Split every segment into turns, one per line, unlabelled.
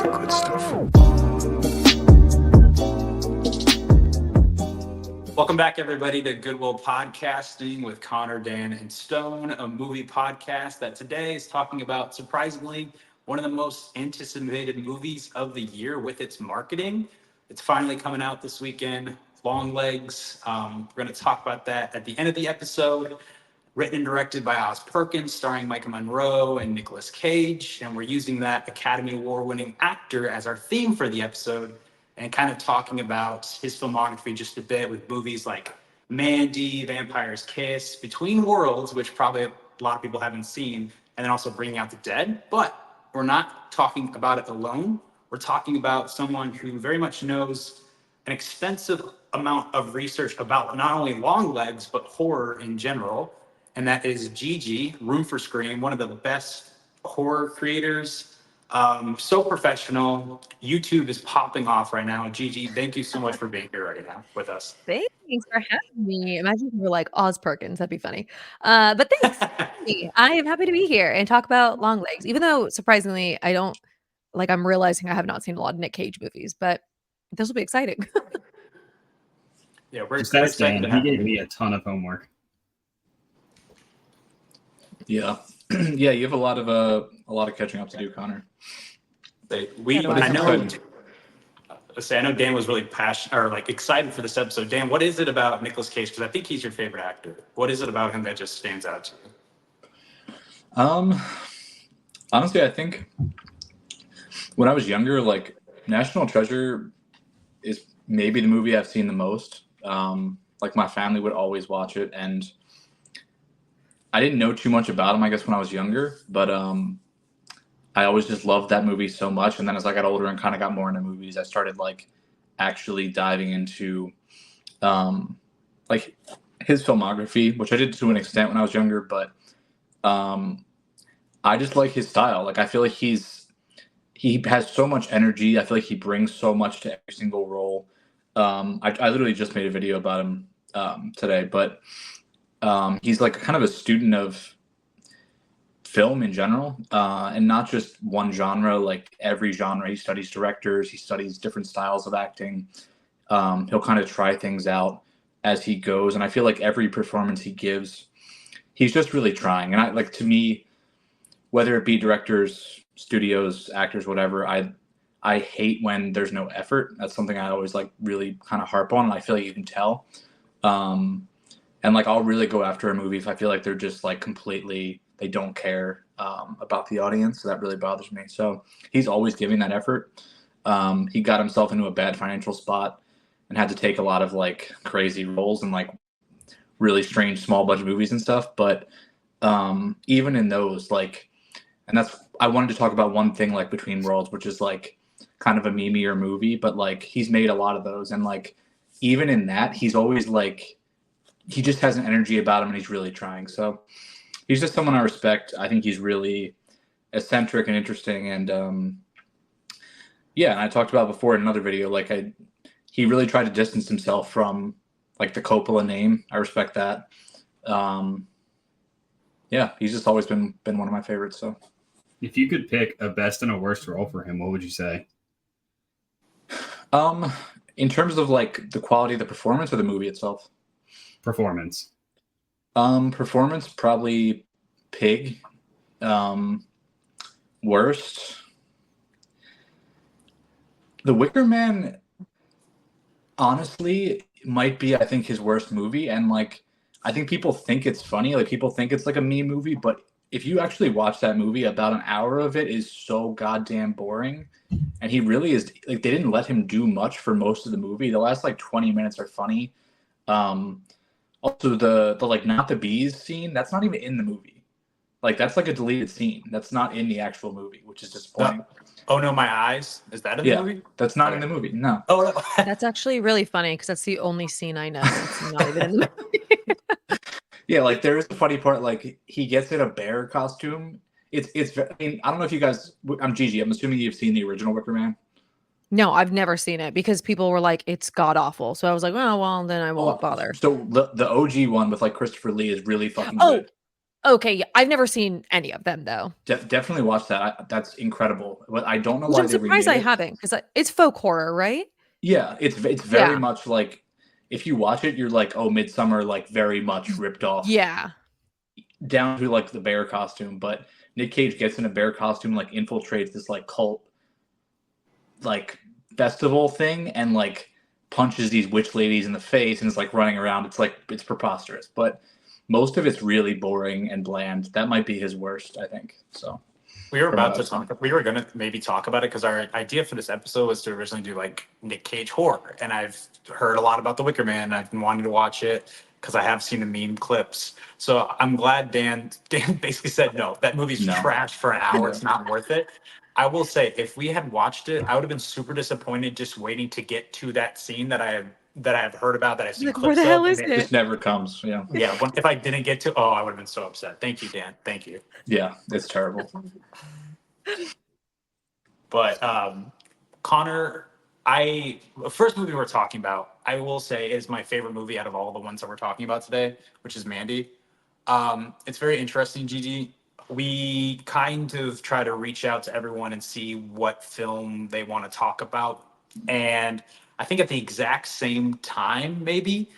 the good stuff.
Welcome back, everybody, to Goodwill Podcasting with Connor, Dan, and Stone, a movie podcast that today is talking about, surprisingly, one of the most anticipated movies of the year with its marketing. It's finally coming out this weekend, Longlegs. We're going to talk about that at the end of the episode. Written and directed by Oz Perkins, starring Micah Monroe and Nicolas Cage. And we're using that Academy Award-winning actor as our theme for the episode, and kind of talking about his filmography just a bit with movies like Mandy, Vampire's Kiss, Between Worlds, which probably a lot of people haven't seen, and then also Bringing Out the Dead. But we're not talking about it alone. We're talking about someone who very much knows an extensive amount of research about not only Longlegs, but horror in general. And that is Gigi, Room for Scream, one of the best horror creators. So professional. YouTube is popping off right now. Gigi, thank you so much for being here right now with us.
Thanks for having me. Imagine if we were like Oz Perkins. That'd be funny. But thanks. I am happy to be here and talk about Longlegs, even though surprisingly, I'm realizing I have not seen a lot of Nick Cage movies, but this will be exciting.
Yeah, we're
Just ask
excited
Dan.
to
He
have
gave
you.
me a ton of homework.
Yeah, yeah, you have a lot of catching up to do, Connor.
I know Dan was really passionate or like excited for this episode. Dan, what is it about Nicolas Cage? Because I think he's your favorite actor. What is it about him that just stands out to you?
Honestly, I think when I was younger, like National Treasure is maybe the movie I've seen the most. Like my family would always watch it, and I didn't know too much about him, I guess, when I was younger, but I always just loved that movie so much. And then as I got older and kind of got more into movies, I started like actually diving into like his filmography, which I did to an extent when I was younger, but I just like his style. Like I feel like he has so much energy. I feel like he brings so much to every single role. I literally just made a video about him today, but he's like kind of a student of film in general, and not just one genre. Like every genre, he studies directors, he studies different styles of acting. He'll kind of try things out as he goes, and I feel like every performance he gives, he's just really trying. And to me, whether it be directors, studios, actors, whatever, I hate when there's no effort. That's something I always like really kind of harp on, and I feel like you can tell. And like I'll really go after a movie if I feel like they're just like completely, they don't care about the audience. So that really bothers me. So he's always giving that effort. He got himself into a bad financial spot and had to take a lot of like crazy roles and like really strange small budget movies and stuff. But even in those, like, and I wanted to talk about one thing like Between Worlds, which is like kind of a meme-ier movie, but like he's made a lot of those. And like even in that, he's always like, he just has an energy about him and he's really trying. So he's just someone I respect. I think he's really eccentric and interesting. And yeah, and I talked about before in another video, like he really tried to distance himself from like the Coppola name. I respect that. Yeah, he's just always been one of my favorites. So
If you could pick a best and a worst role for him, what would you say?
in terms of like the quality of the performance or the movie itself?
Performance.
Performance, probably Pig. Worst. The Wicker Man, honestly, might be, I think, his worst movie. And like, I think people think it's funny. Like people think it's like a meme movie, but if you actually watch that movie, about an hour of it is so goddamn boring. And he really is like, they didn't let him do much for most of the movie. The last like 20 minutes are funny. Also the like not the bees scene, that's not even in the movie. Like that's like a deleted scene. That's not in the actual movie, which is disappointing.
Oh no, my eyes. Is that in the movie?
That's not in the movie. No.
Oh no.
That's actually really funny because that's the only scene I know. It's not even in the movie.
Yeah, like there is a funny part. Like he gets in a bear costume. It's. I mean, I don't know if you guys. I'm Gigi. I'm assuming you've seen the original Wicker Man.
No, I've never seen it because people were like, it's god awful. So I was like, oh, well, then I won't bother.
So the OG one with like Christopher Lee is really fucking
Oh,
good.
Okay, yeah, I've never seen any of them though,
Definitely watch that. That's incredible. But I don't know
which
why
I'm
they
surprised
remade
I
it.
haven't because it's folk horror, right?
Yeah, it's very
Yeah.
much like if you watch it, you're like, oh, Midsummer, like very much ripped off
Yeah.
down to like the bear costume. But Nick Cage gets in a bear costume, like infiltrates this like cult like festival thing, and like punches these witch ladies in the face, and is like running around. It's like it's preposterous. But most of it's really boring and bland. That might be his worst, I think. So
We were
from what
about to
I've seen.
talk. We were gonna maybe talk about it because our idea for this episode was to originally do like Nick Cage horror, and I've heard a lot about The Wicker Man. And I've been wanting to watch it because I have seen the meme clips. So I'm glad Dan basically said no. That movie's
No.
trash for an hour.
Yeah.
It's not worth it. I will say if we had watched it, I would have been super disappointed just waiting to get to that scene that I have heard about, that I've seen
Like, where
clips
the hell
of, and
is
it,
Just
it?
never comes. Yeah.
yeah, if I didn't get to, oh, I would have been so upset. Thank you, Dan. Thank you.
Yeah. It's terrible.
But Connor, first movie we're talking about, I will say is my favorite movie out of all the ones that we're talking about today, which is Mandy. It's very interesting, Gigi. We kind of try to reach out to everyone and see what film they want to talk about. And I think at the exact same time, maybe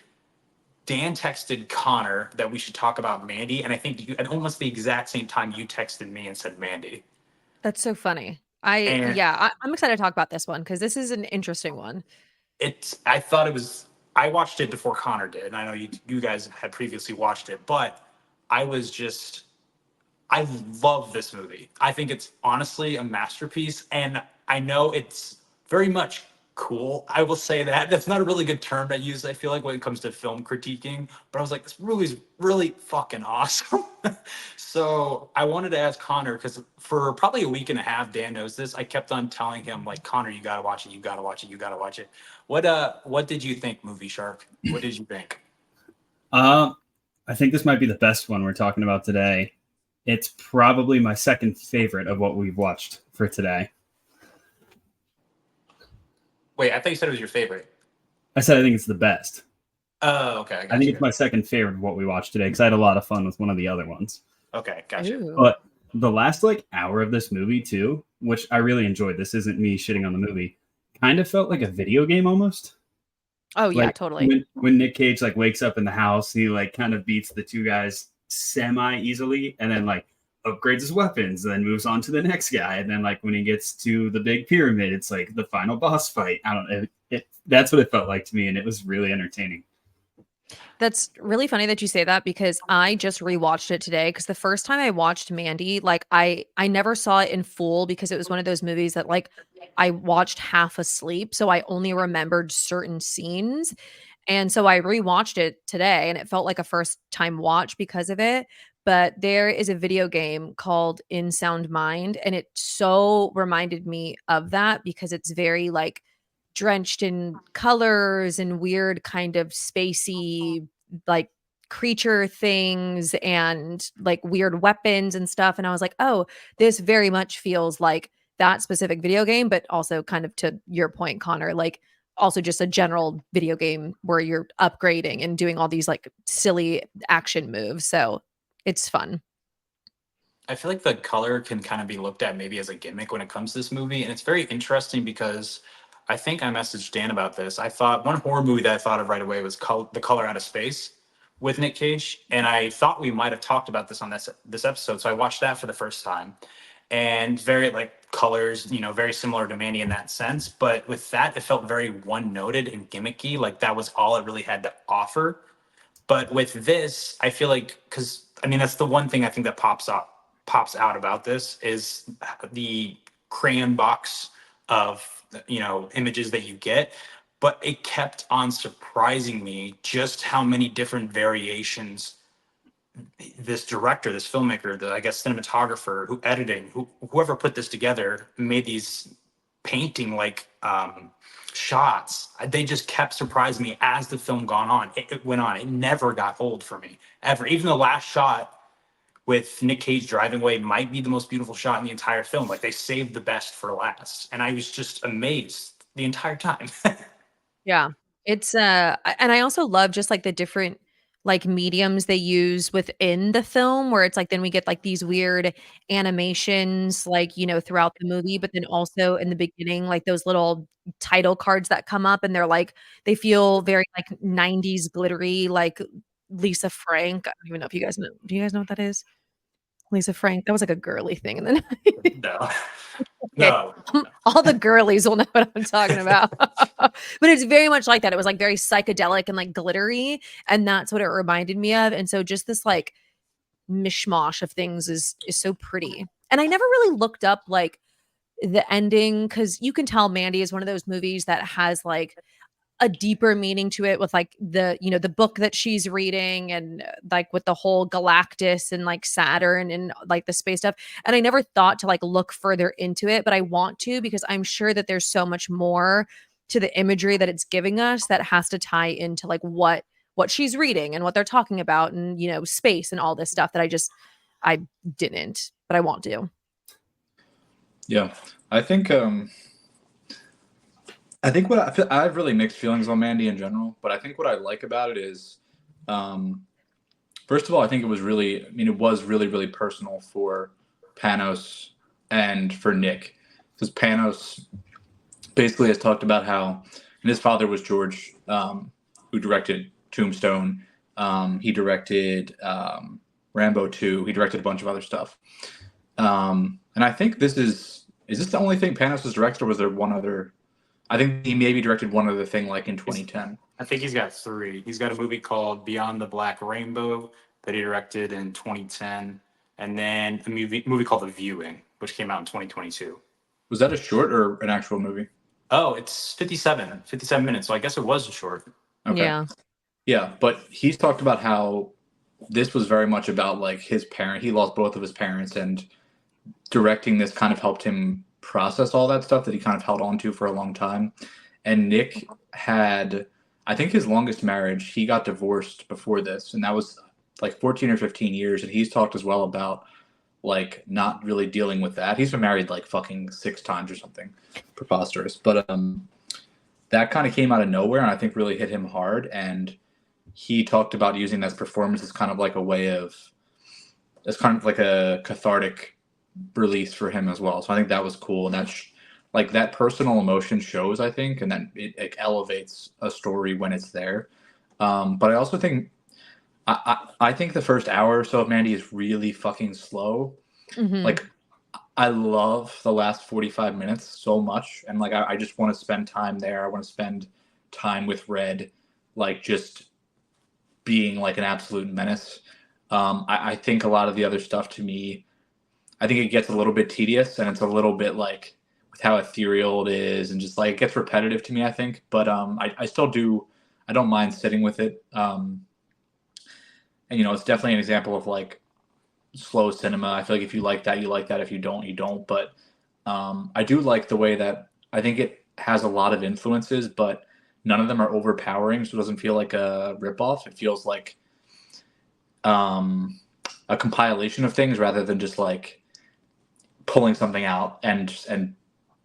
Dan texted Connor that we should talk about Mandy, and I think at almost the exact same time you texted me and said Mandy.
That's so funny.
And
I'm excited to talk about this one because this is an interesting one.
I thought it was, I watched it before Connor did, and I know you guys had previously watched it, but I was just I love this movie. I think it's honestly a masterpiece, and I know it's very much cool. I will say that that's not a really good term to use. I feel like when it comes to film critiquing, but I was like, this movie's really fucking awesome. So I wanted to ask Connor because for probably a week and a half, Dan knows this. I kept on telling him like, Connor, you gotta watch it. You gotta watch it. You gotta watch it. What did you think, Movie Shark? What did you think?
I think this might be the best one we're talking about today. It's probably my second favorite of what we've watched for today.
Wait, I thought you said it was your favorite.
I said I think it's the best.
Oh, okay, I
I
got
think
you.
it's my second favorite of what we watched today because I had a lot of fun with one of the other ones.
Okay, gotcha.
Ooh.
But the last like hour of this movie too, which I really enjoyed. This isn't me shitting on the movie. Kind of felt like a video game almost.
Oh yeah,
Like
totally.
when Nick Cage like wakes up in the house, he like kind of beats the two guys semi easily, and then like upgrades his weapons, and then moves on to the next guy, and then like when he gets to the big pyramid, it's like the final boss fight. I don't know. That's what it felt like to me, and it was really entertaining.
That's really funny that you say that because I just rewatched it today because the first time I watched Mandy, like I never saw it in full because it was one of those movies that like I watched half asleep, so I only remembered certain scenes. And so I rewatched it today and it felt like a first time watch because of it. But there is a video game called In Sound Mind and it so reminded me of that because it's very like drenched in colors and weird kind of spacey like creature things and like weird weapons and stuff and I was like, "Oh, this very much feels like that specific video game, but also kind of to your point, Connor, like also just a general video game where you're upgrading and doing all these like silly action moves." So, it's fun.
I feel like the color can kind of be looked at maybe as a gimmick when it comes to this movie. And it's very interesting because I think I messaged Dan about this. I thought one horror movie that I thought of right away was The Color Out of Space with Nick Cage. And I thought we might have talked about this on this episode. So I watched that for the first time. And very like colors, very similar to Mandy in that sense. But with that, it felt very one noted and gimmicky. Like that was all it really had to offer. But with this, I feel like because I mean that's the one thing I think that pops out about this is the crayon box of images that you get. But it kept on surprising me just how many different variations this director, this filmmaker, the I guess cinematographer, whoever put this together made these painting like shots. They just kept surprising me as the film gone on. It went on. It never got old for me ever. Even the last shot with Nick Cage driving away might be the most beautiful shot in the entire film. Like they saved the best for last, and I was just amazed the entire time.
Yeah. It's and I also love just like the different like mediums they use within the film, where it's like then we get like these weird animations like, throughout the movie, but then also in the beginning, like those little title cards that come up and they're like they feel very like 90s glittery, like Lisa Frank. I don't even know if you guys know. Do you guys know what that is? Lisa Frank. That was like a girly thing. And then
No.
okay,
No.
all the girlies will know what I'm talking about. But it's very much like that. It was like very psychedelic and like glittery. And that's what it reminded me of. And so just this like mishmash of things is so pretty. And I never really looked up like the ending because you can tell Mandy is one of those movies that has like a deeper meaning to it with like the book that she's reading and like with the whole Galactus and like Saturn and like the space stuff. And I never thought to like look further into it, but I want to because I'm sure that there's so much more to the imagery that it's giving us that has to tie into like what she's reading and what they're talking about and space and all this stuff that I didn't, but I want to.
Yeah, I think what I have really mixed feelings on Mandy in general, but I think what I like about it is, first of all, I think it was really, it was really, really personal for Panos and for Nick, because Panos basically has talked about how, and his father was George, who directed Tombstone. He directed Rambo 2. He directed a bunch of other stuff. And I think is this the only thing Panos has directed, or was there one other? I think he maybe directed one other thing like in 2010.
I think he's got 3. He's got a movie called Beyond the Black Rainbow that he directed in 2010, and then a movie called The Viewing, which came out in 2022.
Was that a short or an actual movie?
Oh, it's 57 minutes, so I guess it was a short.
Okay.
Yeah.
Yeah, but he's talked about how this was very much about like his parent. He lost both of his parents, and directing this kind of helped him process all that stuff that he kind of held on to for a long time. And Nick had, I think his longest marriage, he got divorced before this, and that was like 14 or 15 years. And he's talked as well about like not really dealing with that. He's been married like fucking 6 times or something preposterous. But that kind of came out of nowhere and I think really hit him hard. And he talked about using that performance as kind of like a way of, it's kind of like a cathartic release for him as well. So I think that was cool. And that's like that personal emotion shows, I think, and then it elevates a story when it's there. But I also think, I think the first hour or so of Mandy is really fucking slow.
Mhm.
Like, I love the last 45 minutes so much. And like, I just want to spend time there. I want to spend time with Red, like just being like an absolute menace. I think a lot of the other stuff to me, I think it gets a little bit tedious and it's a little bit like with how ethereal it is and just like it gets repetitive to me, I think. But I still do, I don't mind sitting with it. And it's definitely an example of like slow cinema. I feel like if you like that, you like that. If you don't, you don't. But I do like the way that I think it has a lot of influences, but none of them are overpowering. So it doesn't feel like a ripoff. It feels like a compilation of things rather than just like pulling something out and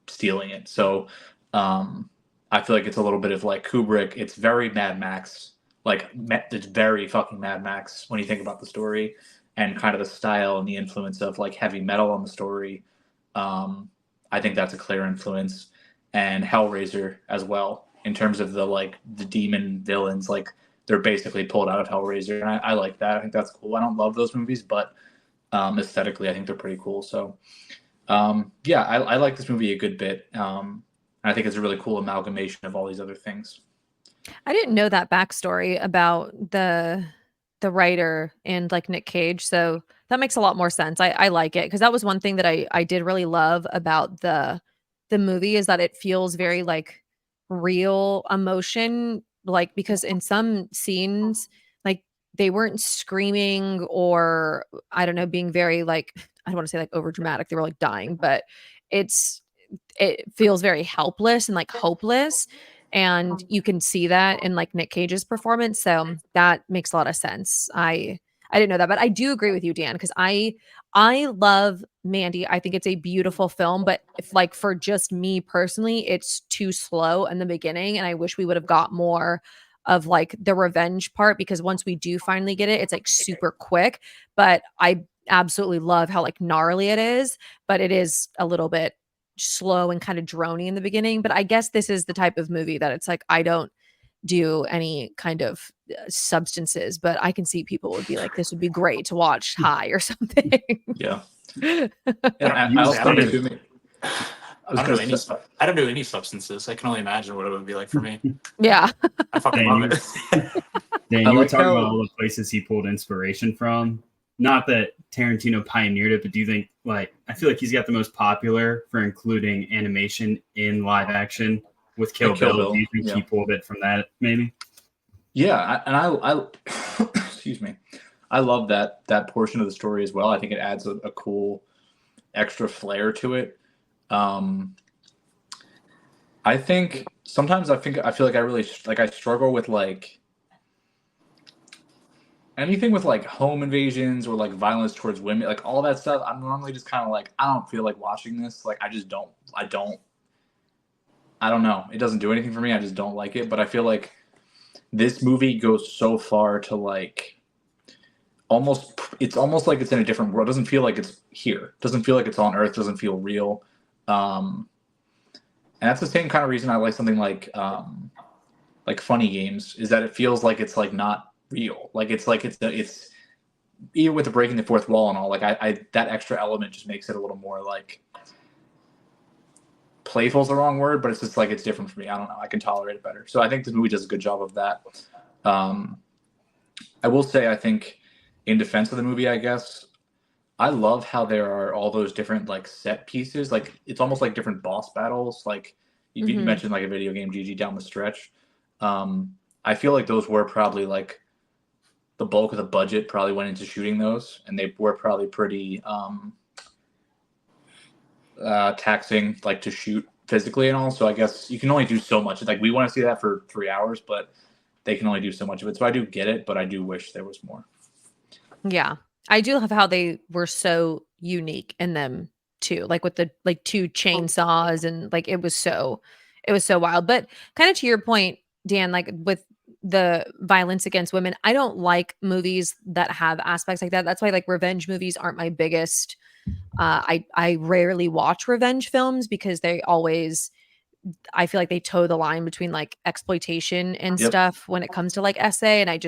stealing it. So I feel like it's a little bit of like Kubrick. It's very Mad Max. Like it's very fucking Mad Max when you think about the story and kind of the style and the influence of like heavy metal on the story. I think that's a clear influence, and Hellraiser as well in terms of the demon villains. Like they're basically pulled out of Hellraiser, and I like that. I think that's cool. I don't love those movies, but aesthetically, I think they're pretty cool. So yeah, I like this movie a good bit. I think it's a really cool amalgamation of all these other things.
I didn't know that backstory about the writer and like Nick Cage, so that makes a lot more sense. I like it because that was one thing that I did really love about the movie is that it feels very like real emotion, like because in some scenes like they weren't screaming or I don't know being very like I don't want to say like over dramatic. They were like dying, but it feels very helpless and like hopeless. And you can see that in like Nick Cage's performance. So that makes a lot of sense. I didn't know that, but I do agree with you, Dan, because I love Mandy. I think it's a beautiful film, but if like for just me personally, it's too slow in the beginning. And I wish we would have got more of like the revenge part, because once we do finally get it, it's like super quick. But I absolutely love how like gnarly it is, but it is a little bit slow and kind of drony in the beginning. But I guess this is the type of movie that it's like I don't do any kind of substances, but I can see people would be like, this would be great to watch high or something.
Yeah. And
You
I
will
also
say-
think too,
I don't do any substances. I can only imagine what it would be like for me.
Yeah.
I fucking
Dan,
love it.
Dan,
I
you were
like
talking
how-
about all the places he pulled inspiration from. Not that Tarantino pioneered it, but do you think, like, I feel like he's got the most popular for including animation in live action with Kill
Kill
Bill.
Bill,
Do you think
yeah.
he pulled it from that, maybe?
Yeah, I excuse me. I love that portion of the story as well. I think it adds a cool extra flair to it. I think sometimes I feel like I really like I struggle with like anything with like home invasions or like violence towards women, like all that stuff. I'm normally just kind of like I don't feel like watching this. Like I don't know. It doesn't do anything for me. I just don't like it. But I feel like this movie goes so far to like it's almost like it's in a different world. It doesn't feel like it's here. It doesn't feel like it's on Earth. It doesn't feel real. And that's the same kind of reason I like something like Funny Games, is that it feels like it's like not real. Like it's even with the breaking the fourth wall and all, like I that extra element just makes it a little more like playful is the wrong word, but it's just like it's different for me. I don't know. I can tolerate it better. So I think this movie does a good job of that. I will say, I think in defense of the movie, I guess, I love how there are all those different like set pieces. Like it's almost like different boss battles. Like you
Mhm.
mentioned like a video game GG down the stretch. I feel like those were probably like the bulk of the budget probably went into shooting those, and they were probably pretty taxing, like to shoot physically and all. So I guess you can only do so much. Like we want to see that for 3 hours, but they can only do so much of it. So I do get it, but I do wish there was more.
Yeah. I do love how they were so unique in them too. Like with the like two chainsaws and like it was so wild. But kind of to your point, Dan, like with the violence against women, I don't like movies that have aspects like that. That's why like revenge movies aren't my biggest I rarely watch revenge films because they always I feel like they toe the line between like exploitation and
Yep.
stuff when it comes to like essay, and I'm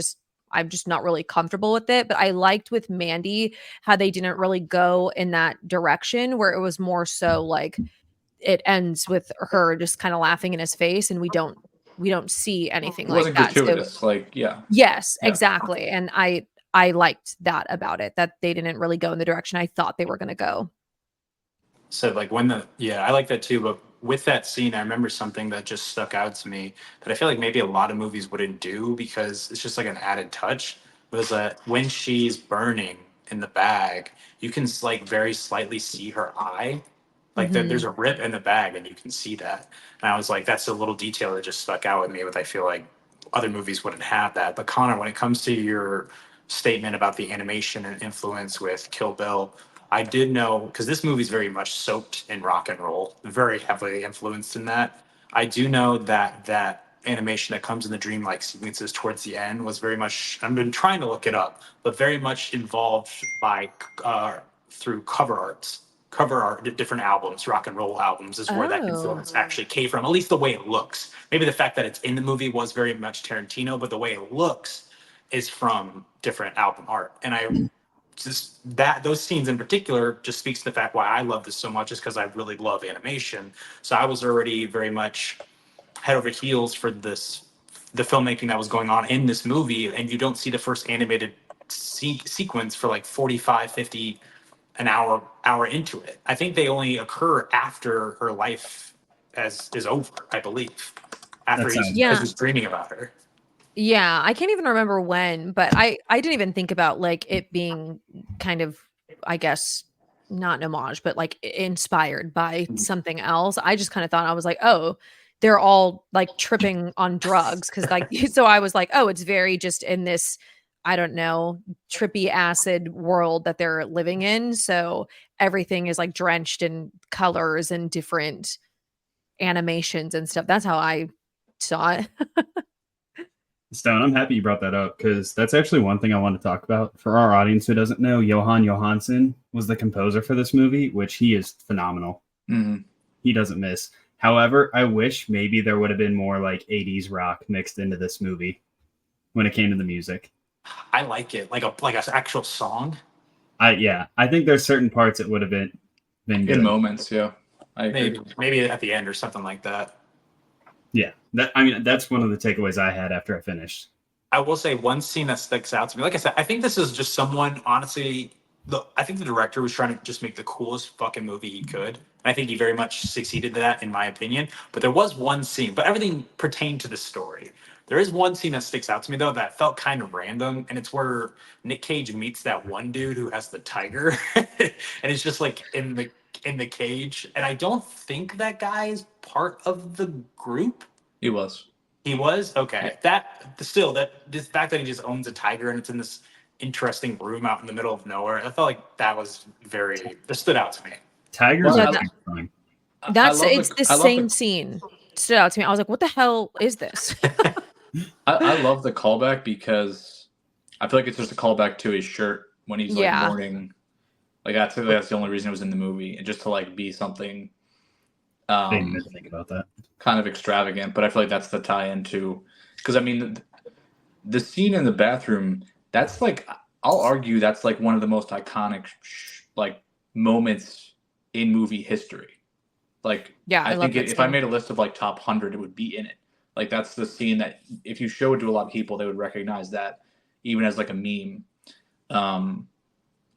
just not really comfortable with it. But I liked with Mandy how they didn't really go in that direction, where it was more so like it ends with her just kind of laughing in his face, and we don't see anything
It
like
wasn't
that. So
gratuitous. Like, yeah.
yes,
Yeah.
exactly. And I liked that about it, that they didn't really go in the direction I thought they were going to go.
So like I like that too, but with that scene, I remember something that just stuck out to me that I feel like maybe a lot of movies wouldn't do because it's just like an added touch. Was that when she's burning in the bag, you can like very slightly see her eye. Like there's a rip in the bag and you can see that. And I was like, that's a little detail that just stuck out with me, but I feel like other movies wouldn't have that. But Connor, when it comes to your statement about the animation and influence with Kill Bill, I did know because this movie is very much soaked in rock and roll, very heavily influenced in that. I do know that animation that comes in the dreamlike sequences towards the end was very much. I've been trying to look it up, but very much involved by through cover art, different albums, rock and roll albums, is where that
Oh.
influence actually came from. At least the way it looks. Maybe the fact that it's in the movie was very much Tarantino, but the way it looks is from different album art. And I just those scenes in particular just speaks to the fact why I love this so much is because I really love animation. So I was already very much head over heels for the filmmaking that was going on in this movie, and you don't see the first animated sequence for like 45, 50 an hour into it. I think they only occur after her life is over, I believe. After
That sounds
he's
Yeah.
as he's dreaming about her.
Yeah, I can't even remember when, but I didn't even think about like it being kind of, I guess, not an homage, but like inspired by something else. I just kind of thought, I was like, oh, they're all like tripping on drugs because like so I was like, oh, it's very just in this, I don't know, trippy acid world that they're living in. So everything is like drenched in colors and different animations and stuff. That's how I saw it.
Stone, I'm happy you brought that up because that's actually one thing I want to talk about. For our audience who doesn't know, Johan Johansson was the composer for this movie, which he is phenomenal.
Mhm.
He doesn't miss. However, I wish maybe there would have been more like 80s rock mixed into this movie when it came to the music.
I like it, like an actual song.
I think there's certain parts it would have been good.
In moments, yeah. I agree.
Maybe at the end or something like that.
Yeah, that's one of the takeaways I had after I finished.
I will say one scene that sticks out to me. Like I said, I think this is just someone, honestly, I think the director was trying to just make the coolest fucking movie he could. And I think he very much succeeded at that, in my opinion. But there was one scene, but everything pertained to the story. There is one scene that sticks out to me, though, that felt kind of random. And it's where Nick Cage meets that one dude who has the tiger. And it's just like in the cage. And I don't think that guy is part of the group.
He was.
He was okay. The fact that he just owns a tiger and it's in this interesting room out in the middle of nowhere, I felt like that stood out to me.
Tigers
Well,
are
I-
fine.
It's the same scene stood out to me. I was like, what the hell is this?
I love the callback because I feel like it's just a callback to his shirt when he's like
Yeah.
mourning. Like that's the only reason it was in the movie, and just to like be something
I didn't even think about that.
kind of extravagant. But I feel like that's the tie-in to, because I mean, the scene in the bathroom. That's like, I'll argue that's like one of the most iconic like moments in movie history. Like,
Yeah, I love
think
that
if I
scene.
made a list of like top 100, it would be in it. Like that's the scene that if you show it to a lot of people, they would recognize that even as like a meme,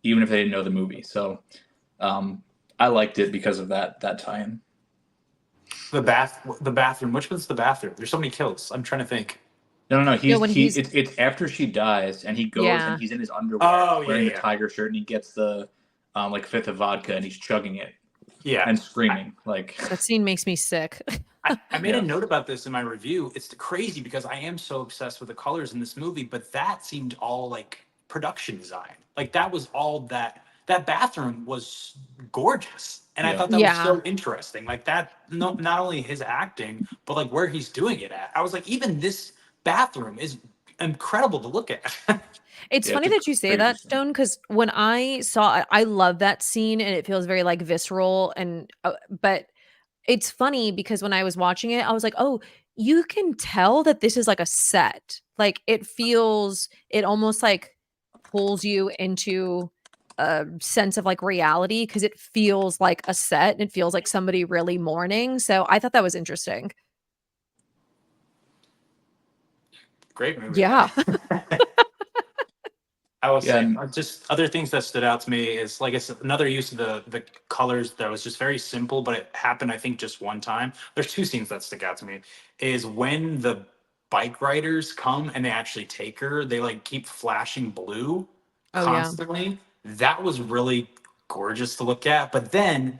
even if they didn't know the movie. So I liked it because of that tie-in.
The bathroom. Which one's the bathroom? There's so many kills. I'm trying to think.
No.
when
It's after she dies and he goes
Yeah.
and he's in his underwear
Oh, yeah,
wearing the
yeah.
tiger shirt and he gets the like fifth of vodka and he's chugging it
Yeah.
and screaming like
That scene makes me sick.
I made
Yeah.
a note about this in my review. It's crazy because I am so obsessed with the colors in this movie, but that seemed all like production design. Like that was all that bathroom was gorgeous. And I
Yeah.
thought that was
Yeah.
so interesting. Like that, not only his acting, but like where he's doing it at. I was like, even this bathroom is incredible to look at.
It's
Yeah,
funny
it's a
that you say
crazy
that,
scene.
Stone, because when I saw it, I love that scene and it feels very like visceral and but it's funny because when I was watching it, I was like, "Oh, you can tell that this is like a set." Like it almost like pulls you into a sense of like reality because it feels like a set and it feels like somebody really mourning. So I thought that was interesting.
Great movie.
Yeah.
I will
Yeah,
say,
and-
just other things that stood out to me is like it's another use of the colors that was just very simple, but it happened I think just one time. There's two scenes that stick out to me. Is when the bike riders come and they actually take her, they like keep flashing blue
Oh, yeah.
constantly. That was really gorgeous to look at. But then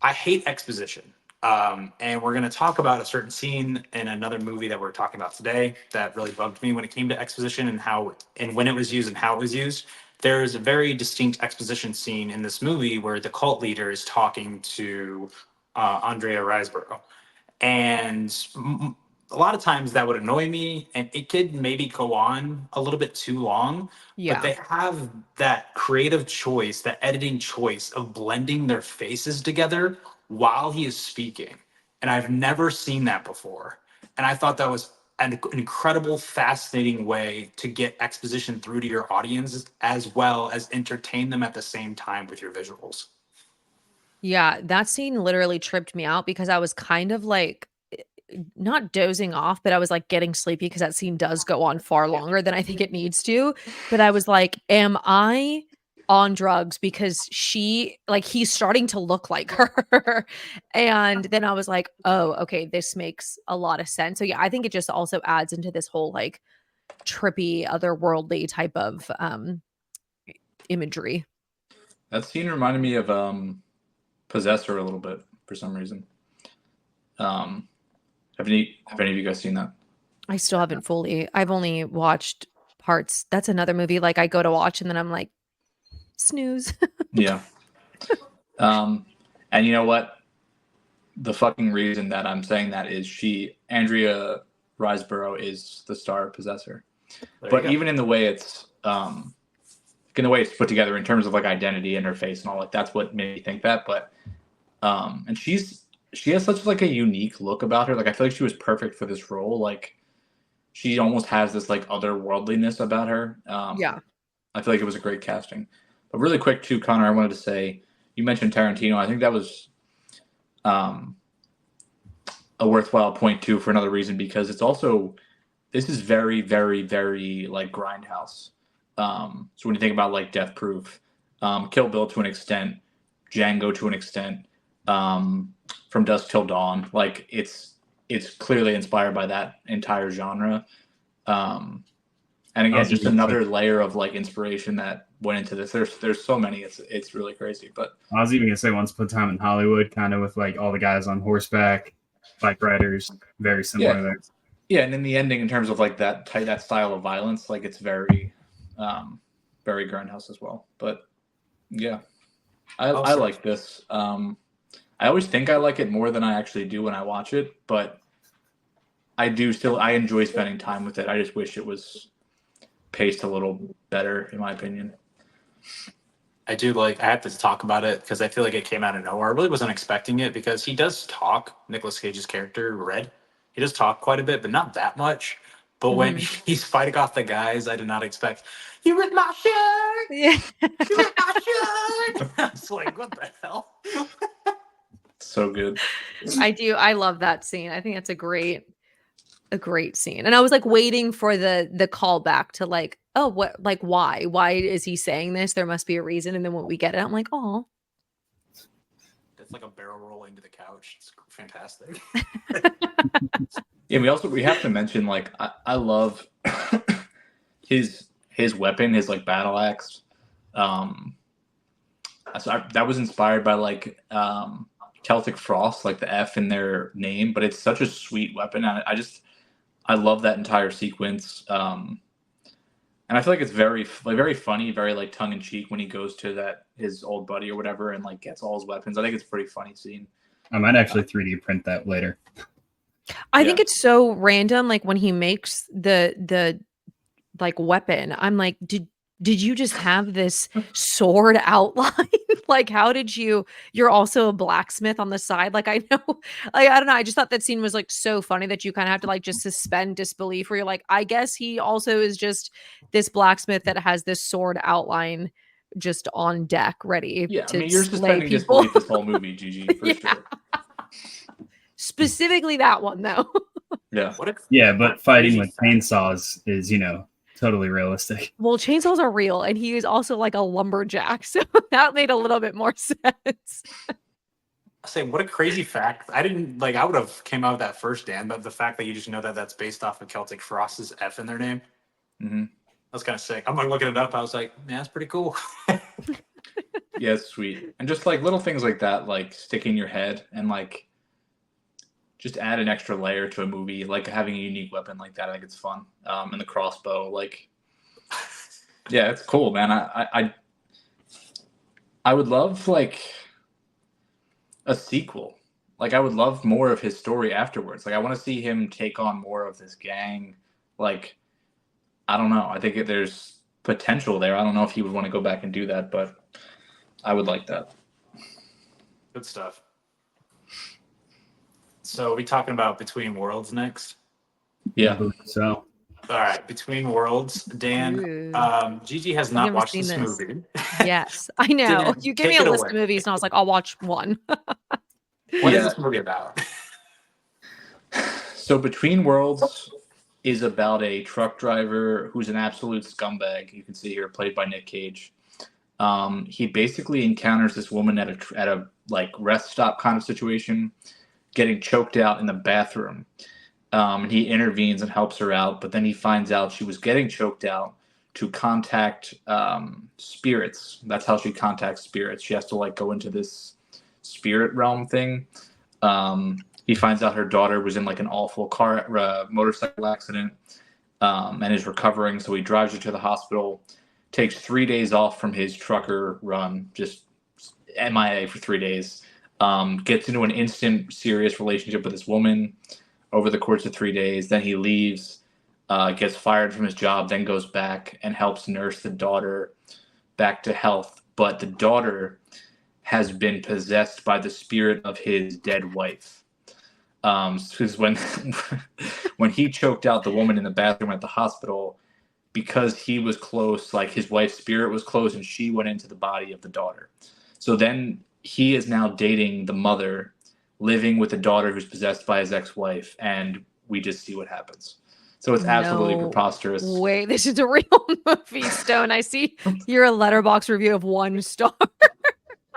I hate exposition. And we're going to talk about a certain scene in another movie that we're talking about today that really bugged me when it came to exposition and how and when it was used and how it was used. There's a very distinct exposition scene in this movie where the cult leader is talking to Andrea Riseborough. And a lot of times that would annoy me and it could maybe go on a little bit too long.
Yeah.
But they have that creative choice, that editing choice of blending their faces together while he is speaking. And I've never seen that before. And I thought that was an incredible, fascinating way to get exposition through to your audience as well as entertain them at the same time with your visuals.
Yeah, that scene literally tripped me out because I was kind of like not dozing off, but I was like getting sleepy because that scene does go on far longer than I think it needs to. But I was like, am I on drugs because he's starting to look like her. And then I was like, oh, okay, this makes a lot of sense. So yeah, I think it just also adds into this whole like trippy, otherworldly type of imagery.
That scene reminded me of Possessor a little bit for some reason. Have any of you guys seen that?
I still haven't fully. I've only watched parts. That's another movie like I go to watch and then I'm like, snooze.
Yeah. And you know what? The fucking reason that I'm saying that is Andrea Riseborough is the star possessor.
There
But
you go.
even in the way it's put together in terms of like identity, interface, and all, like that's what made me think that. But and she has such like a unique look about her. Like I feel like she was perfect for this role. Like she almost has this like otherworldliness about her.
Yeah.
I feel like it was a great casting. But really quick too, Connor, I wanted to say, you mentioned Tarantino. I think that was a worthwhile point too, for another reason, because this is very, very, very like grindhouse. So when you think about like Death Proof, Kill Bill to an extent, Django to an extent, From Dusk Till Dawn, like it's clearly inspired by that entire genre. And again, just another layer of like inspiration that went into this. There's so many. It's really crazy. But
I was even gonna say Once Upon a Time in Hollywood, kind of with like all the guys on horseback, bike riders, very similar there.
Yeah, and in the ending, in terms of like that style of violence, like it's very, very grindhouse as well. But yeah, I like this. I always think I like it more than I actually do when I watch it, but I enjoy spending time with it. I just wish it was paced a little better, in my opinion.
I have to talk about it because I feel like it came out of nowhere. I really wasn't expecting it because he does talk, Nicolas Cage's character, Red. He does talk quite a bit, but not that much. But when he's fighting off the guys, I did not expect, you ripped my shirt!
Yeah.
You ripped my shirt! I was like, what the hell?
So good.
I do. I love that scene. I think that's a great scene. And I was like waiting for the callback to like, oh, what, like, why is he saying this? There must be a reason. And then when we get it, I'm like, oh,
It's like a barrel roll into the couch. It's fantastic.
Yeah, we have to mention, like, I love his weapon, his like battle axe. That was inspired by like Celtic Frost, like the F in their name, but it's such a sweet weapon. I love that entire sequence. And I feel like it's very funny, very like tongue in cheek when he goes to his old buddy or whatever and like gets all his weapons. I think it's a pretty funny scene.
I might actually 3D print that later.
I think it's so random. Like when he makes the like weapon, I'm like, did you just have this sword outline? Like, how did you're also a blacksmith on the side? Like, I know, like, I don't know. I just thought that scene was like so funny that you kind of have to like just suspend disbelief where you're like, I guess he also is just this blacksmith that has this sword outline just on deck ready
Yeah,
to
I mean, you're
slay
suspending
people.
disbelief this whole movie, Gigi, for sure.
Specifically that one though.
Yeah.
But fighting with chainsaws is, totally realistic.
Well, chainsaws are real, and he is also like a lumberjack, so that made a little bit more sense.
I say, what a crazy fact. I would have came out with that first, Dan, but the fact that you just know that that's based off of Celtic Frost's F in their name.
Mm-hmm.
That's kind of sick. I'm like looking it up. I was like, man, that's pretty cool.
Yeah, it's sweet. And just like little things like that, like stick in your head and like just add an extra layer to a movie, like having a unique weapon like that. I think it's fun. And the crossbow, like, yeah, it's cool, man. I would love like a sequel. Like I would love more of his story afterwards. Like I want to see him take on more of this gang. Like, I don't know. I think there's potential there. I don't know if he would want to go back and do that, but I would like that.
Good stuff. So are we talking about Between Worlds next?
Yeah.
So,
all right, Between Worlds. Dan, Gigi has not watched this movie.
Yes, I know.
Dan,
you gave me a list of movies, and I was like, I'll watch one.
What is this movie about?
So Between Worlds is about a truck driver who's an absolute scumbag. You can see here, played by Nick Cage. He basically encounters this woman at a like rest stop kind of situation, getting choked out in the bathroom. He intervenes and helps her out, but then he finds out she was getting choked out to contact spirits. That's how she contacts spirits. She has to like go into this spirit realm thing. He finds out her daughter was in like an awful motorcycle accident and is recovering. So he drives her to the hospital, takes 3 days off from his trucker run, just MIA for 3 days, gets into an instant serious relationship with this woman. over the course of 3 days. Then he leaves, gets fired from his job, then goes back and helps nurse the daughter back to health. But the daughter has been possessed by the spirit of his dead wife. Because when when he choked out the woman in the bathroom at the hospital, because he was close, like his wife's spirit was close, and she went into the body of the daughter. So then he is now dating the mother, living with the daughter who's possessed by his ex-wife, and we just see what happens. So it's absolutely
No
preposterous.
Wait, this is a real movie, Stone. I see your letterbox review of 1 star.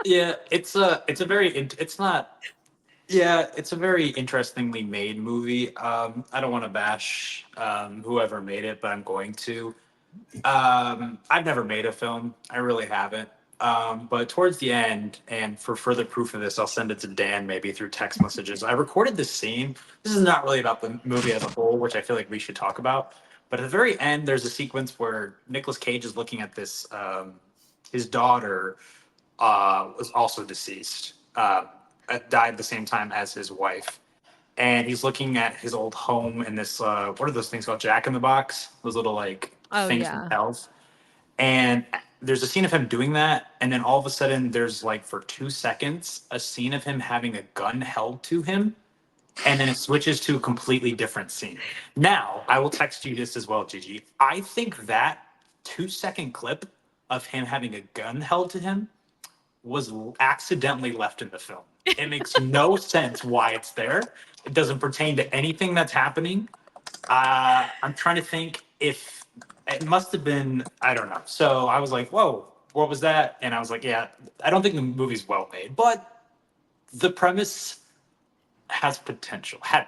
Yeah, it's a very it's not. Yeah, it's a very interestingly made movie. I don't want to bash whoever made it, but I'm going to. I've never made a film. I really haven't. But towards the end, and for further proof of this, I'll send it to Dan maybe through text messages. I recorded this scene. This is not really about the movie as a whole, which I feel like we should talk about. But at the very end, there's a sequence where Nicolas Cage is looking at this. His daughter was also deceased. Died at the same time as his wife. And he's looking at his old home in this, what are those things called? Jack in the Box? Those little like
Oh,
things
yeah.
from Elf. And there's a scene of him doing that. And then all of a sudden, there's like for 2 seconds, a scene of him having a gun held to him. And then it switches to a completely different scene. Now, I will text you this as well, Gigi. I think that 2-second clip of him having a gun held to him was accidentally left in the film. It makes no sense why it's there. It doesn't pertain to anything that's happening. I'm trying to think if it must have been, I don't know. So I was like, whoa, what was that? And I was like, yeah, I don't think the movie's well made, but the premise had potential.
I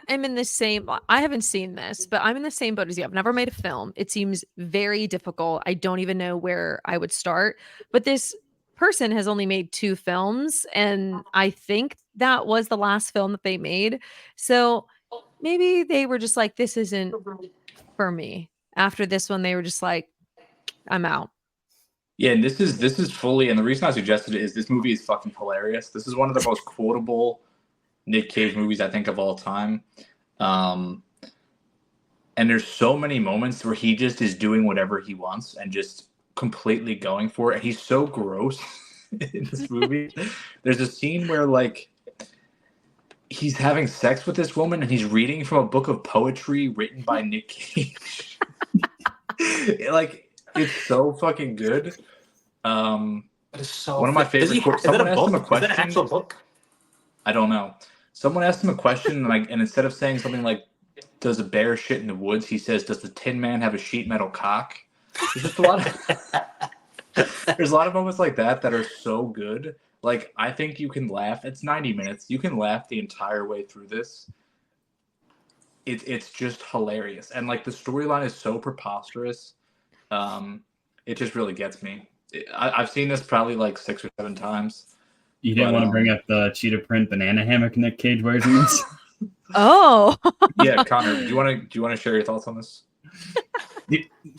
am in the same. I haven't seen this, but I'm in the same boat as you. I've never made a film. It seems very difficult. I don't even know where I would start. But this person has only made 2 films, and I think that was the last film that they made. So maybe they were just like, this isn't for me. After this one, they were just like, I'm out.
Yeah, and this is fully, and the reason I suggested it is this movie is fucking hilarious. This is one of the most quotable Nick Cage movies I think of all time. And there's so many moments where he just is doing whatever he wants and just completely going for it. And he's so gross in this movie. There's a scene where like he's having sex with this woman and he's reading from a book of poetry written by Nick Cage. Like it's so fucking good.
It's so
One of my favorite quotes. Someone asked him a
Is that an
question.
actual book?
I don't know. Someone asked him a question, and instead of saying something like, does a bear shit in the woods, he says, does the Tin Man have a sheet metal cock? There's just a lot of there's a lot of moments like that are so good. Like, I think you can laugh. It's 90 minutes. You can laugh the entire way through this. It's just hilarious. And, like, the storyline is so preposterous. It just really gets me. I've seen this probably, like, 6 or 7 times.
You didn't want to bring up the cheetah print banana hammock Nick Cage wears in this?
Oh.
Yeah, Connor, do you want to share your thoughts on this?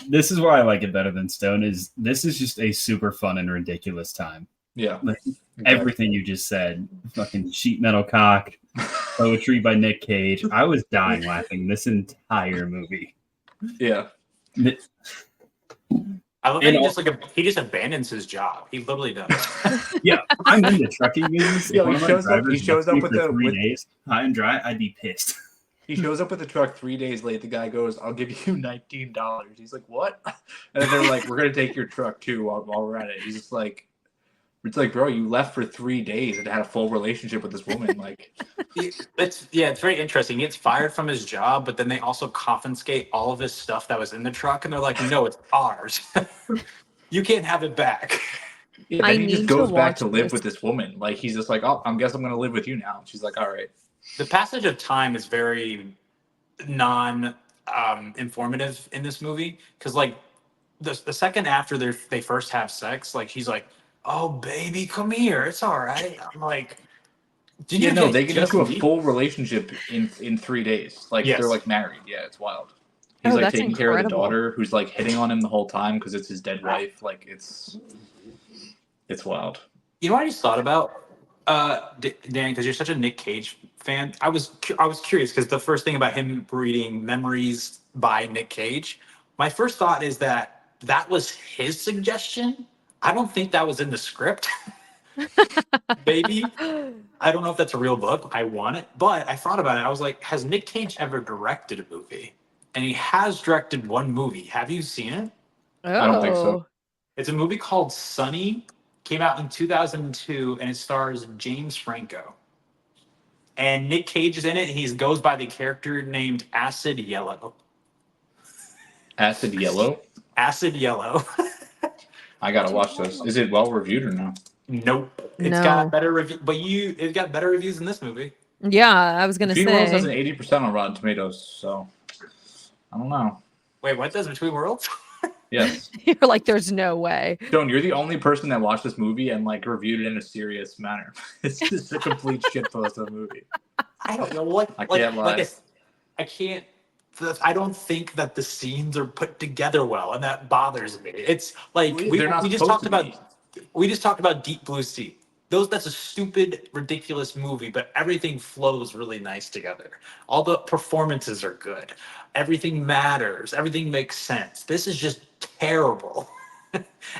This is why I like it better than Stone. This is just a super fun and ridiculous time.
Yeah,
like, everything you just said, fucking sheet metal cock, poetry by Nick Cage. I was dying laughing this entire movie.
Yeah.
I love that he just abandons his job. He literally does.
Yeah, I'm into trucking movies.
Yo, he shows up with
3 days high and dry. I'd be pissed.
He shows up with the truck 3 days late. The guy goes, "I'll give you $19." He's like, "What?" And then they're like, "We're gonna take your truck too while we're at it." He's just like, "It's like, bro, you left for 3 days and had a full relationship with this woman." Like,
it's very interesting. He gets fired from his job, but then they also confiscate all of his stuff that was in the truck, and they're like, "No, it's ours. You can't have it back."
Yeah, then he just goes back to live with this woman. Like, he's just like, "Oh, I guess I'm gonna live with you now." She's like, "All right."
The passage of time is very informative in this movie because, like, the second after they first have sex, like he's like, "Oh, baby, come here. It's all right." I'm like,
they get into a full relationship in 3 days. Like, yes. They're like married. Yeah, it's wild. He's like taking care of the daughter who's like hitting on him the whole time because it's his dead wife. Like, it's wild.
You know what I just thought about? Dan, because you're such a Nick Cage fan, I was curious because the first thing about him reading Memories by Nick Cage, my first thought is that that was his suggestion. I don't think that was in the script. Maybe I don't know if that's a real book. I want it, but I thought about it. I was like, has Nick Cage ever directed a movie? And he has directed one movie. Have you seen it?
I don't think so.
Oh.
It's a movie called Sunny. Came out in 2002, and it stars James Franco. And Nick Cage is in it. He goes by the character named Acid Yellow.
Acid Yellow.
Acid Yellow.
I gotta watch this. Is it well reviewed or no?
Nope. It's
No.
got better review, but it got better reviews than this movie.
Yeah, I was gonna
Between Worlds has
say.
an 80% on Rotten Tomatoes, so I don't know.
Wait, what does Between Worlds?
Yes.
You're like, there's no way.
Joan, you're the only person that watched this movie and like reviewed it in a serious manner. It's just a complete shitpost of a movie.
I don't know what.
I can't lie.
I can't. I don't think that the scenes are put together well, and that bothers me. It's like
They're not
we just
supposed
talked
to
about.
be.
We just talked about Deep Blue Sea. That's a stupid, ridiculous movie, but everything flows really nice together. All the performances are good. Everything matters. Everything makes sense. This is just terrible.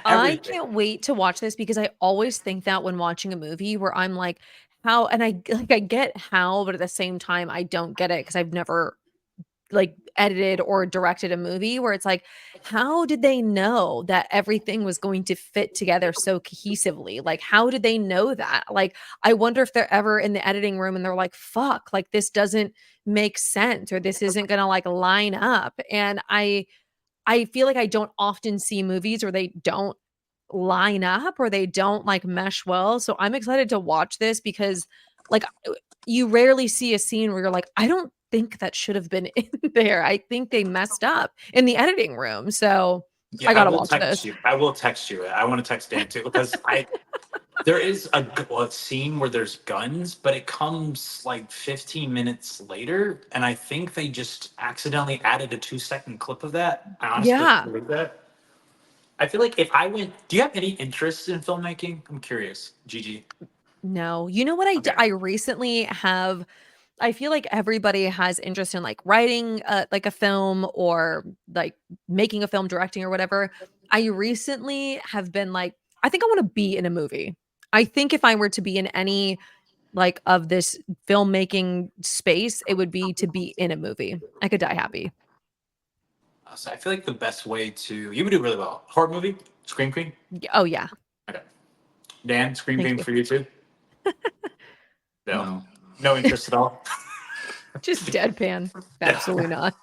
I can't wait to watch this because I always think that when watching a movie where I'm like, how, and I get how, but at the same time, I don't get it because I've never like edited or directed a movie where it's like, how did they know that everything was going to fit together so cohesively? Like, how did they know that? Like, I wonder if they're ever in the editing room and they're like, fuck, like this doesn't make sense or this isn't gonna like line up. And I feel like I don't often see movies where they don't line up or they don't like mesh well. So I'm excited to watch this because like you rarely see a scene where you're like, I don't think that should have been in there. I think they messed up in the editing room. So
Yeah,
I gotta
will
watch
text
this.
you. I will text you. I want to text Dan too because there is a scene where there's guns, but it comes like 15 minutes later, and I think they just accidentally added a 2-second clip of that. I honestly
Yeah.
believe that. I feel like if I went, do you have any interest in filmmaking? I'm curious, Gigi.
No. You know what
Okay.
I recently have I feel like everybody has interest in like writing like a film or like making a film, directing or whatever. I recently have been like, I think I want to be in a movie. I think if I were to be in any like of this filmmaking space, it would be to be in a movie. I could die happy.
So I feel like the best way you would do really well. Horror movie, Scream Queen.
Oh yeah.
Okay. Dan, Scream
Thank
Queen
you.
for you too.
No.
No interest at all.
Just deadpan. Absolutely not.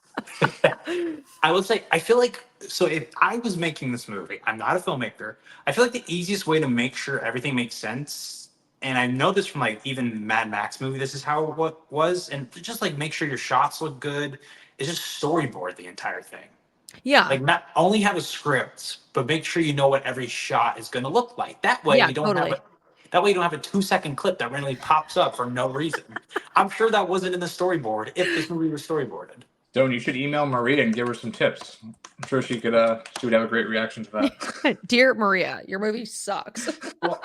I will say, I feel like, so if I was making this movie, I'm not a filmmaker. I feel like the easiest way to make sure everything makes sense, and I know this from like even Mad Max movie, this is how it was, and just like make sure your shots look good, is just storyboard the entire thing.
Yeah.
Like not only have a script, but make sure you know what every shot is going to look like. That way
Yeah,
you don't
totally.
you don't have a 2-second clip that randomly pops up for no reason. I'm sure that wasn't in the storyboard if this movie was storyboarded.
Joan, you should email Maria and give her some tips. I'm sure she would have a great reaction to that.
Dear Maria, your movie sucks.
Well,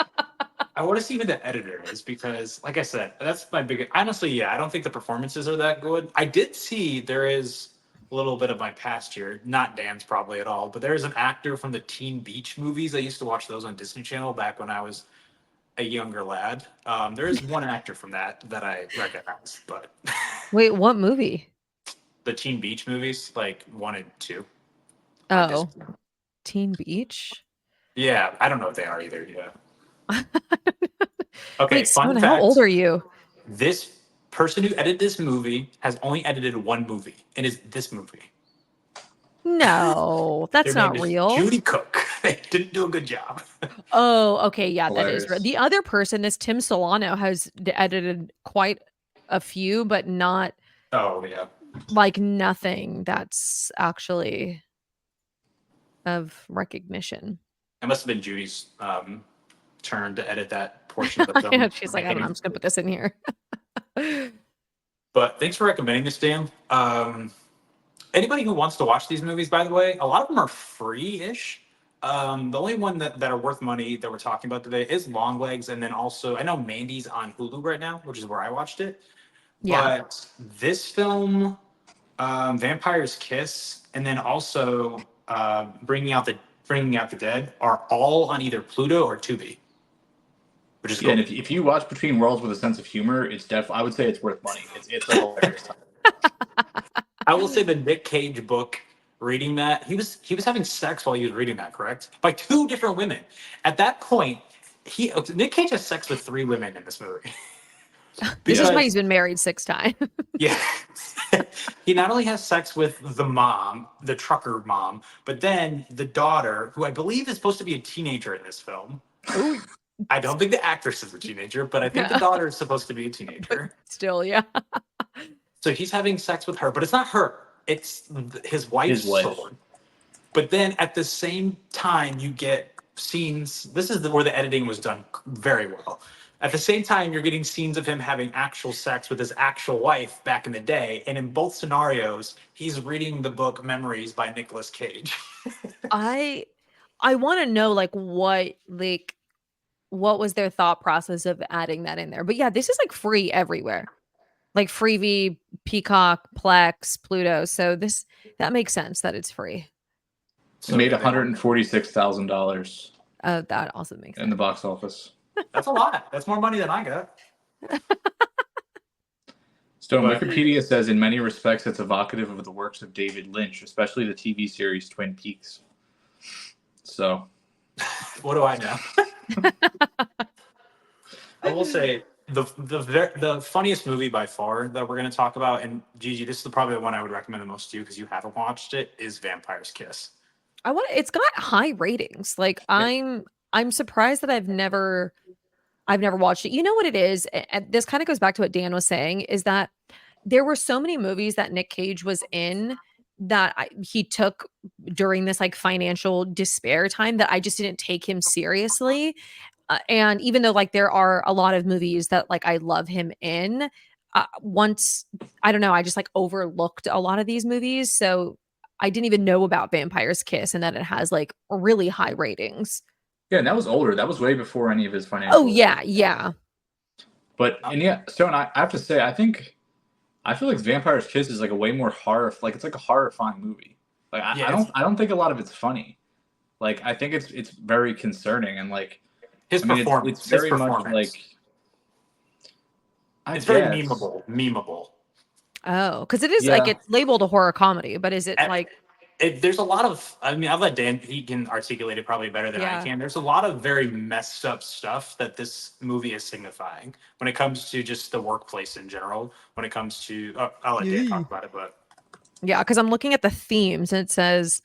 I want to see who the editor is because, like I said, that's my biggest. Honestly, yeah, I don't think the performances are that good. I did see there is a little bit of my past here, not Dan's probably at all, but there is an actor from the Teen Beach movies. I used to watch those on Disney Channel back when I was a younger lad. There is one actor from that I recognize, but
Wait, what movie?
the Teen Beach movies, like 1 and 2.
Oh, Teen Beach?
Yeah, I don't know what they are either. Yeah. Okay,
Wait,
fun
Stone,
fact.
how old are you?
This person who edited this movie has only edited one movie, and is this movie.
No, that's
Their
not
name is
real.
Judy Cook. They didn't do a good job.
Oh, okay, yeah, that is real.
Hilarious.
The other person, this Tim Solano, has edited quite a few, but not
Oh yeah.
like nothing that's actually of recognition.
It must have been Judy's turn to edit that portion of the film.
She's like, I don't know, I'm just gonna put this in here.
But thanks for recommending this, Dan. Anybody who wants to watch these movies, by the way, a lot of them are free-ish. The only one that are worth money that we're talking about today is Longlegs, and then also I know Mandy's on Hulu right now, which is where I watched it.
Yeah.
But this film, Vampire's Kiss, and then also Bringing Out the Dead are all on either Pluto or Tubi, which is
Yeah,
cool.
and if you watch Between Worlds with a sense of humor, it's definitely, I would say it's worth money. It's a hilarious time.
I will say the Nick Cage book. Reading that, he was having sex while he was reading that, correct? By two different women. At that point, Nick Cage has sex with three women in this movie.
This is why
Because-
he's been married 6 times.
Yeah. He not only has sex with the mom, the trucker mom, but then the daughter, who I believe is supposed to be a teenager in this film.
Ooh.
I don't think the actress is a teenager, but I think the daughter is supposed to be a teenager.
Still, yeah.
So he's having sex with her, but it's not her. It's his wife's
His wife.
sword. But then at the same time, you get scenes. This is where the editing was done very well. At the same time, you're getting scenes of him having actual sex with his actual wife back in the day. And in both scenarios, he's reading the book Memories by Nicolas Cage.
I want to know what was their thought process of adding that in there. But yeah, this is like free everywhere. Like Freevee, Peacock, Plex, Pluto. So that makes sense that it's free.
It made $146,000
That also makes
in
sense.
the box office.
That's a lot. That's more money than I got.
Stone,
But-
Wikipedia says in many respects it's evocative of the works of David Lynch, especially the TV series Twin Peaks. So,
What do I know? I will say the funniest movie by far that we're going to talk about, and Gigi, this is probably the one I would recommend the most to you because you haven't watched it, is Vampire's Kiss.
It's got high ratings. Like I'm surprised that I've never watched it. You know what it is? And this kind of goes back to what Dan was saying, is that there were so many movies that Nick Cage was in that he took during this like financial despair time that I just didn't take him seriously. And even though like there are a lot of movies that like I love him in, once I don't know, I just like overlooked a lot of these movies. So I didn't even know about Vampire's Kiss and that it has like really high ratings.
yeah, and that was older. That was way before any of his financial.
Oh yeah.
But and yeah, Stone, I have to say, I feel like Vampire's Kiss is like a way more it's like a horrifying movie. Like I don't think a lot of it's funny. Like I think it's very concerning and like
His performance.
It's very
his
much
performance.
like
It's very memeable.
Oh, because it is like
Yeah.
it's labeled a horror comedy, but is it
And-
like
There's a lot of, I mean, I'll let Dan, he can articulate it probably better than
Yeah.
I can. There's a lot of very messed up stuff that this movie is signifying when it comes to just the workplace in general. When it comes to, I'll let Dan talk about it, but
yeah, because I'm looking at the themes and it says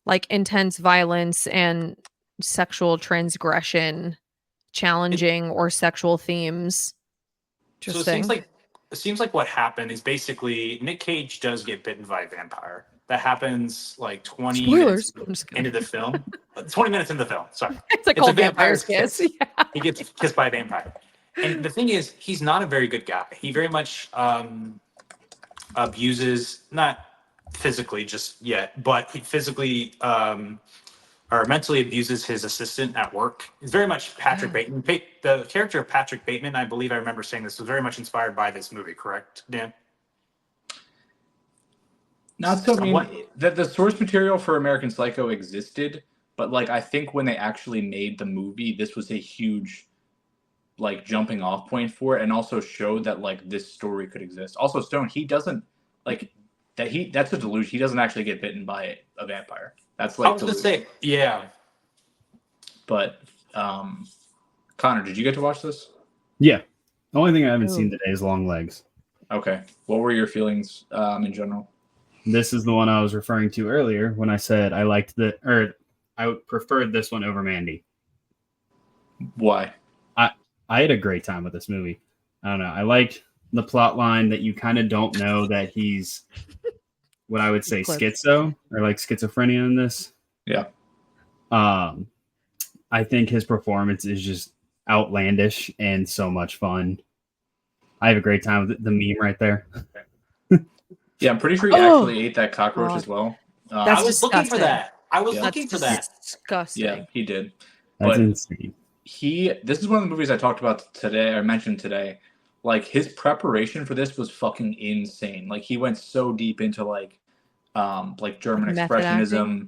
like intense violence and sexual transgression, challenging or sexual themes.
so it
Interesting.
seems like what happened is basically Nick Cage does get bitten by a vampire. That happens like 20
Spoilers. I'm
minutes
just kidding.
into the film. 20 minutes into the film, sorry.
It's like
It's a
called Vampire's
vampire's
Kiss.
kiss.
Yeah.
He gets kissed by a vampire. And the thing is, he's not a very good guy. He very much abuses, not physically just yet, but he physically or mentally abuses his assistant at work. He's very much Patrick Bateman. The character of Patrick Bateman, I believe I remember saying this, was very much inspired by this movie, correct, Dan?
Not so. I
Somewhat.
mean, the source material for American Psycho existed, but like I think when they actually made the movie, this was a huge like jumping off point for it, and also showed that like this story could exist. Also, Stone, he doesn't like that. That's a delusion. He doesn't actually get bitten by a vampire. That's like
I was going to say, yeah.
But Connor, did you get to watch this?
Yeah. The only thing I haven't
Ooh.
seen today is Longlegs.
Okay. What were your feelings in general?
This is the one I was referring to earlier when I said I preferred this one over Mandy.
Why?
I had a great time with this movie. I don't know. I liked the plot line that you kind of don't know that he's what I would say schizo or like schizophrenia in this.
Yeah.
I think his performance is just outlandish and so much fun. I have a great time with the meme right there.
Yeah, I'm pretty sure he actually ate that cockroach
God.
as well.
I
That's
was looking for
disgusting.
that. I was
Yeah.
looking for
That's
that.
disgusting.
Yeah, he did.
That's
But
insane.
this is one of the movies I talked about today, or mentioned today. Like, his preparation for this was fucking insane. Like, he went so deep into like German
Method acting.
expressionism,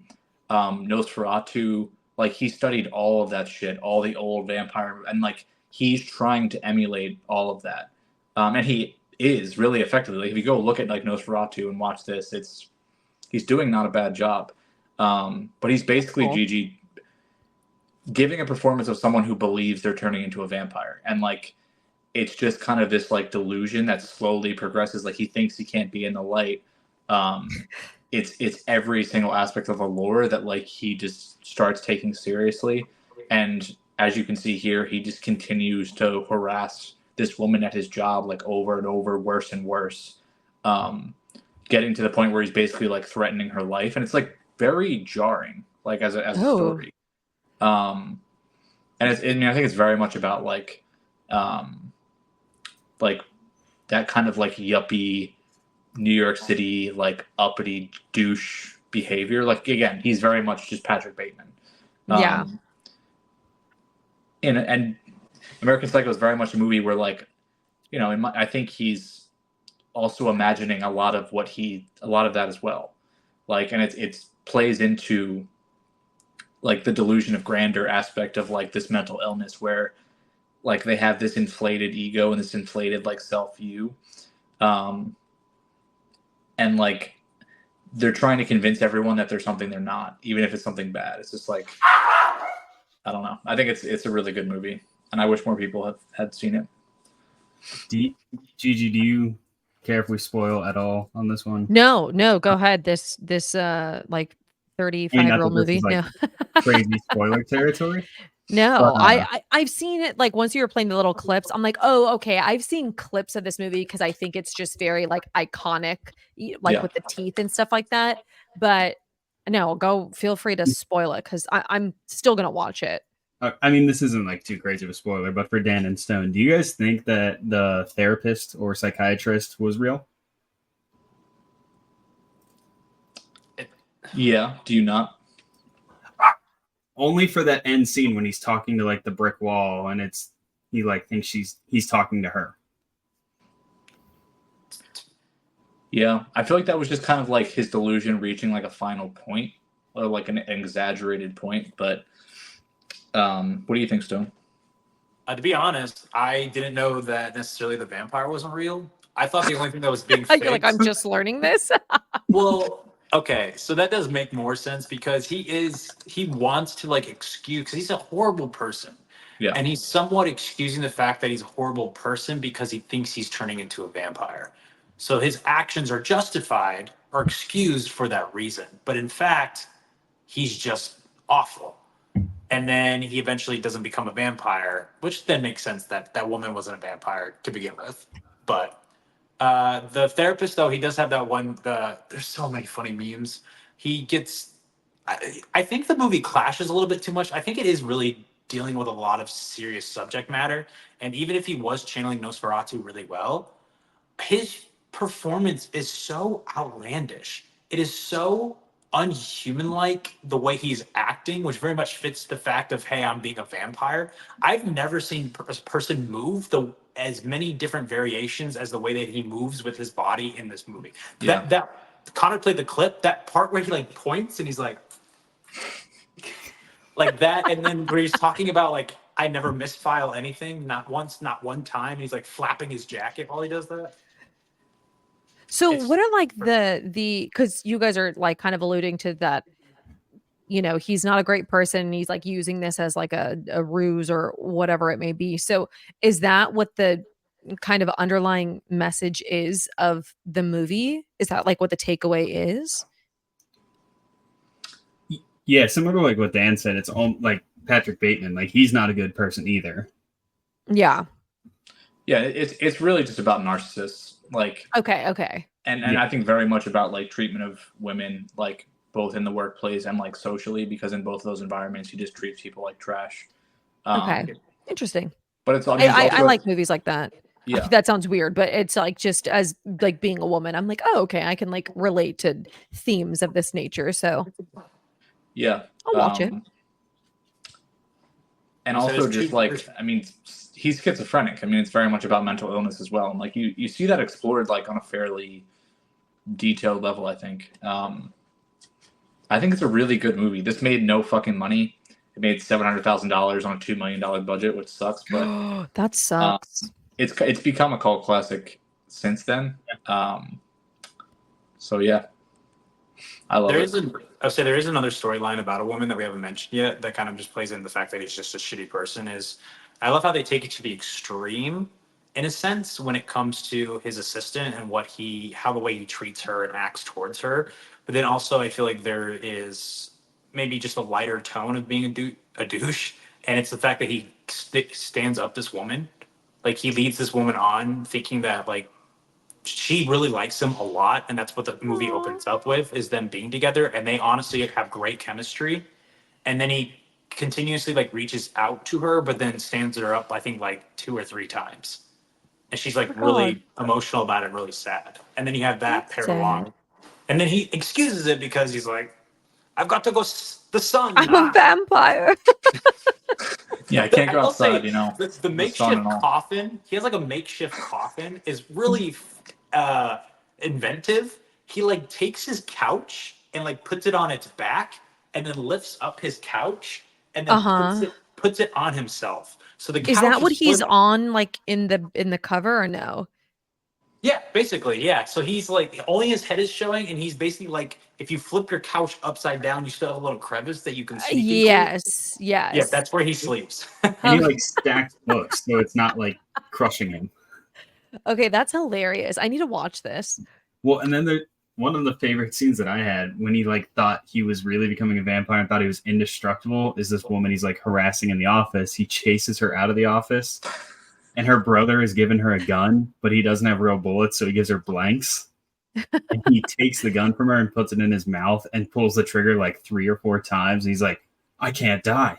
Nosferatu. Like, he studied all of that shit, all the old vampire, and like he's trying to emulate all of that. And he is really effectively. Like, if you go look at like Nosferatu and watch this, he's doing not a bad job. But he's basically
Cool.
Gigi giving a performance of someone who believes they're turning into a vampire, and like it's just kind of this like delusion that slowly progresses. Like, he thinks he can't be in the light. It's every single aspect of the lore that like he just starts taking seriously, and as you can see here, he just continues to harass this woman at his job like over and over, worse and worse, getting to the point where he's basically like threatening her life, and it's like very jarring, like as a story. And I mean, I think it's very much about like that kind of like yuppie New York City, like uppity douche behavior. Like, again, he's very much just Patrick Bateman.
Yeah.
And American Psycho is very much a movie where, like, you know, I think he's also imagining a lot of that as well. Like, and it plays into like the delusion of grandeur aspect of like this mental illness where like they have this inflated ego and this inflated like self-view. And like they're trying to convince everyone that there's something they're not, even if it's something bad. It's just like, I don't know. I think it's a really good movie, and I wish more people had seen it.
Gigi, do you care if we spoil at all on this one?
No, go ahead. This like 35-year-old
Not that this
movie.
is, like, crazy spoiler territory.
No,
But,
I've seen it. Like, once you were playing the little clips, I'm like, oh, okay. I've seen clips of this movie because I think it's just very like iconic, like with the teeth and stuff like that. But no, feel free to spoil it because I'm still gonna watch it.
I mean, this isn't like too crazy of a spoiler, but for Dan and Stone, do you guys think that the therapist or psychiatrist was real?
Yeah. Do you not?
Only for that end scene when he's talking to like the brick wall, and he like thinks he's talking to her.
Yeah, I feel like that was just kind of like his delusion reaching like a final point, or like an exaggerated point. But what do you think, Stone?
To be honest, I didn't know that necessarily the vampire wasn't real. I thought the only thing that was being
I
faked.
feel like I'm just learning this.
Well, okay, so that does make more sense because he wants to like excuse because he's a horrible person.
Yeah.
And he's somewhat excusing the fact that he's a horrible person because he thinks he's turning into a vampire. So his actions are justified or excused for that reason. But in fact, he's just awful. And then he eventually doesn't become a vampire, which then makes sense that that woman wasn't a vampire to begin with. But the therapist, though, he does have that one. There's so many funny memes. He gets. I think the movie clashes a little bit too much. I think it is really dealing with a lot of serious subject matter. And even if he was channeling Nosferatu really well, his performance is so outlandish. It is so unhuman-like the way he's acting, which very much fits the fact of, hey, I'm being a vampire. I've never seen a person move as many different variations as the way that he moves with his body in this movie.
Yeah.
That Connor played the clip, that part where he like points and he's like that, and then where he's talking about like, I never misfile anything, not once, not one time. And he's like flapping his jacket while he does that.
So what are like the because you guys are like kind of alluding to that, he's not a great person. And he's like using this as like a ruse or whatever it may be. So is that what the kind of underlying message is of the movie? Is that like what the takeaway is?
Yeah, similar to like what Dan said, it's all like Patrick Bateman. Like, he's not a good person either.
Yeah.
Yeah, it's really just about narcissists. Like,
Okay.
And
Yeah.
I think very much about like treatment of women, like both in the workplace and like socially, because in both of those environments, he just treats people like trash.
Okay. Interesting.
But it's all.
I like movies like that.
Yeah.
That sounds weird, but it's like just as like being a woman, I'm like, oh, okay, I can like relate to themes of this nature. So
Yeah.
I'll watch it.
And
So
also
there's
just
two-
like, I mean, he's schizophrenic. I mean, it's very much about mental illness as well. And like you see that explored like on a fairly detailed level, I think. I think it's a really good movie. This made no fucking money. It made $700,000 on a $2 million budget, which sucks, but
That sucks.
it's become a cult classic since then. So yeah, I love it.
I'll say there is another storyline about a woman that we haven't mentioned yet that kind of just plays into the fact that he's just a shitty person. Is I love how they take it to the extreme in a sense when it comes to his assistant and how the way he treats her and acts towards her. But then also I feel like there is maybe just a lighter tone of being a douche, and it's the fact that he stands up this woman, like he leads this woman on, thinking that like she really likes him a lot, and that's what the movie opens up with, is them being together, and they honestly have great chemistry. And then he continuously like reaches out to her, but then stands her up I think like 2 or 3 times, and she's like
Oh, God.
really emotional about it, really sad. And then you have that
That's
paired
sad.
along, and then he excuses it because he's like, I've got to go the sun.
I'm a vampire.
Yeah, I can't go
I will
outside,
say,
you know.
the
the sun
makeshift
and all.
coffin. He has like a makeshift coffin. Is really inventive. He like takes his couch and like puts it on its back, and then lifts up his couch and then puts it on himself. So the couch
Is that what he's
flipped.
on like in the cover or no?
Yeah, basically, yeah. So he's like only his head is showing, and he's basically like if you flip your couch upside down, you still have a little crevice that you can sneak into.
Yes.
Yeah, that's where he sleeps.
And he like stacks books, so it's not like crushing him.
Okay, that's hilarious. I need to watch this.
Well, and then one of the favorite scenes that I had when he like thought he was really becoming a vampire and thought he was indestructible is this woman he's like harassing in the office. He chases her out of the office, and her brother has given her a gun, but he doesn't have real bullets, so he gives her blanks. And he takes the gun from her and puts it in his mouth and pulls the trigger like 3 or 4 times. And he's like, I can't die.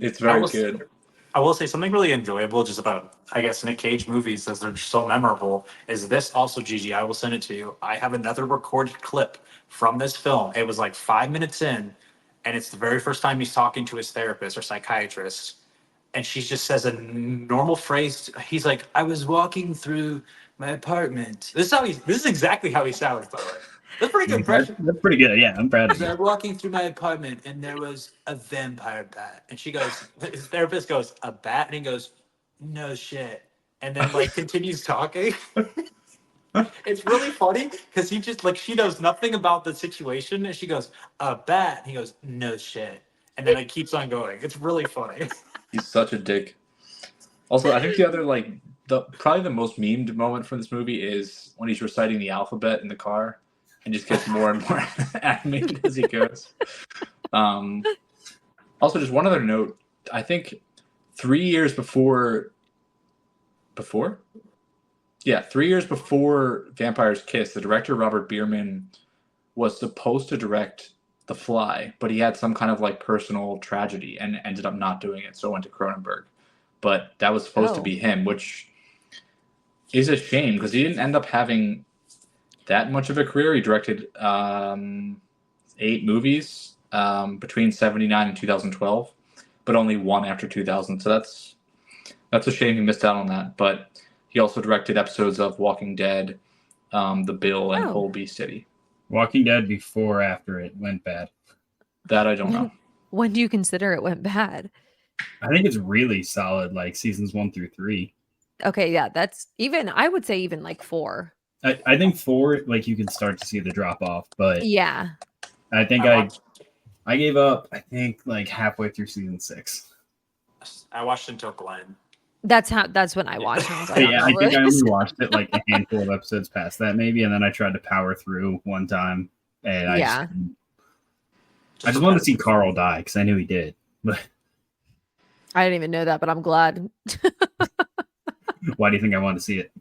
It's very good.
I will say something really enjoyable just about, I guess, Nick Cage movies, as they're so memorable, is this also, Gigi, I will send it to you. I have another recorded clip from this film. It was like 5 minutes in, and it's the very first time he's talking to his therapist or psychiatrist. And she just says a normal phrase. He's like, I was walking through my apartment. This is exactly how he sounds, by the way. That's a pretty good impression.
That's pretty good. Yeah, I'm proud of
So
you.
I'm walking through my apartment and there was a vampire bat. And she goes, his therapist goes, a bat? And he goes, no shit. And then like continues talking. It's really funny because he just like, she knows nothing about the situation. And she goes, a bat. And he goes, no shit. And then it keeps on going. It's really funny.
He's such a dick. Also, I think the other like probably the most memed moment from this movie is when he's reciting the alphabet in the car and just gets more and more animated as he goes. Also, just one other note. I think 3 years before 3 years before Vampires Kiss, the director Robert Bierman was supposed to direct The Fly, but he had some kind of like personal tragedy and ended up not doing it, so went to Cronenberg. But that was supposed to be him, which is a shame because he didn't end up having that much of a career. He directed 8 movies between 1979 and 2012, but only 1 after 2000. So that's a shame he missed out on that. But he also directed episodes of Walking Dead, The Bill, and Holby City.
Walking Dead before or after it went bad?
That I don't know.
When do you consider it went bad?
I think it's really solid, like seasons 1 through 3.
Okay, yeah, that's even, I would say even like 4.
I think 4, like you can start to see the drop off, but
yeah,
I think I gave up, I think like halfway through season 6.
I watched until Glenn.
that's when I watched. I was like,
Yeah, I think I only watched it like a handful of episodes past that maybe, and then I tried to power through one time, and I just wanted to see Carl die because I knew he did. But
I didn't even know that, but I'm glad.
why do you think I wanted to see it?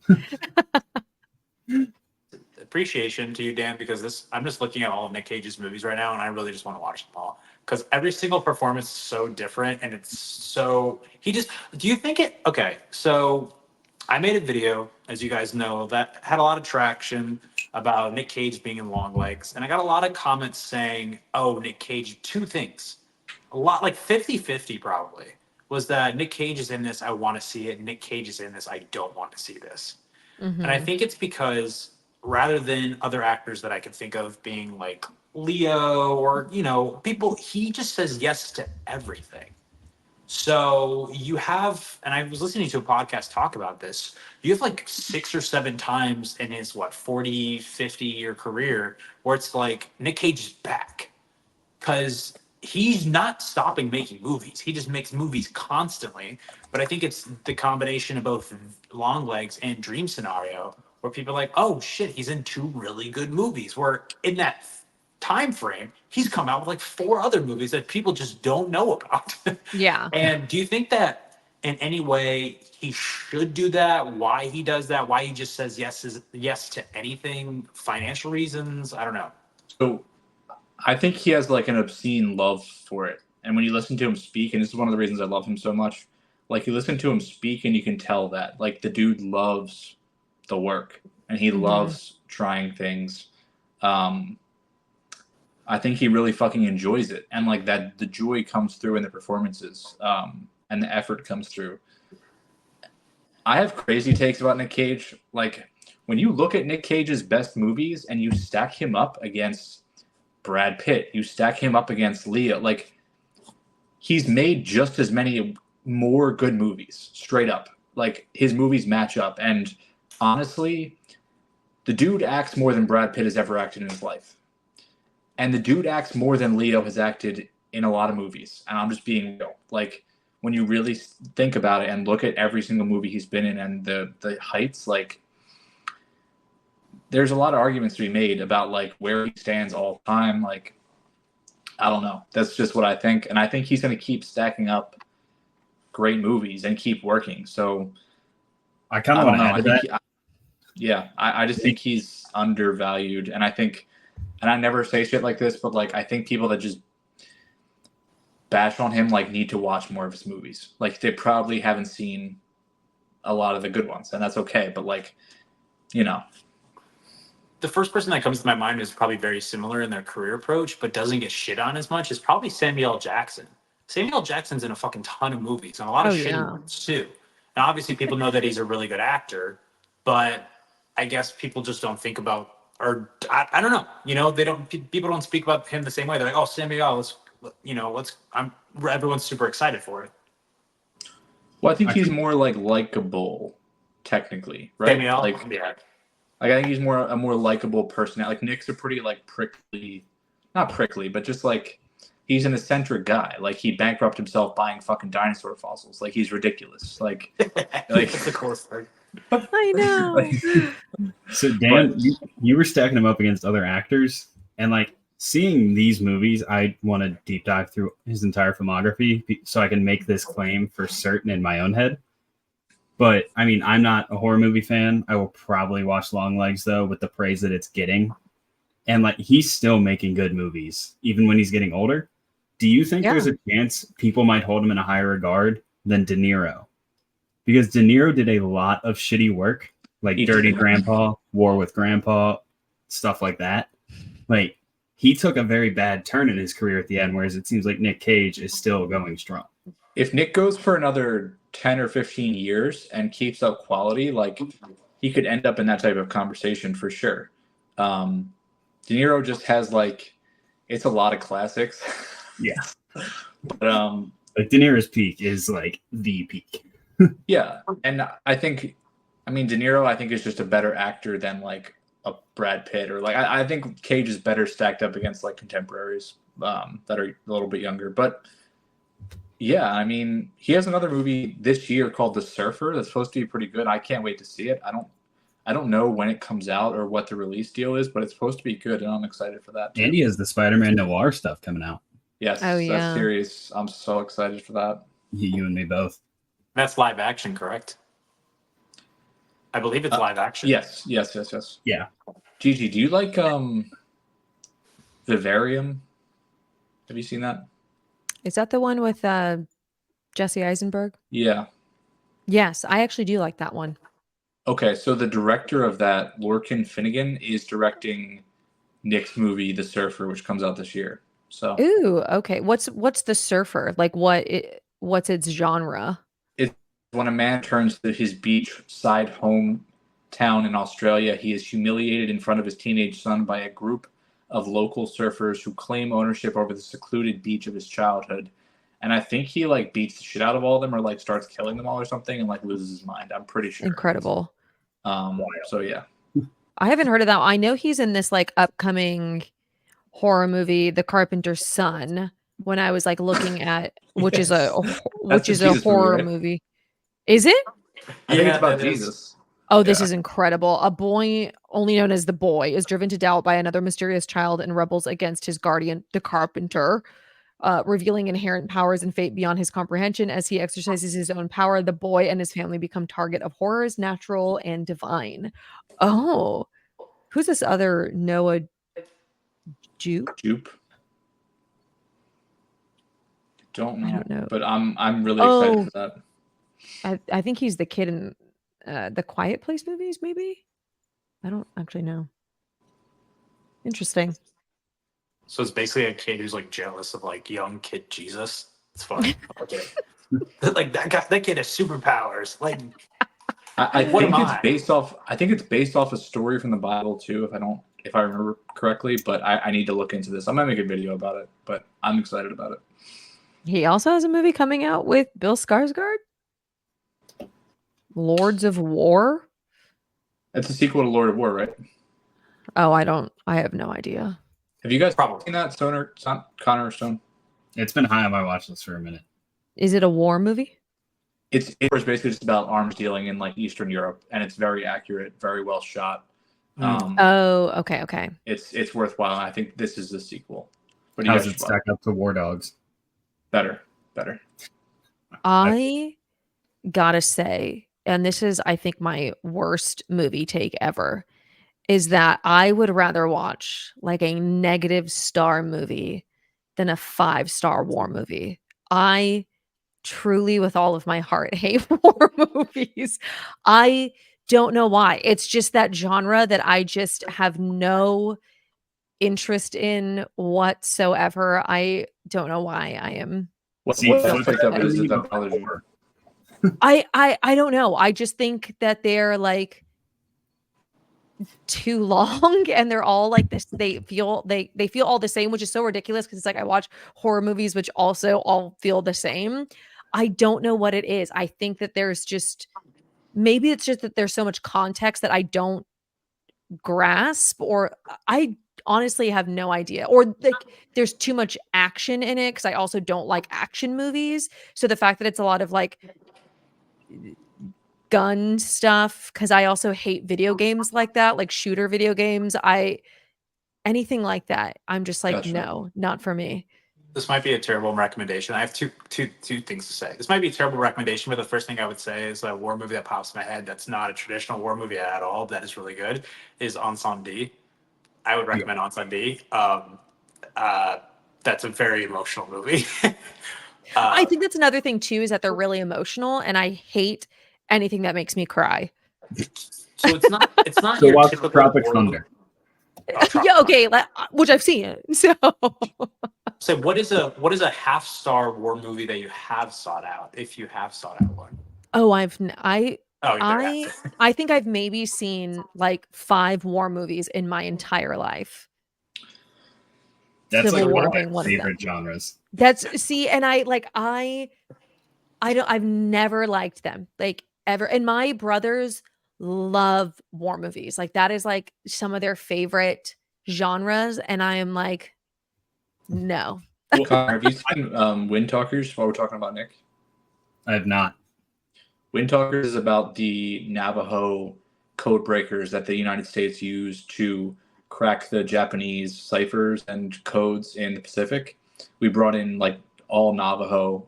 Appreciation to you, Dan, because I'm just looking at all of Nick Cage's movies right now, and I really just want to watch them all because every single performance is so different, and it's so do you think it? Okay, so I made a video, as you guys know, that had a lot of traction. about Nick Cage being in Longlegs, and I got a lot of comments saying, "Oh, Nick Cage." Two things, a lot like 50-50 probably was that Nick Cage is in this. I want to see it. Nick Cage is in this. I don't want to see this. And I
Mhm.
think it's because rather than other actors that I can think of being like Leo or, people, he just says yes to everything. So you have, and I was listening to a podcast talk about this. You have like 6 or 7 times in his, 40, 50 year career where it's like Nick Cage is back because he's not stopping making movies. He just makes movies constantly. But I think it's the combination of both Longlegs and Dream Scenario where people are like, oh shit, he's in 2 really good movies. Where in that time frame, he's come out with like 4 other movies that people just don't know about.
Yeah.
And do you think that in any way he should do that? Why he does that? Why he just says yes to anything? Financial reasons? I don't know.
So I think he has like an obscene love for it. And when you listen to him speak, and this is one of the reasons I love him so much, like you listen to him speak and you can tell that like the dude loves the work and he
Mhm.
loves trying things. I think he really fucking enjoys it. And like that the joy comes through in the performances. And the effort comes through. I have crazy takes about Nick Cage. Like when you look at Nick Cage's best movies and you stack him up against Brad Pitt, you stack him up against Leo, like he's made just as many more good movies, straight up. Like his movies match up. And honestly, the dude acts more than Brad Pitt has ever acted in his life. And the dude acts more than Leo has acted in a lot of movies. And I'm just being real. Like when you really think about it and look at every single movie he's been in and the heights, like there's a lot of arguments to be made about like where he stands all time. Like I don't know. That's just what I think, and I think he's going to keep stacking up great movies and keep working. So
I kind
I
of
don't
want to
know.
add
I
to
think,
that.
I just think he's undervalued, and I think, and I never say shit like this, but like I think people that just bash on him like need to watch more of his movies. Like they probably haven't seen a lot of the good ones, and that's okay. But like, you know,
The first person that comes to my mind is probably very similar in their career approach, but doesn't get shit on as much is probably Samuel L. Jackson. Samuel L. Jackson's in a fucking ton of movies and a lot
Oh
of shitty
yeah.
ones too. Now, obviously, people know that he's a really good actor, but I guess people just don't think about, or I don't know. They don't. People don't speak about him the same way. They're like, oh, Samuel, let's. Everyone's super excited for it.
well, I think
I
he's
think
more like likable, technically, right?
Samuel,
Like
yeah.
I think he's a more likable person. Like Nick's a pretty like prickly, not prickly, but just like he's an eccentric guy. Like he bankrupted himself buying fucking dinosaur fossils. Like he's ridiculous. Like
That's the coolest thing.
I know.
like,
So Dan,
but
you were stacking him up against other actors, and like seeing these movies, I want to deep dive through his entire filmography so I can make this claim for certain in my own head. But I mean, I'm not a horror movie fan. I will probably watch Longlegs though, with the praise that it's getting. And like he's still making good movies, even when he's getting older. Do you think
Yeah.
there's a chance people might hold him in a higher regard than De Niro? Because De Niro did a lot of shitty work, like
He
Dirty
did.
Grandpa, War with Grandpa, stuff like that. Like he took a very bad turn in his career at the end, whereas it seems like Nick Cage is still going strong.
if Nick goes for another 10 or 15 years and keeps up quality, like he could end up in that type of conversation for sure. De Niro just has like it's a lot of classics.
Yeah.
But
Like De Niro's peak is like the peak.
yeah, and I think, I mean, De Niro, I think is just a better actor than like a Brad Pitt or like I think Cage is better stacked up against like contemporaries that are a little bit younger. But yeah, I mean, he has another movie this year called The Surfer that's supposed to be pretty good. I can't wait to see it. I don't know when it comes out or what the release deal is, but it's supposed to be good, and I'm excited for that too.
And he has the Spider-Man noir stuff coming out.
Yes,
Oh, yeah.
that series. I'm so excited for that.
You and me both.
That's live action, correct? I believe it's live action.
Yes.
Yeah.
Gigi, do you like Vivarium? Have you seen that?
Is that the one with Jesse Eisenberg?
Yeah.
Yes, I actually do like that one.
Okay, so the director of that, Lorcan Finnegan, is directing Nick's movie, The Surfer, which comes out this year. So
Ooh, okay. What's the surfer? Like what's its genre?
it's when a man turns to his beachside hometown in Australia, he is humiliated in front of his teenage son by a group of local surfers who claim ownership over the secluded beach of his childhood. And I think he like beats the shit out of all of them or like starts killing them all or something and like loses his mind. I'm pretty sure.
Incredible.
So yeah.
I haven't heard of that. I know he's in this like upcoming horror movie, The Carpenter's Son, when I was like looking at which is
Yes.
which
the
is a
Jesus movie,
horror
right?
movie. Is it?
I think it's about
that is.
Jesus.
Oh, this
Yeah.
is incredible. A boy, only known as the boy, is driven to doubt by another mysterious child and rebels against his guardian, the carpenter, revealing inherent powers and fate beyond his comprehension. As he exercises his own power, the boy and his family become target of horrors, natural and divine. Oh, who's this other Noah Jupe?
Jupe. Don't know.
I don't know.
But I'm really excited for that.
I think he's the kid in the Quiet Place movies, maybe? I don't actually know. Interesting.
So it's basically a kid who's like jealous of like young kid Jesus. It's funny. Okay. Like that kid has superpowers. Like
I
What
think
am
it's
I?
based off. I think it's based off a story from the Bible too. If I remember correctly, but I need to look into this. I might make a video about it, but I'm excited about it.
He also has a movie coming out with Bill Skarsgård. Lords of War.
It's a sequel to Lord of War, right?
Oh, I have no idea.
Have you guys
Probably.
seen that, Connor or Stone?
It's been high on my watch list for a minute.
Is it a war movie?
It's basically just about arms dealing in like Eastern Europe, and it's very accurate, very well shot.
Oh, okay.
It's worthwhile. And I think this is the sequel. But
How does it stack up to War Dogs?
Better.
I gotta say, and this is, I think, my worst movie take ever, is that I would rather watch like a negative star movie than a 5-star war movie. I truly, with all of my heart, hate war movies. I don't know why. It's just that genre that I just have no interest in whatsoever. I don't know why I am.
What
See,
aspect of it is it
War.
that bothers you?
I don't know. I just think that they're like too long and they're all like this. They feel all the same, which is so ridiculous because it's like I watch horror movies which also all feel the same. I don't know what it is. I think that there's just maybe it's just that there's so much context that I don't grasp, or I honestly have no idea. Or like there's too much action in it because I also don't like action movies. So the fact that it's a lot of like gun stuff, because I also hate video games like that, like shooter video games. Anything like that, I'm just like,
Gotcha.
no, not for me.
This might be a terrible recommendation. I have two things to say. This might be a terrible recommendation, but the first thing I would say is a war movie that pops in my head that's not a traditional war movie at all, that is really good, is Ensemble. I would recommend Ensemble. That's a very emotional movie.
I think that's another thing too, is that they're really emotional, and I hate anything that makes me cry.
So it's not
So
your
watch
typical
Tropic
war
Thunder.
Yeah, okay, which I've seen. So
So what is a half-star war movie that you have sought out, if you have sought out one?
oh,
Oh, you have.
I think I've maybe seen like 5 war movies in my entire life.
That's
Civil
like
War
one of
being
my
one of them.
favorite genres.
And I've never liked them, like, ever. And my brothers love war movies. Like, that is like some of their favorite genres. And I am like, no.
Connor, have you seen Wind Talkers while we're talking about Nick?
I have not.
Wind Talkers is about the Navajo code breakers that the United States used to crack the Japanese ciphers and codes in the Pacific. We brought in like all Navajo,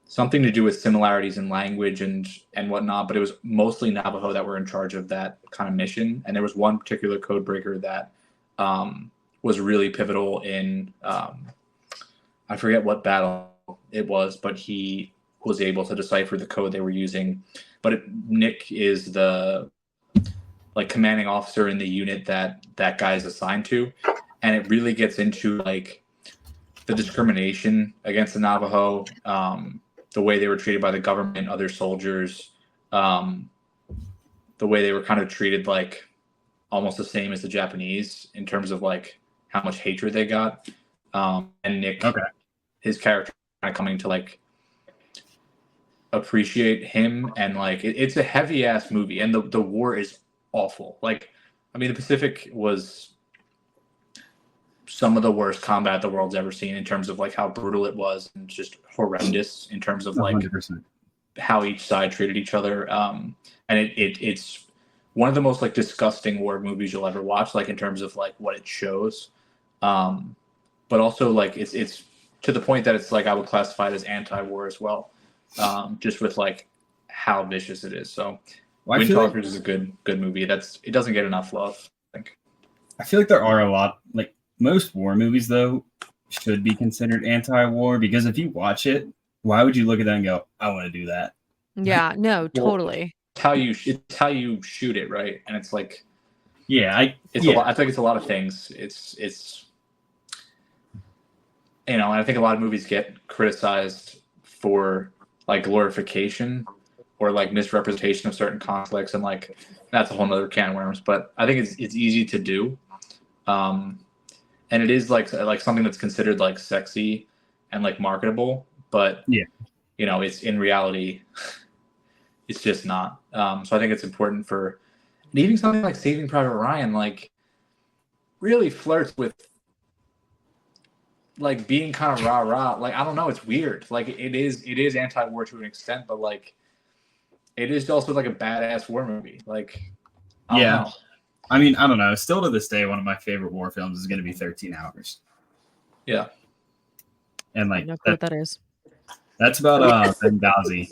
something to do with similarities in language and whatnot, but it was mostly Navajo that were in charge of that kind of mission. And there was one particular code breaker that was really pivotal in I forget what battle it was, but he was able to decipher the code they were using. But Nick is the like commanding officer in the unit that guy is assigned to, and it really gets into like the discrimination against the Navajo, the way they were treated by the government, other soldiers, the way they were kind of treated like almost the same as the Japanese in terms of like how much hatred they got. And Nick, his character kind of coming to like appreciate him, and like it's a heavy ass movie, and the war is awful. Like, I mean, the Pacific was some of the worst combat the world's ever seen in terms of like how brutal it was, and just horrendous in terms of like
100%.
how each side treated each other. And it's one of the most like disgusting war movies you'll ever watch, like in terms of like what it shows. But also like it's to the point that it's like I would classify it as anti-war as well, just with like how vicious it is. So Wind Talkers is a good movie. It doesn't get enough love, I think.
I feel like there are a lot, like most war movies though should be considered anti-war, because if you watch it, why would you look at that and go, I want to do that?
Yeah, no, totally.
It's how you shoot it, right? And it's like,
I
think it's a lot of things. It's and I think a lot of movies get criticized for like glorification or like misrepresentation of certain conflicts, and like that's a whole nother can of worms. But I think it's easy to do, and it is like something that's considered like sexy and like marketable, but it's in reality, it's just not. So I think it's important for, and even something like Saving Private Ryan, like really flirts with like being kind of rah-rah. Like, I don't know, it's weird. Like it is anti-war to an extent, but like it is also like a badass war movie. Like, I don't know.
I mean, I don't know. Still to this day, one of my favorite war films is going to be 13 Hours.
Yeah.
And like
I know what that is.
That's about Benghazi.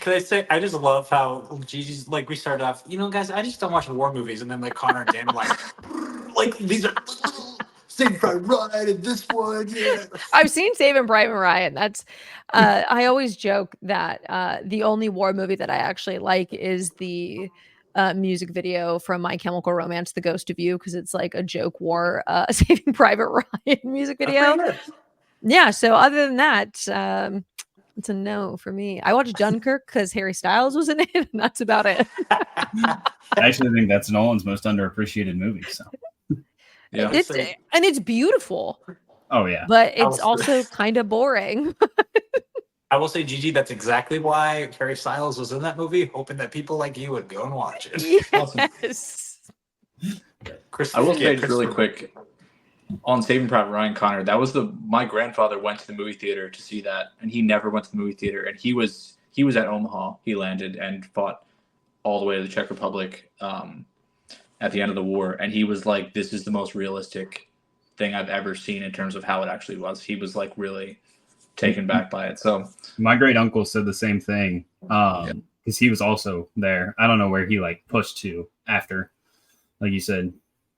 Can I say, I just love how Gigi's like, we started off, guys, I just don't watch war movies. And then like Connor and Dan like these are Saving Private Ryan and this one. Yeah.
I've seen Saving Private Ryan. That's, I always joke that the only war movie that I actually like is the music video from My Chemical Romance, The Ghost of You, because it's like a joke war Saving Private Ryan music video. Yeah, so other than that, it's a no for me. I watched Dunkirk because Harry Styles was in it, and that's about it.
I actually think that's Nolan's most underappreciated movie. So
yeah,
it's beautiful.
Oh yeah,
but it's also kind of boring.
I will say, Gigi, that's exactly why Harry Styles was in that movie, hoping that people like you would go and watch it.
Yes.
I will say just really quick on Saving Private Ryan, Connor, that was my grandfather went to the movie theater to see that, and he never went to the movie theater, and he was at Omaha. He landed and fought all the way to the Czech Republic at the end of the war, and he was like, this is the most realistic thing I've ever seen in terms of how it actually was. He was like really taken back by it. So
my great uncle said the same thing because he was also there. I don't know where he like pushed to after, like you said,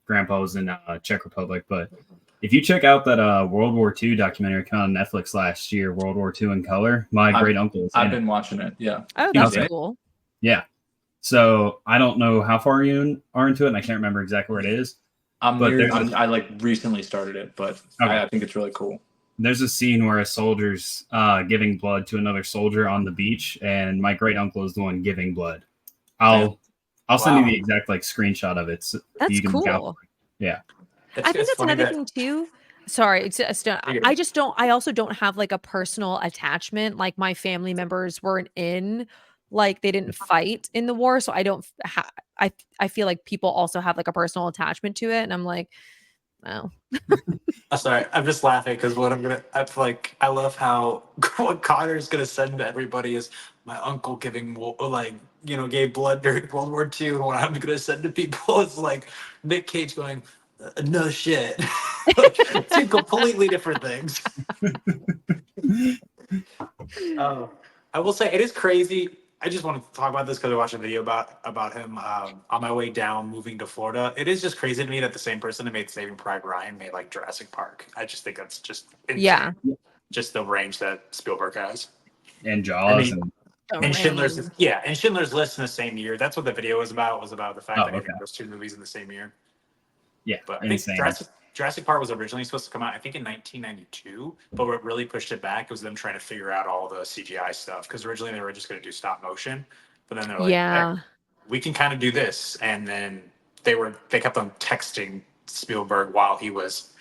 Grandpa was in Czech Republic. But if you check out that World War II documentary on Netflix last year, World War II in color, my great uncle.
I've been watching it. Yeah.
Oh, that's cool.
Yeah. So I don't know how far you are into it, and I can't remember exactly where it is.
I like recently started it, but I think it's really cool.
There's a scene where a soldier's giving blood to another soldier on the beach, and my great uncle is the one giving blood. I'll send you the exact like screenshot of it. So
that's
you can
cool.
look out for it. Yeah.
I think that's another thing too. Sorry, I just don't. I also don't have like a personal attachment. Like my family members weren't in, like they didn't fight in the war, so I don't. I feel like people also have like a personal attachment to it, and I'm like, oh.
I'm sorry, I'm just laughing because I love how what Connor's gonna send to everybody is my uncle giving gave blood during World War II, and what I'm gonna send to people is like Nick Cage going, no shit. Two completely different things. I will say it is crazy. I just want to talk about this because I watched a video about him on my way down moving to Florida. It is just crazy to me that the same person that made Saving Private Ryan made like Jurassic Park. I just think that's just insane.
Yeah,
just the range that Spielberg has.
and Jaws.
mean,
The
And Schindler's,
Rain.
yeah, and Schindler's List in the same year. That's what the video was about the fact that he
okay.
did those two movies in the same year.
Yeah,
But I think
insane.
Jurassic Park was originally supposed to come out, I think, in 1992. But what really pushed it back was them trying to figure out all the CGI stuff. Because originally they were just going to do stop motion, but then they're like, hey,
Yeah.
we can kind of do this. And then they kept on texting Spielberg while he was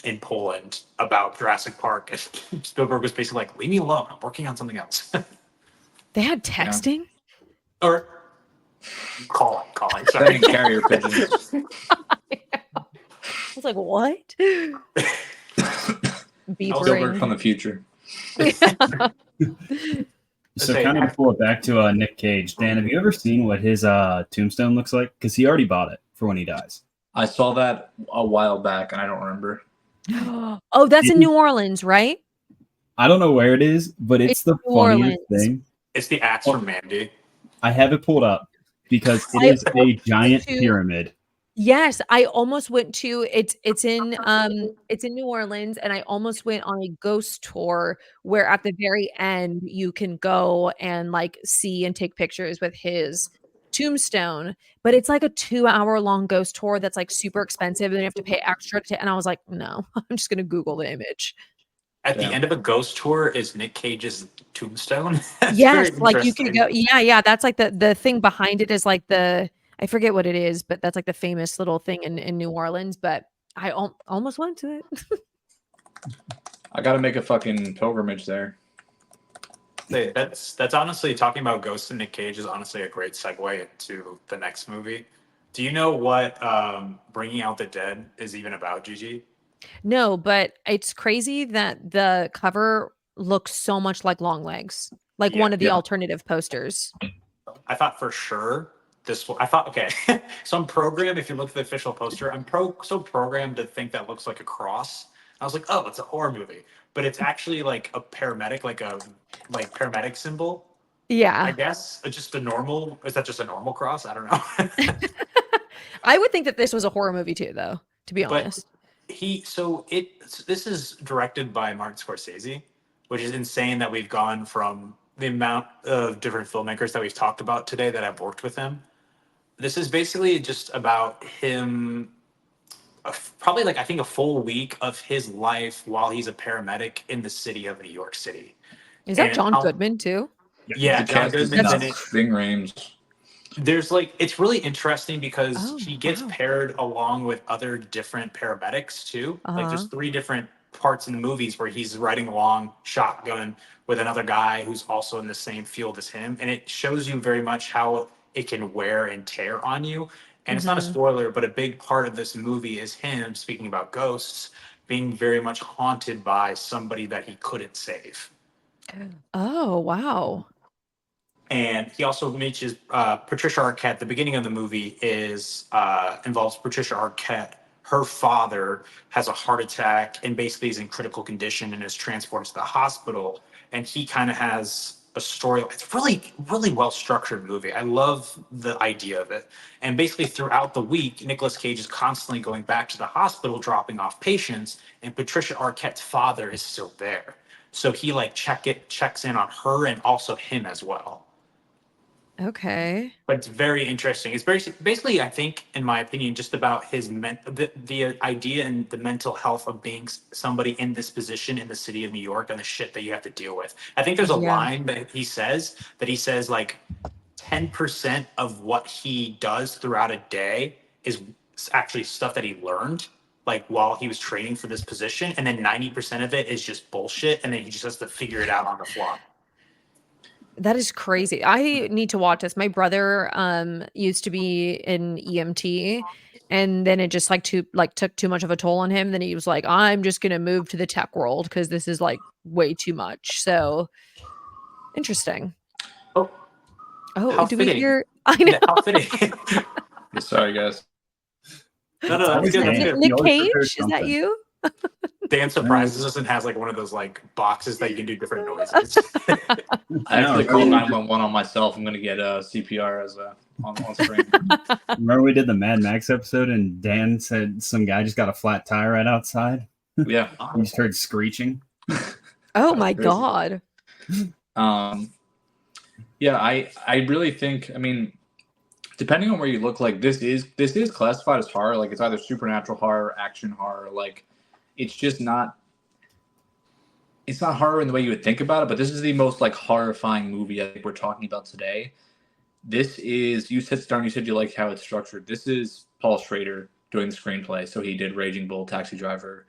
in Poland about Jurassic Park, and Spielberg was basically like, "Leave me alone. I'm working on something else."
They had texting?
Or calling.
Sending
Sorry.
carrier pigeons.
I was like, what? Beef
Spielberg
ring.
from the future.
So
Say-
kind of pull it back to Nick Cage. Dan, have you ever seen what his tombstone looks like? Because he already bought it for when he dies.
I saw that a while back, and I don't remember.
Oh, that's in New Orleans, right?
I don't know where it is, but it's the
New
funniest
Orleans.
thing.
It's the axe from Mandy.
I have it pulled up because it
I
is a giant
to-
pyramid.
Yes, I almost went to it's in New Orleans, and I almost went on a ghost tour where at the very end you can go and like see and take pictures with his tombstone, but it's like a 2-hour long ghost tour that's like super expensive and you have to pay extra and I was like, no, I'm just gonna Google the image.
At the
Damn.
end of a ghost tour is Nick Cage's tombstone. That's
Yes,
very
like you can
interesting.
go, yeah, that's like the thing behind it is like I forget what it is, but that's like the famous little thing in New Orleans, but I almost went to it.
I got to make a fucking pilgrimage there.
That's honestly, talking about ghosts and Nick Cage is honestly a great segue into the next movie. Do you know what Bringing Out the Dead is even about, Gigi?
No, but it's crazy that the cover looks so much like Longlegs, like
Yeah,
one of the
yeah.
alternative posters.
I thought for sure I thought, okay, so I'm programmed, if you look at the official poster, so programmed to think that looks like a cross. I was like, oh, it's a horror movie, but it's actually like a paramedic, like paramedic symbol, I
Yeah.
guess. Is that just a normal cross? I don't know.
I would think that this was a horror movie too, though, to be
But
honest.
this is directed by Martin Scorsese, which is insane that we've gone from the amount of different filmmakers that we've talked about today that have worked with him. This is basically just about him, probably like I think a full week of his life while he's a paramedic in the city of New York City.
Is that
And
John Goodman too?
Yeah,
The
John
cast is
Goodman's in it.
nuts. Bing Rames.
There's it's really interesting because
Oh,
he gets
wow.
paired along with other different paramedics too. Like there's
Uh-huh.
3 different parts in the movies where he's riding along shotgun with another guy who's also in the same field as him, and it shows you very much how it can wear and tear on you. And it's not a
Mhm.
spoiler, but a big part of this movie is him, speaking about ghosts, being very much haunted by somebody that he couldn't save.
Oh, wow.
And he also mentions Patricia Arquette. The beginning of the movie involves Patricia Arquette. Her father has a heart attack and basically is in critical condition and is transported to the hospital. And he kind of has a story. It's really, really well structured movie. I love the idea of it. And basically throughout the week, Nicolas Cage is constantly going back to the hospital, dropping off patients, and Patricia Arquette's father is still there. So he checks in on her and also him as well.
Okay.
But it's very interesting. It's basically, I think, in my opinion, just about the idea and the mental health of being somebody in this position in the city of New York and the shit that you have to deal with. I think there's a
Yeah.
line that he says like 10% of what he does throughout a day is actually stuff that he learned like while he was training for this position, and then 90% of it is just bullshit, and then he just has to figure it out on the fly.
That is crazy. I need to watch this. My brother used to be in EMT and then it just took too much of a toll on him. Then he was like, I'm just gonna move to the tech world because this is like way too much. So interesting.
Oh,
Oh,
how
do we
fitting.
hear I know.
How fitting.
Sorry, guys.
No, that's
always
good. That's
Dan.
good.
Nick
He always
Cage?
prepares
Is that
something.
you?
Dan surprises us and has like one of those like boxes that you can do different noises.
I actually
No,
called
really.
911 on myself. I'm going to get CPR as on screen.
Remember we did the Mad Max episode and Dan said some guy just got a flat tire right outside?
Yeah.
You just heard screeching.
Oh
That's
my
crazy.
God.
Yeah, I really think, I mean, depending on where you look, like this is classified as horror. Like it's either supernatural horror, action horror. Like it's just not. It's not horror in the way you would think about it, but this is the most like horrifying movie I think we're talking about today. This is, you said, Stern, you said you like how it's structured. This is Paul Schrader doing the screenplay. So he did Raging Bull, Taxi Driver,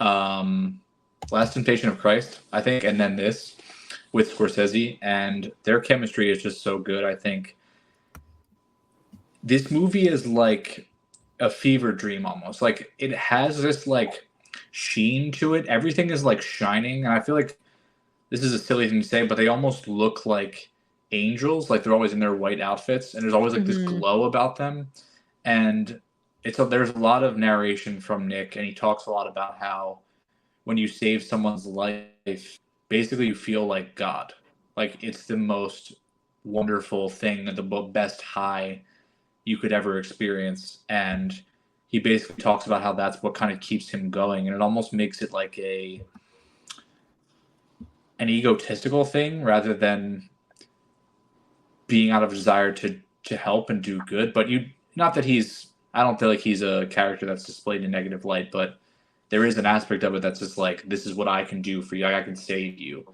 Last Temptation of Christ, I think, and then this with Scorsese, and their chemistry is just so good. I think this movie is like a fever dream almost. Like it has this like sheen to it. Everything is like shining, and I feel like this is a silly thing to say, but they almost look like angels. Like they're always in their white outfits, and there's always like this glow about them. And there's a lot of narration from Nick, and he talks a lot about how when you save someone's life, basically you feel like God. Like it's the most wonderful thing, the best high you could ever experience. And he basically talks about how that's what kind of keeps him going, and it almost makes it like an egotistical thing rather than being out of desire to help and do good. But not that I don't feel like he's a character that's displayed in a negative light, but there is an aspect of it that's just like, this is what I can do for you. I can save you.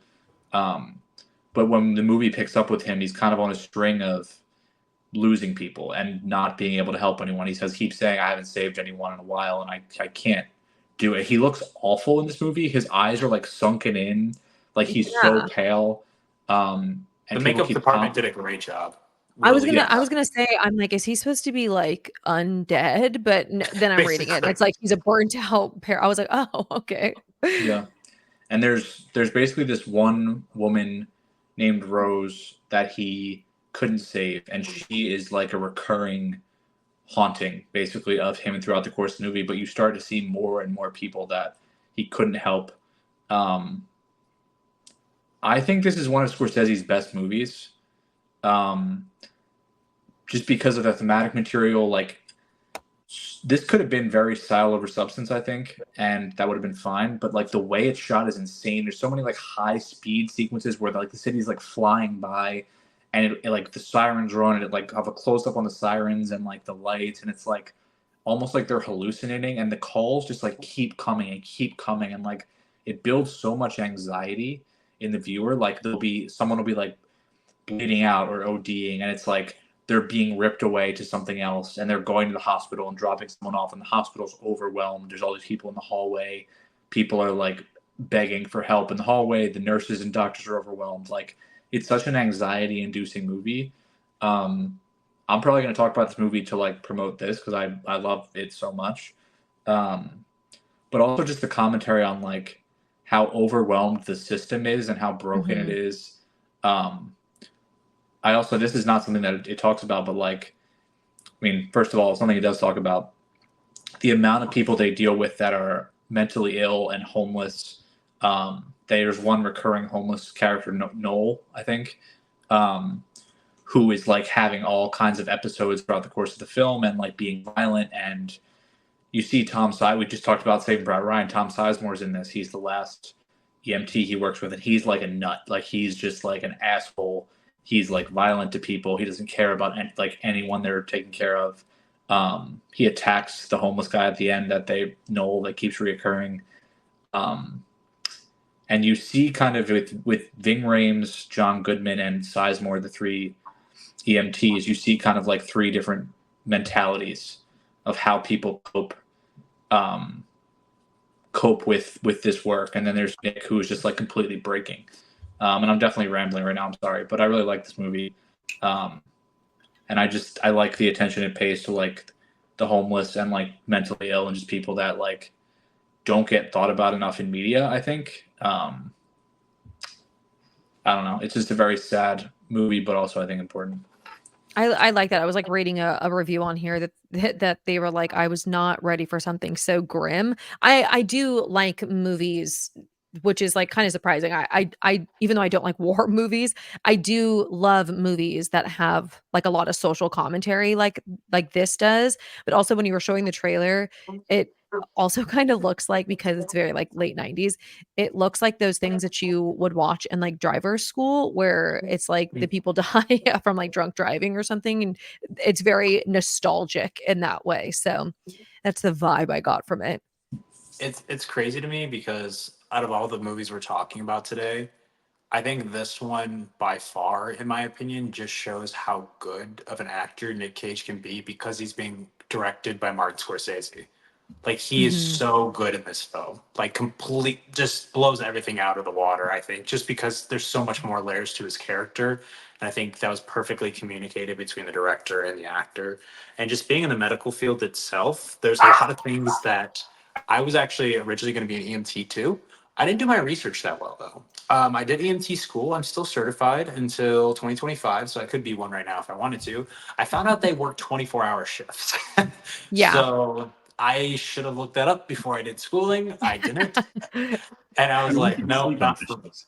But when the movie picks up with him, he's kind of on a string of losing people and not being able to help anyone. He keeps saying, I haven't saved anyone in a while, and I can't do it. He looks awful in this movie. His eyes are like sunken in, like he's so pale. And
the makeup department did a great job.
Really, I was gonna say, I'm like, is he supposed to be like undead? But then I'm reading it, and it's like he's a burnt out pair. I was like, oh, okay.
Yeah, and there's basically this one woman named Rose that he couldn't save, and she is like a recurring haunting basically of him throughout the course of the movie. But you start to see more and more people that he couldn't help. I think this is one of Scorsese's best movies. Just because of the thematic material, like this could have been very style over substance, I think, and that would have been fine. But like the way it's shot is insane. There's so many like high speed sequences where like the city's like flying by, and it like the sirens run, and it like have a close up on the sirens and like the lights, and it's like almost like they're hallucinating, and the calls just like keep coming, and like it builds so much anxiety in the viewer. Like someone will be like bleeding out or ODing, and it's like they're being ripped away to something else, and they're going to the hospital and dropping someone off, and the hospital's overwhelmed. There's all these people in the hallway. People are like begging for help in the hallway. The nurses and doctors are overwhelmed. Like it's such an anxiety-inducing movie. I'm probably going to talk about this movie to like promote this because I love it so much. But also just the commentary on like how overwhelmed the system is and how broken it is. This is not something that it talks about, but like, I mean, first of all, something it does talk about, the amount of people they deal with that are mentally ill and homeless. There's one recurring homeless character, Noel, I think, who is like having all kinds of episodes throughout the course of the film and like being violent. And you see we just talked about Saving Private Ryan. Tom Sizemore's in this. He's the last EMT he works with, and he's like a nut. Like he's just like an asshole. He's like violent to people. He doesn't care about anyone they're taking care of. He attacks the homeless guy at the end that keeps reoccurring. And you see kind of with Ving Rhames, John Goodman, and Sizemore, the three EMTs, you see kind of like three different mentalities of how people cope with this work. And then there's Nick, who is just like completely breaking. And I'm definitely rambling right now. I'm sorry, but I really like this movie. And I like the attention it pays to like the homeless and like mentally ill and just people that like don't get thought about enough in media, I think. I don't know. It's just a very sad movie, but also I think important.
I like that. I was like reading a review on here that they were like, I was not ready for something so grim. I do like movies, which is like kind of surprising. I even though I don't like war movies, I do love movies that have like a lot of social commentary like this does. But also when you were showing the trailer, also kind of looks like, because it's very like late 90s, it looks like those things that you would watch in like driver's school where it's like the people die from like drunk driving or something. And it's very nostalgic in that way. So that's the vibe I got from it.
It's crazy to me because out of all the movies we're talking about today, I think this one by far, in my opinion, just shows how good of an actor Nick Cage can be because he's being directed by Martin Scorsese. Like he is
Mhm.
so good in this film. Like complete just blows everything out of the water, I think, just because there's so much more layers to his character. And I think that was perfectly communicated between the director and the actor. And just being in the medical field itself, there's a lot of things that I was actually originally going to be an EMT too. I didn't do my research that well though. I did EMT school. I'm still certified until 2025, so I could be one right now if I wanted to. I found out they work 24-hour shifts.
Yeah.
So I should have looked that up before I did schooling. I didn't. And I
I
was
mean, you
like,
can
no,
sleep on
not
those
for
shifts.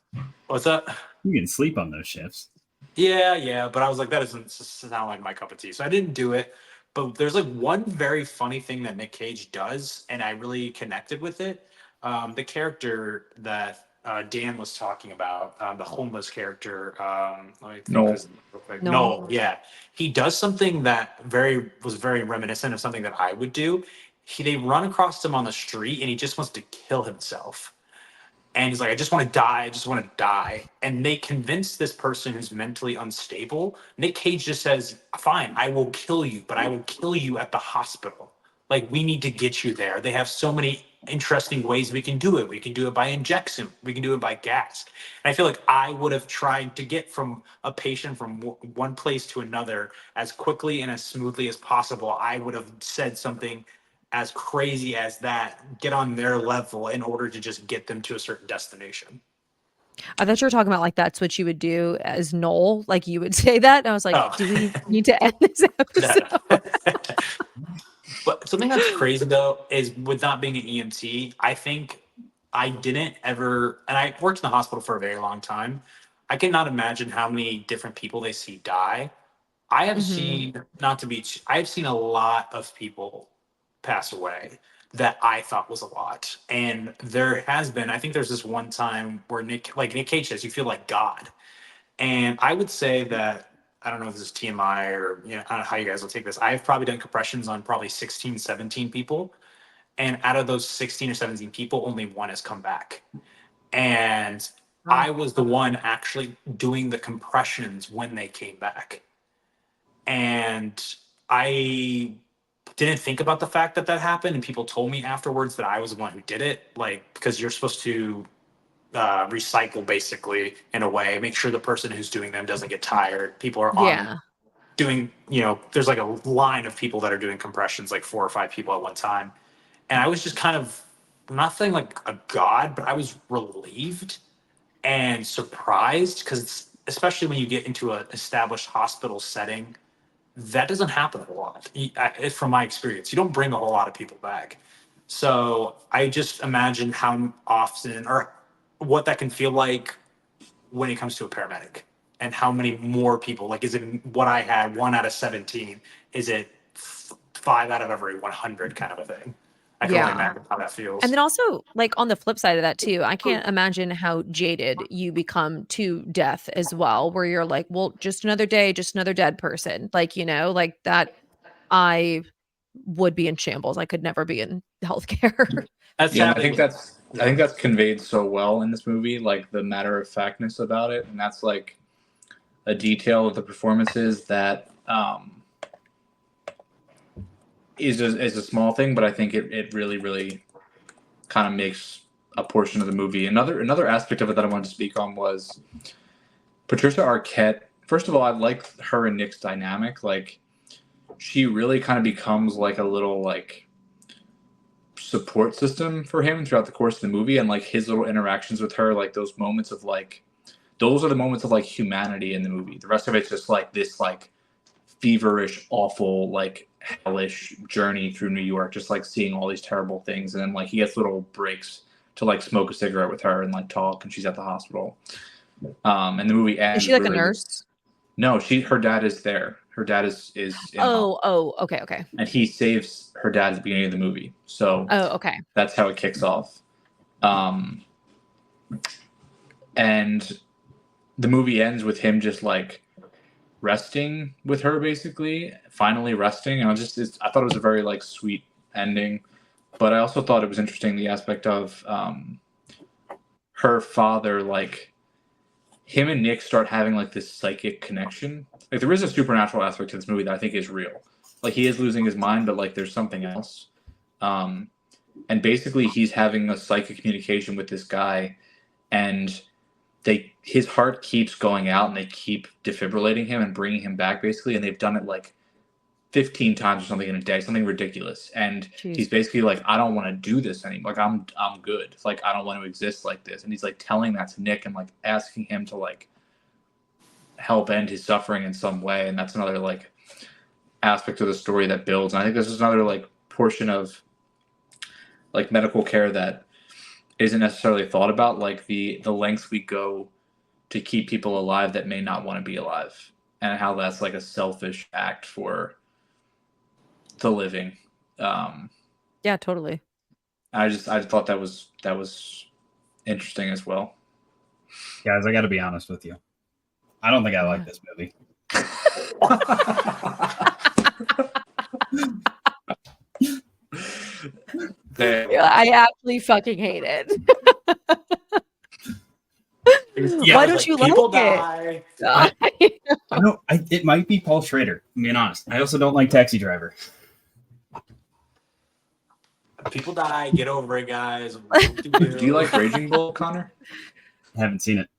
what's that?
You can sleep on those shifts.
Yeah. But I was like, that doesn't sound like my cup of tea. So I didn't do it. But there's like one very funny thing that Nick Cage does, and I really connected with it. The character that Dan was talking about, the homeless character. Let me think of
No.
his name real quick.
Noel.
No, yeah. He does something that was very reminiscent of something that I would do. They run across him on the street and he just wants to kill himself. And he's like, I just want to die. I just want to die. And they convince this person who's mentally unstable. Nick Cage just says, fine, I will kill you, but I will kill you at the hospital. Like, we need to get you there. They have so many interesting ways we can do it. We can do it by injection, we can do it by gas. And I feel like I would have tried to get from a patient from one place to another as quickly and as smoothly as possible. I would have said something as crazy as that, get on their level in order to just get them to a certain destination.
I thought you were talking about like that's what you would do as Noel. Like you would say that. And I was like,
Oh,
do we need to end this episode?
no. But something that's crazy though is with not being an EMT, I think I didn't ever, and I worked in the hospital for a very long time. I cannot imagine how many different people they see die. I have
Mhm.
seen, not to be, I have seen a lot of people pass away that I thought was a lot. And there has been, I think there's this one time where Nick Cage says, you feel like God. And I would say that, I don't know if this is TMI or, I don't know how you guys will take this. I've probably done compressions on probably 16, 17 people. And out of those 16 or 17 people, only one has come back. And
Wow.
I was the one actually doing the compressions when they came back. And I didn't think about the fact that that happened. And people told me afterwards that I was the one who did it, like, because you're supposed to recycle basically in a way, make sure the person who's doing them doesn't get tired. People are on
Yeah.
doing, there's like a line of people that are doing compressions, like 4 or 5 people at one time. And I was just kind of, I'm not saying like a god, but I was relieved and surprised because especially when you get into an established hospital setting, that doesn't happen a lot. From my experience, you don't bring a whole lot of people back. So I just imagine how often or what that can feel like when it comes to a paramedic and how many more people, like, is it what I had 1 out of 17? Is it 5 out of every 100 kind of a thing? I can only
Yeah.
imagine how that
And
feels.
then also, like, on the flip side of that too, I can't imagine how jaded you become to death as well, where you're like, well, just another day, just another dead person. Like, like that I would be in shambles. I could never be in healthcare.
That's
Yeah, and I
sadly
think
what,
that's conveyed so well in this movie, like the matter of factness about it, and that's like a detail of the performances that is a small thing, but I think it really really kind of makes a portion of the movie. Another aspect of it that I wanted to speak on was Patricia Arquette. First of all, I like her and Nick's dynamic. Like she really kind of becomes like a little like support system for him throughout the course of the movie, and like his little interactions with her, like those moments of like those are the moments of like humanity in the movie. The rest of it's just like this like feverish, awful, like hellish journey through New York, just like seeing all these terrible things, and then like he gets little breaks to like smoke a cigarette with her and like talk, and she's at the hospital. And the movie
Is
ends
she like a
really.
nurse?
No, her dad is there. Her dad is in hospital,
Okay.
and he saves her dad at the beginning of the movie. So
Okay.
that's how it kicks off. And the movie ends with him just like resting with her, basically, finally resting. And I thought it was a very like sweet ending, but I also thought it was interesting the aspect of her father, like him and Nick start having like this psychic connection. Like there is a supernatural aspect to this movie that I think is real. Like he is losing his mind, but like there's something else. And basically he's having a psychic communication with this guy, and his heart keeps going out and they keep defibrillating him and bringing him back, basically, and they've done it like 15 times or something in a day, something ridiculous. And
Jeez.
he's basically like, I don't want to do this anymore. Like I'm good. It's like I don't want to exist like this. And he's like telling that to Nick and like asking him to like help end his suffering in some way. And that's another like aspect of the story that builds. And I think this is another like portion of like medical care that isn't necessarily thought about, like the lengths we go to keep people alive that may not want to be alive, and how that's like a selfish act for the living.
Yeah, totally.
I thought that was interesting as well.
Guys, I got to be honest with you. I don't think I like this movie.
I actually fucking hate it.
Yeah,
Why
I was
don't you
people
like
die.
it?
I don't. It might be Paul Schrader. I'm being honest. I also don't like Taxi Driver.
People die. Get over it, guys.
Do you like Raging Bull, Connor?
I haven't seen it.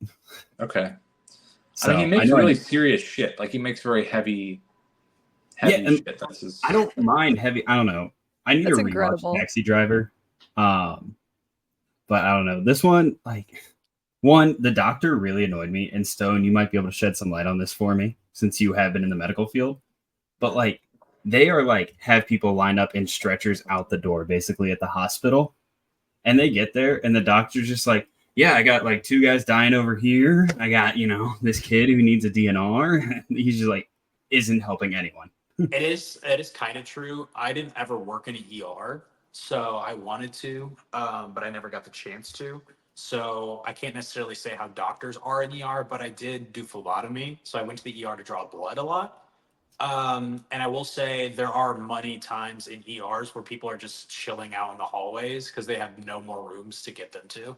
Okay.
So,
I mean, he makes really serious shit. Like he makes very heavy shit. That's his...
I don't mind heavy. I don't know. I need
That's
to rewatch
incredible.
Taxi Driver. But I don't know. This one, like, the doctor really annoyed me. And Stone, you might be able to shed some light on this for me since you have been in the medical field. But like, they are like have people lined up in stretchers out the door, basically at the hospital, and they get there, and the doctor's just like, "Yeah, I got like 2 guys dying over here. I got this kid who needs a DNR." He's just like, isn't helping anyone.
It is kind of true. I didn't ever work in an ER, so I wanted to, but I never got the chance to. So I can't necessarily say how doctors are in ER, but I did do phlebotomy. So I went to the ER to draw blood a lot. And I will say there are many times in ERs where people are just chilling out in the hallways because they have no more rooms to get them to.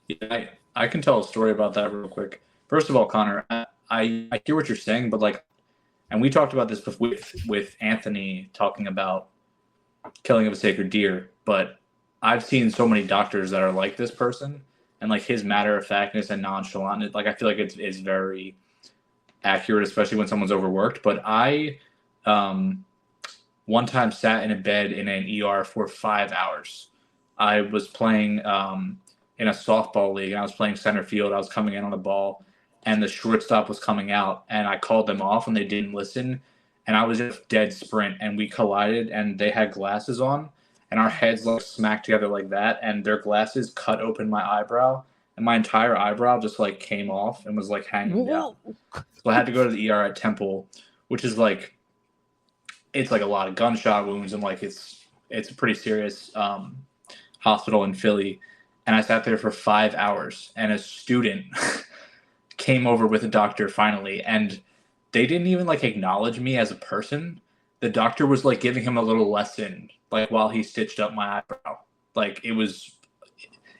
Yeah, I can tell a story about that real quick. First of all, Connor, I hear what you're saying, but like, and we talked about this with Anthony talking about killing of a sacred deer, but I've seen so many doctors that are like this person, and like his matter of factness and nonchalant. Like I feel like it's very accurate, especially when someone's overworked. But I one time sat in a bed in an ER for 5 hours. I was playing in a softball league, and I was playing center field. I was coming in on the ball, and the shortstop was coming out, and I called them off, and they didn't listen. And I was just dead sprint, and we collided, and they had glasses on, and our heads like smacked together like that, and their glasses cut open my eyebrow, and my entire eyebrow just like came off and was like hanging down. So I had to go to the ER at Temple, which is like, it's like a lot of gunshot wounds, and like it's a pretty serious hospital in Philly. And I sat there for 5 hours, and a student came over with a doctor finally, and they didn't even like acknowledge me as a person. The doctor was like giving him a little lesson, like while he stitched up my eyebrow. Like it was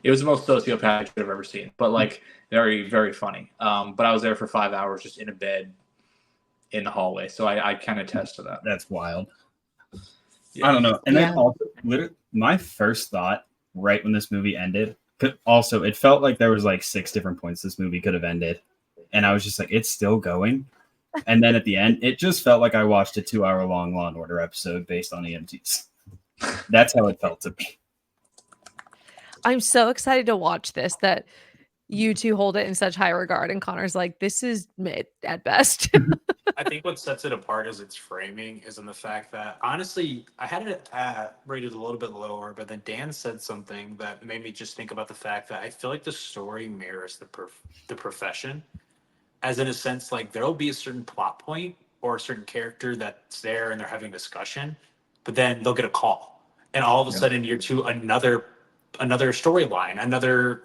the most sociopathic shit I've ever seen, but like very, very funny. But I was there for 5 hours just in a bed in the hallway, so I can attest to that.
That's wild.
Yeah.
I don't know. And then also, literally, my first thought right when this movie ended, also it felt like there was like 6 different points this movie could have ended, and I was just like, it's still going. And then at the end, it just felt like I watched a 2-hour-long Law and Order episode based on EMTs. That's how it felt to me.
I'm so excited to watch this that you two hold it in such high regard, and Connor's like, this is mid at best.
I think what sets it apart is its framing, is in the fact that honestly, I had it rated a little bit lower, but then Dan said something that made me just think about the fact that I feel like the story mirrors the profession. as in a sense, like there'll be a certain plot point or a certain character that's there and they're having discussion, but then they'll get a call, and all of a sudden you're to another storyline, another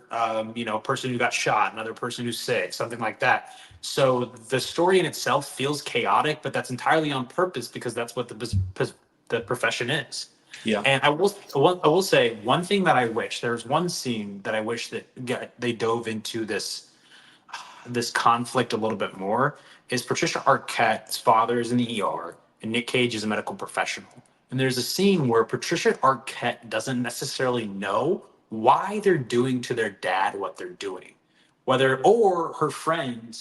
person who got shot, another person who's sick, something like that. So the story in itself feels chaotic, but that's entirely on purpose because that's what the profession is.
Yeah.
And I will say one thing that I wish there's one scene that I wish that they dove into this conflict a little bit more is Patricia Arquette's father is in the ER and Nick Cage is a medical professional. And there's a scene where Patricia Arquette doesn't necessarily know why they're doing to their dad what they're doing. Whether, or her friend,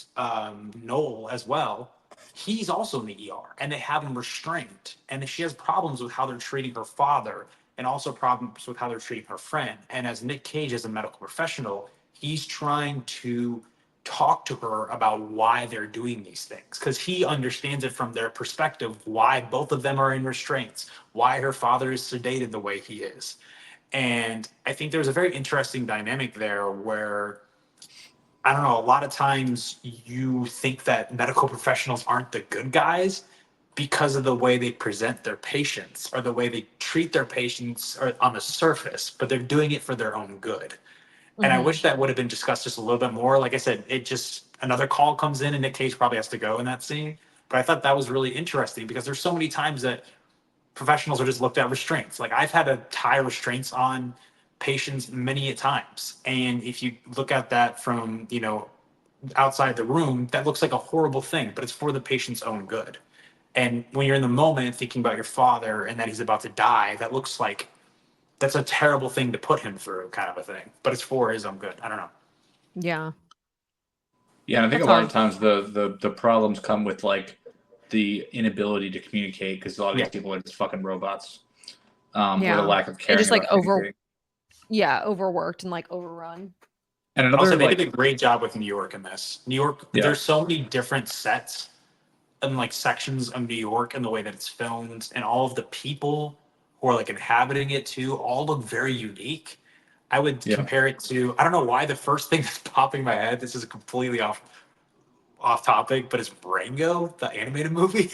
Noel, as well, he's also in the ER and they have him restrained. And she has problems with how they're treating her father and also problems with how they're treating her friend. And as Nick Cage is a medical professional, he's trying to talk to her about why they're doing these things because he understands it from their perspective why both of them are in restraints, why her father is sedated the way he is. And I think there's a very interesting dynamic there where I don't know, a lot of times you think that medical professionals aren't the good guys because of the way they present their patients or the way they treat their patients or on the surface, but they're doing it for their own good. And I wish that would have been discussed just a little bit more. Like I said, it just another call comes in and Nick Cage probably has to go in that scene. But I thought that was really interesting because there's so many times that professionals are just looked at restraints. Like I've had to tie restraints on patients many a times. And if you look at that from, outside the room, that looks like a horrible thing, but it's for the patient's own good. And when you're in the moment thinking about your father and that he's about to die, that looks like that's a terrible thing to put him through, kind of a thing. But it's for his own good. I don't know.
Yeah.
Yeah, and I think
That's
a lot
hard.
of times the problems come with like the inability to communicate because a lot of these people are just fucking robots. Or the lack of
And
caring
just like
about communicating.
overworked and like overrun.
And another
Also, they
like
did a great job with New York in this. New York,
Yeah.
there's so many different sets and like sections of New York and the way that it's filmed, and all of the people who are like inhabiting it too, all look very unique. I would compare it to, I don't know why the first thing that's popping in my head, this is completely off topic, but it's Rango, the animated movie.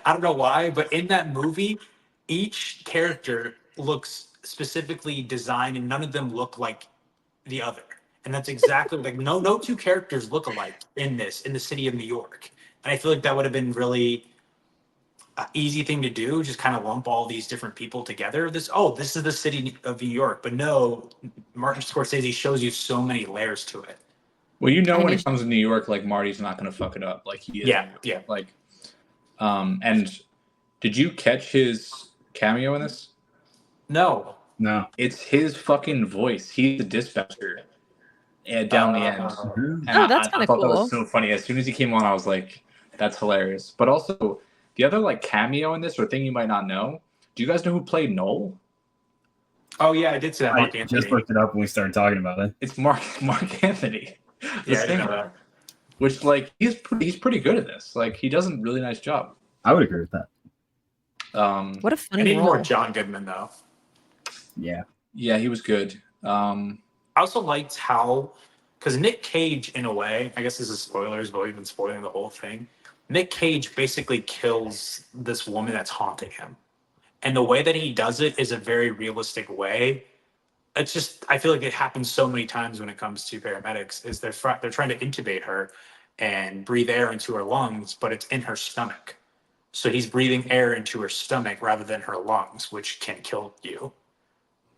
I don't know why, but in that movie, each character looks specifically designed and none of them look like the other. And that's exactly like no two characters look alike in the city of New York. And I feel like that would have been really easy thing to do, just kind of lump all these different people together. This is the city of New York, but no, Martin Scorsese shows you so many layers to it.
Well,
And
when
it's-
it comes to New York, like Marty's not gonna fuck it up. Like he is.
Yeah.
Like and did you catch his cameo in this?
No.
It's his fucking voice. He's the dispatcher down the end. And
that's
I
kind of
thought that
cool.
was so funny. As soon as he came on, I was like, that's hilarious. But also, the other like cameo in this or thing you might not know, do you guys know who played Noel?
Oh yeah, I did see that.
I
Mark Anthony.
just looked it up when we started talking about it.
It's Mark Anthony.
Yeah, I didn't know that.
Which like he's pretty good at this. Like he does a really nice job.
I would agree with that.
What a
I
funny
need
role.
more John Goodman though.
Yeah, he was good.
I also liked how, because Nick Cage, in a way, I guess this is spoilers, but we've been spoiling the whole thing. Nick Cage basically kills this woman that's haunting him. And the way that he does it is a very realistic way. It's just, I feel like it happens so many times when it comes to paramedics, is they're trying to intubate her and breathe air into her lungs, but it's in her stomach. So he's breathing air into her stomach rather than her lungs, which can kill you.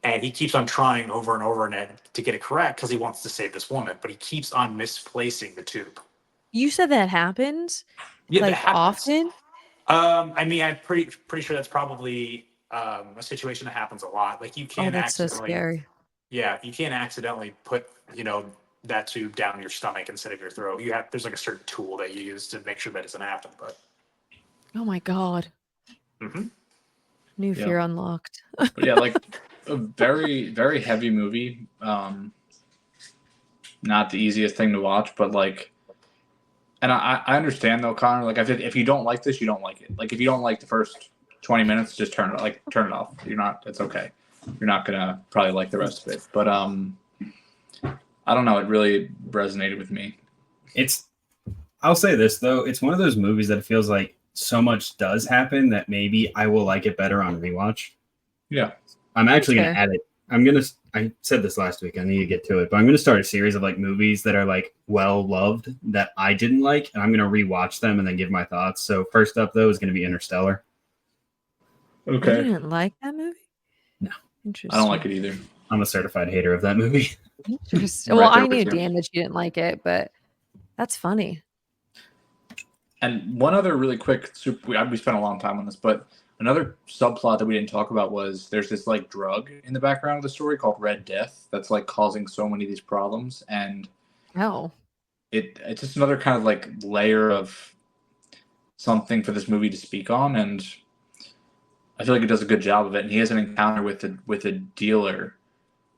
And he keeps on trying over and over again to get it correct because he wants to save this woman, but he keeps on misplacing the tube.
You said that happens?
Yeah,
like
that happens.
often?
I mean, I'm pretty sure that's probably a situation that happens a lot. Like you can't
that's so
accidentally,
scary.
yeah, you can't accidentally put that tube down your stomach instead of your throat. There's like a certain tool that you use to make sure that doesn't happen. But
Oh my god. New fear unlocked.
But yeah, like a very, very heavy movie. Not the easiest thing to watch, but like, and I understand though, Connor. Like, if you don't like this, you don't like it. Like, if you don't like the first 20 minutes, just turn it off. It's okay. You're not gonna probably like the rest of it. But I don't know. It really resonated with me.
It's I'll say this though, it's one of those movies that it feels like so much does happen that maybe I will like it better on rewatch.
Yeah.
I'm actually
That's
going to
fair.
add it. I said this last week. I need to get to it, but I'm going to start a series of like movies that are like well loved that I didn't like, and I'm going to rewatch them and then give my thoughts. So first up though is going to be Interstellar.
You
Okay.
didn't like that movie?
No.
Interesting.
I don't like it either.
I'm a certified hater of that movie.
Interesting.
Right
Well,
there
I
with
knew
you.
Dan that you didn't like it, but that's funny.
And one other really quick, we spent a long time on this, but another subplot that we didn't talk about was there's this like drug in the background of the story called Red Death that's like causing so many of these problems, and
Oh,
it's just another kind of like layer of something for this movie to speak on, and I feel like it does a good job of it. And he has an encounter with a dealer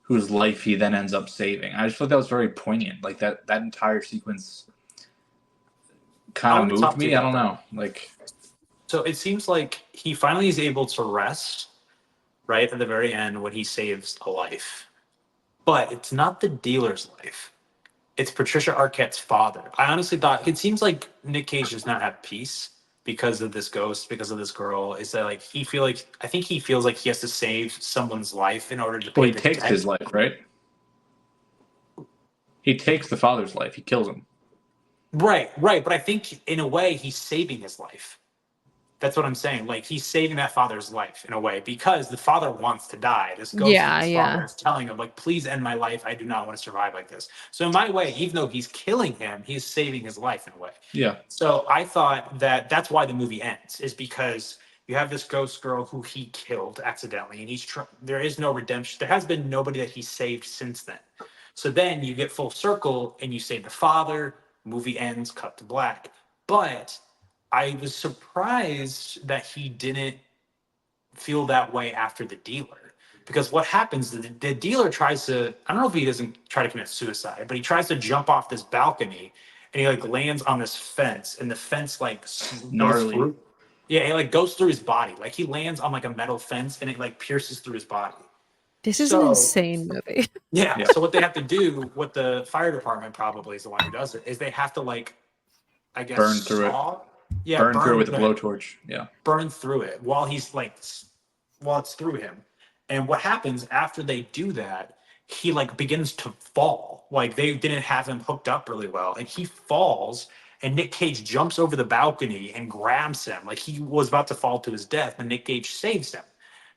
whose life he then ends up saving. I just thought that was very poignant. Like that entire sequence
I
kind of
want to
moved
talk to you
me. I
about
don't
that.
know. Like,
So it seems like he finally is able to rest right at the very end when he saves a life. But it's not the dealer's life. It's Patricia Arquette's father. I honestly thought it seems like Nick Cage does not have peace because of this ghost, because of this girl. Is that like I think he feels like he has to save someone's life in order to
well,
pay
he
the
takes
debt.
his life, right? He takes the father's life. He kills him.
Right, right. But I think in a way he's saving his life. That's what I'm saying. Like he's saving that father's life in a way because the father wants to die. This ghost of
yeah,
his
yeah.
father is telling him, like, please end my life. I do not want to survive like this. So in my way, even though he's killing him, he's saving his life in a way.
Yeah.
So I thought that that's why the movie ends, is because you have this ghost girl who he killed accidentally, and there is no redemption. There has been nobody that he saved since then. So then you get full circle and you save the father. Movie ends, cut to black. But I was surprised that he didn't feel that way after the dealer. Because what happens, the dealer tries to, I don't know if he doesn't try to commit suicide, but he tries to jump off this balcony and he like lands on this fence and the fence like goes
Gnarly.
through. Yeah, he like goes through his body. Like he lands on like a metal fence and it like pierces through his body.
This is an insane movie.
Yeah.
Yeah.
So what they have to do, what the fire department probably is the one who does it, is they have to like, I guess,
Burn through it.
Yeah,
Burn through it with a
the-
blowtorch. Yeah.
burn through it while it's through him. And what happens after they do that, he like begins to fall. Like they didn't have him hooked up really well. And he falls and Nick Cage jumps over the balcony and grabs him. Like he was about to fall to his death, and Nick Cage saves him.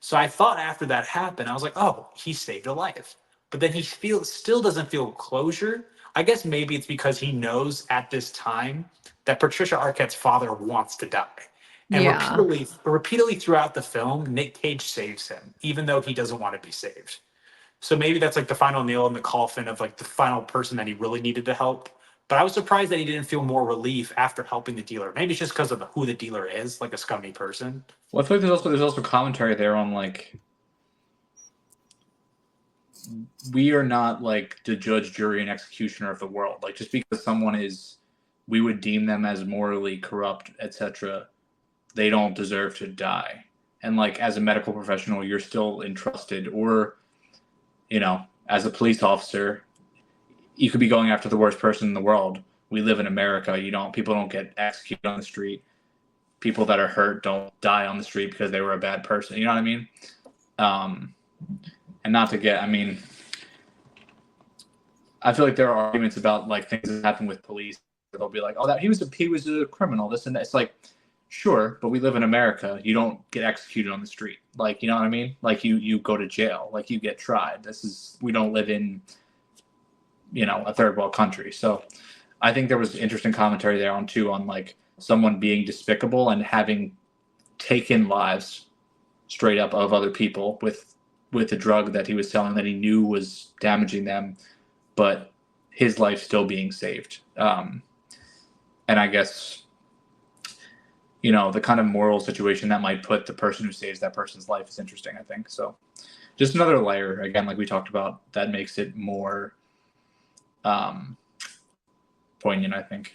So I thought after that happened, I was like, oh, he saved a life. But then he still doesn't feel closure. I guess maybe it's because he knows at this time that Patricia Arquette's father wants to die. And
Yeah.
repeatedly throughout the film, Nick Cage saves him, even though he doesn't want to be saved. So maybe that's like the final nail in the coffin of like the final person that he really needed to help. But I was surprised that he didn't feel more relief after helping the dealer. Maybe it's just because of who the dealer is, like a scummy person.
Well, I feel like there's also commentary there on like we are not like the judge, jury, and executioner of the world. Like just because someone is, we would deem them as morally corrupt, etc. They don't deserve to die. And like as a medical professional, you're still entrusted, or as a police officer, you could be going after the worst person in the world. We live in America. People don't get executed on the street. People that are hurt don't die on the street because they were a bad person. You know what I mean? And not to get, I feel like there are arguments about like things that happen with police. They'll be like, "Oh, that he was a criminal." This and that. It's like, sure, but we live in America. You don't get executed on the street. Like, you know what I mean? Like you go to jail. Like you get tried. We don't live in, a third world country. So I think there was interesting commentary there on like someone being despicable and having taken lives straight up of other people with a drug that he was selling that he knew was damaging them, but his life still being saved. And I guess, the kind of moral situation that might put the person who saves that person's life is interesting, I think. So just another layer, again, like we talked about, that makes it more poignant, I think.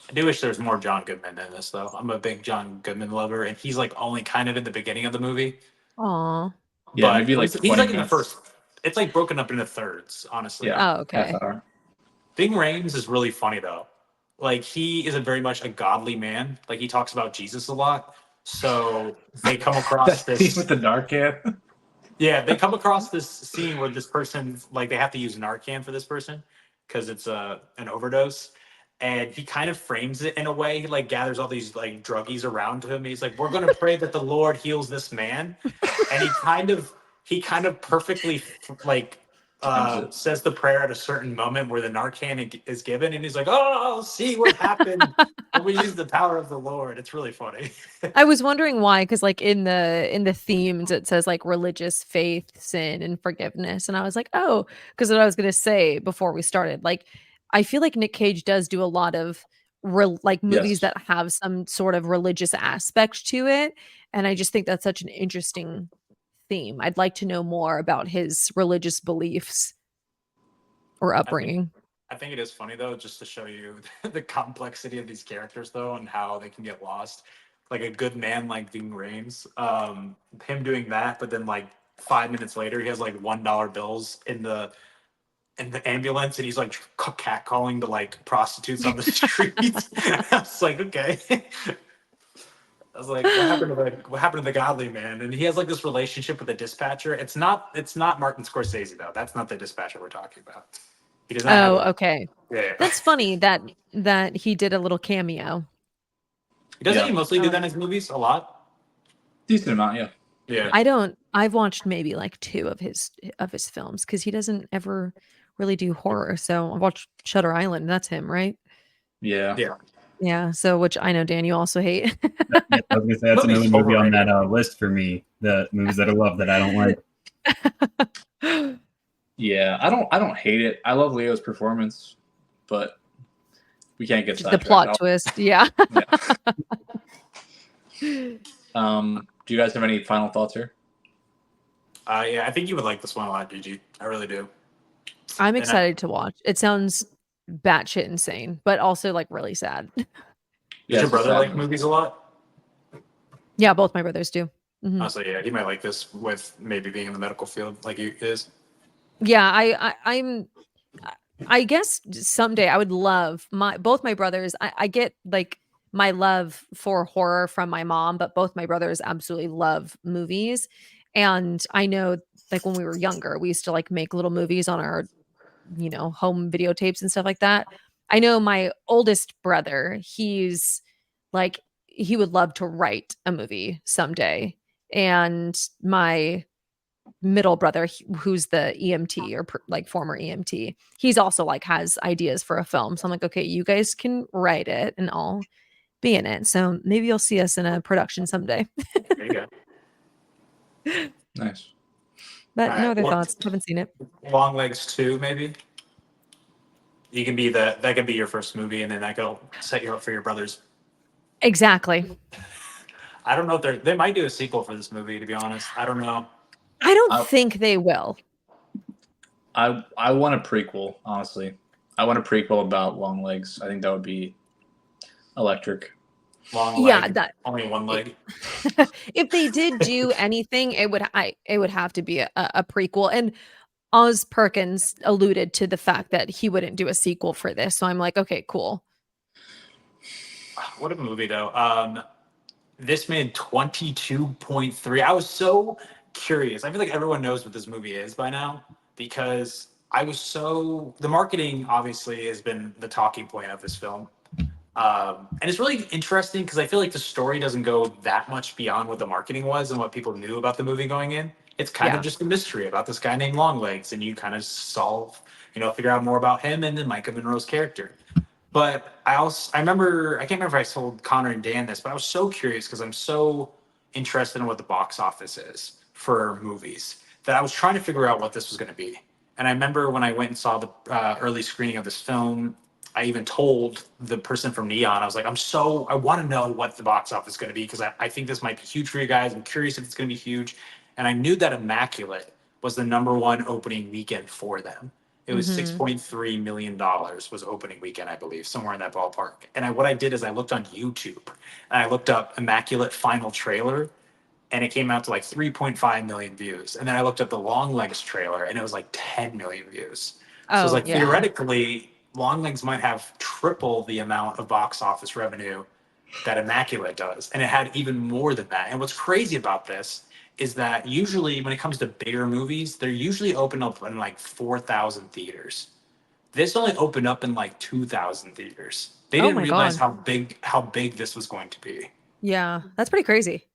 I do wish there was more John Goodman in this, though. I'm a big John Goodman lover, and he's like only kind of in the beginning of the movie.
Aw.
Yeah,
But
maybe like
he's
20
like in the
minutes.
first. It's like broken up into thirds, honestly.
Yeah.
Oh, okay.
Half hour.
Ving Rhames is really funny though. like he is a very much a godly man. Like he talks about Jesus a lot. So they come across
That scene
this.
with the Narcan.
Yeah, they come across this scene where this person, like, they have to use Narcan for this person because it's an overdose, and he kind of frames it in a way. He like gathers all these like druggies around him. He's like, "We're gonna pray that the Lord heals this man," and he kind of perfectly like
Times it.
says the prayer at a certain moment where the Narcan is given, and he's like, "Oh, see what happened when we use the power of the Lord." It's really funny.
I was wondering why, because like in the themes it says like religious faith, sin, and forgiveness, and I was like, oh, because what I was gonna say before we started, like I feel like Nick Cage does do a lot of like movies
Yes.
that have some sort of religious aspect to it, and I just think that's such an interesting theme. I'd like to know more about his religious beliefs or
I think
upbringing.
I think it is funny though, just to show you the complexity of these characters though, and how they can get lost. Like a good man like Ving Rhames, him doing that, but then like 5 minutes later, he has like $1 bills in the ambulance, and he's like catcalling to like prostitutes on the streets. I was like, okay. I was like, what happened to the godly man? And he has like this relationship with the dispatcher. It's not Martin Scorsese though. That's not the dispatcher we're talking about. He does not have
Oh,
a
okay.
yeah.
That's funny that he did a little cameo.
Doesn't he
Yeah.
mostly do that in his movies a lot?
Decent amount, yeah.
Yeah.
I've watched maybe like 2 of his films because he doesn't ever really do horror, so I watched Shutter Island, that's him, right?
Yeah.
Yeah.
Yeah, so which I know, Dan, you also hate.
Yeah, I was gonna say that's another
Movie's
movie on that
overrated.
list for me. The movies that I love that I don't like.
Yeah. I don't hate it. I love Leo's performance, but we can't get
Just the
sidetracked.
plot twist, yeah.
Yeah. Do you guys have any final thoughts here?
Yeah, I think you would like this one a lot, Gigi. I really do.
I'm
And
excited to watch. It sounds batshit insane, but also, like, really sad.
does
Yeah,
your
it's a
brother
sad
like
movie.
movies a lot?
Yeah, both my brothers do. Mhm.
Honestly, yeah, he might like this with maybe being in the medical field like he is.
Yeah, I guess someday I would love both my brothers. I get like my love for horror from my mom, but both my brothers absolutely love movies. And I know like when we were younger, we used to like make little movies on our, home videotapes and stuff like that. I know my oldest brother, he's like he would love to write a movie someday. And my middle brother who's the EMT or like former EMT. He's also like has ideas for a film. So I'm like, okay, you guys can write it and I'll be in it. So maybe you'll see us in a production someday.
There you go.
Nice.
But
All
no
right.
other
Well,
thoughts. Haven't seen it.
Longlegs 2, maybe. You can be that could be your first movie, and then that could set you up for your brothers.
Exactly.
I don't know if they might do a sequel for this movie. To be honest, I don't know.
I don't
I-
think they will.
I want a prequel, honestly. I want a prequel about Longlegs. I think that would be electric.
Long leg,
Yeah, that
only one leg.
if they did do anything, it would have to be a prequel. And Oz Perkins alluded to the fact that he wouldn't do a sequel for this. So I'm like, okay, cool.
What a movie, though. This made 22.3. I was so curious. I feel like everyone knows what this movie is by now because the marketing obviously has been the talking point of this film. And it's really interesting because I feel like the story doesn't go that much beyond what the marketing was and what people knew about the movie going in. It's kind of
Yeah.
just a mystery about this guy named Longlegs, and you kind of figure out more about him and then Micah Monroe's character. But I remember, I can't remember if I told Connor and Dan this, but I was so curious because I'm so interested in what the box office is for movies that I was trying to figure out what this was going to be. And I remember when I went and saw the early screening of this film, I even told the person from Neon, I was like, I want to know what the box office is going to be because I think this might be huge for you guys. I'm curious if it's going to be huge. And I knew that Immaculate was the #1 opening weekend for them. It was
Mhm.
$6.3 million was opening weekend, I believe, somewhere in that ballpark. And what I did is I looked on YouTube and I looked up Immaculate final trailer, and it came out to like 3.5 million views. And then I looked at the Longlegs trailer and it was like 10 million views. So it's
Oh,
like
yeah.
theoretically, Longlegs might have triple the amount of box office revenue that Immaculate does, and it had even more than that. And what's crazy about this is that usually when it comes to bigger movies, they're usually open up in like 4,000 theaters. This only opened up in like 2,000 theaters. They
Oh
didn't
my
realize
God.
how big this was going to be.
Yeah, that's pretty crazy.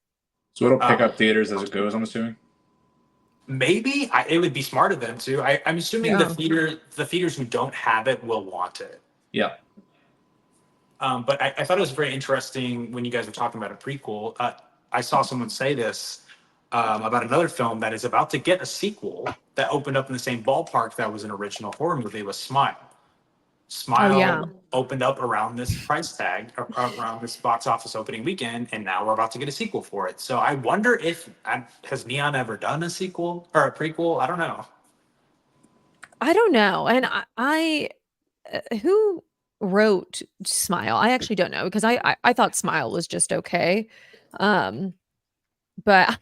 So it'll pick
Um,
up theaters as it goes, I'm assuming.
Maybe it would be smart of them to. I'm assuming
Yeah.
the theaters who don't have it will want it.
Yeah.
But I thought it was very interesting when you guys were talking about a prequel. I saw someone say this about another film that is about to get a sequel that opened up in the same ballpark that was an original horror movie, was Smile.
Oh yeah.
Smile opened up around this price tag, around this box office opening weekend, and now we're about to get a sequel for it. So I wonder if has Neon ever done a sequel or a prequel? I don't know.
I don't know. And I who wrote Smile? I actually don't know because I thought Smile was just okay. Um, but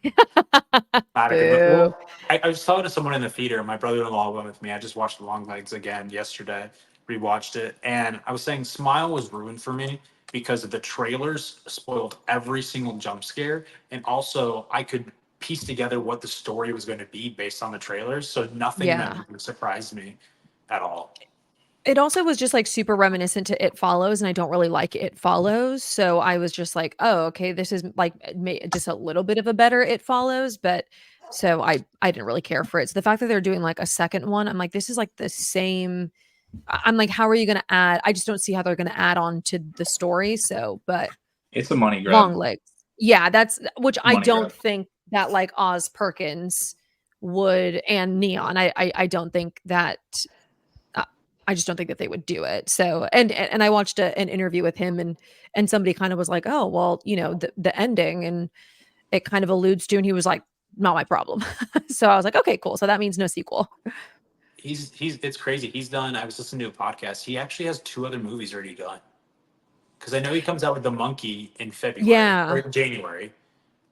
Not a good movie.
boo.
Well, I was talking to someone in the theater. My brother-in-law went with me. I just watched Longlegs again yesterday, rewatched it, and I was saying Smile was ruined for me because of the trailers spoiled every single jump scare, and also I could piece together what the story was going to be based on the trailers, so nothing in that
Yeah.
movie surprised me at all.
It also was just like super reminiscent to It Follows, and I don't really like It Follows. So I was just like, oh, okay, this is like just a little bit of a better It Follows, but so I didn't really care for it. So the fact that they're doing like a second one, I'm like, this is like the same. I'm like, how are you going to add? I just don't see how they're going to add on to the story. So, but
It's a money grab.
Longlegs, yeah, that's which I
Money
don't
grab.
think that like Oz Perkins would and Neon. I don't think that I just don't think that they would do it. So, and I watched an interview with him, and somebody kind of was like, "Oh, well, you know, the ending," and it kind of alludes to, and he was like, "Not my problem." So I was like, "Okay, cool. So that means no sequel."
He's it's crazy. He's done. I was listening to a podcast. He actually has two other movies already done. Because I know he comes out with The Monkey in February or
Yeah,
January.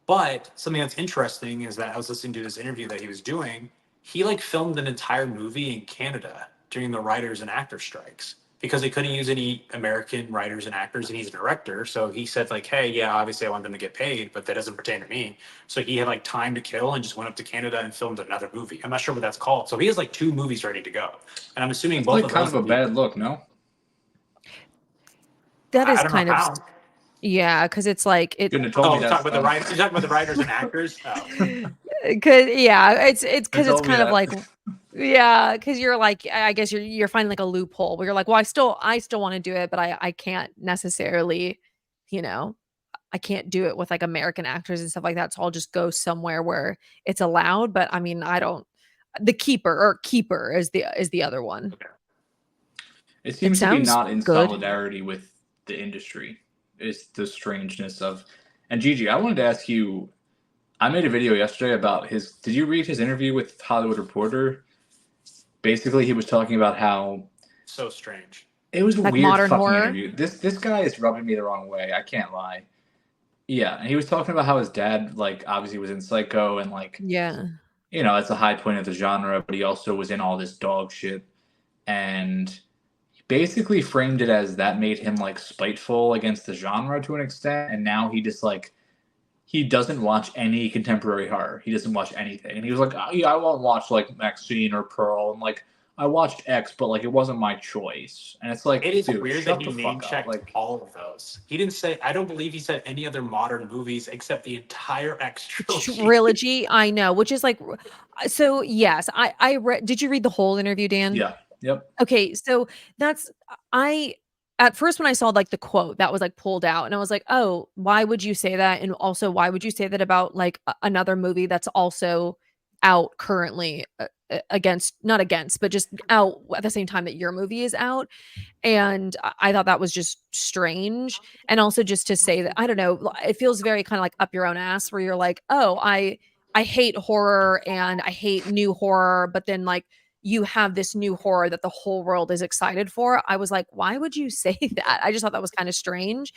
But something that's interesting is that I was listening to this interview that he was doing. He like filmed an entire movie in Canada during the writers and actor strikes because they couldn't use any American writers and actors, and he's a director. So he said like, "Hey, yeah, obviously I want them to get paid, but that doesn't pertain to me." So he had like time to kill and just went up to Canada and filmed another movie. I'm not sure what that's called. So he has like two movies ready to go, and I'm assuming
It's
both
like
of
kind
those.
of a bad look, no?
that
I
is
don't know
kind of
how.
yeah, because it's like it.
Couldn't have told
Oh,
me
you're
that
talking about the
stuff.
writers. You're talking about the writers and actors. Oh.
Cause yeah, it's because
Couldn't
it's
told me
kind of
that.
like yeah, because you're like I guess you're finding like a loophole where you're like, well, I still want to do it, but I can't necessarily, you know, I can't do it with like American actors and stuff like that. So I'll just go somewhere where it's allowed. But I mean, I don't. The Keeper is the other one.
It
It
seems to be
sounds
not in
good.
solidarity with the industry. It's the strangeness of. And Gigi, I wanted to ask you. I made a video yesterday about his. Did you read his interview with Hollywood Reporter? Basically, he was talking about how
So strange.
it was a
Like
weird
modern
fucking
horror.
interview. This guy is rubbing me the wrong way. I can't lie. Yeah, and he was talking about how his dad, like, obviously was in Psycho, and like,
Yeah.
that's a high point of the genre, but he also was in all this dog shit, and he basically framed it as that made him like spiteful against the genre to an extent, and now he just like he doesn't watch any contemporary horror. He doesn't watch anything, and he was like, oh, "Yeah, I won't watch like Maxine or Pearl," and like I watched X, but like it wasn't my choice, and it's like,
It is
dude,
weird that
shut
he
the
name
fuck up,
checked
like.
all of those. He didn't say. I don't believe he said any other modern movies except the entire X trilogy.
Trilogy, I know, which is like so yes, I read did you read the whole interview, Dan?
Yeah. Yep.
Okay, so that's I at first when I saw like the quote that was like pulled out and I was like, "Oh, why would you say that?" And also, why would you say that about like another movie that's also out currently against not against, but just out at the same time that your movie is out? And I thought that was just strange. And also just to say that I don't know, it feels very kind of like up your own ass where you're like, "Oh, I hate horror and I hate new horror," but then like you have this new horror that the whole world is excited for. I was like, "Why would you say that?" I just thought that was kind of strange.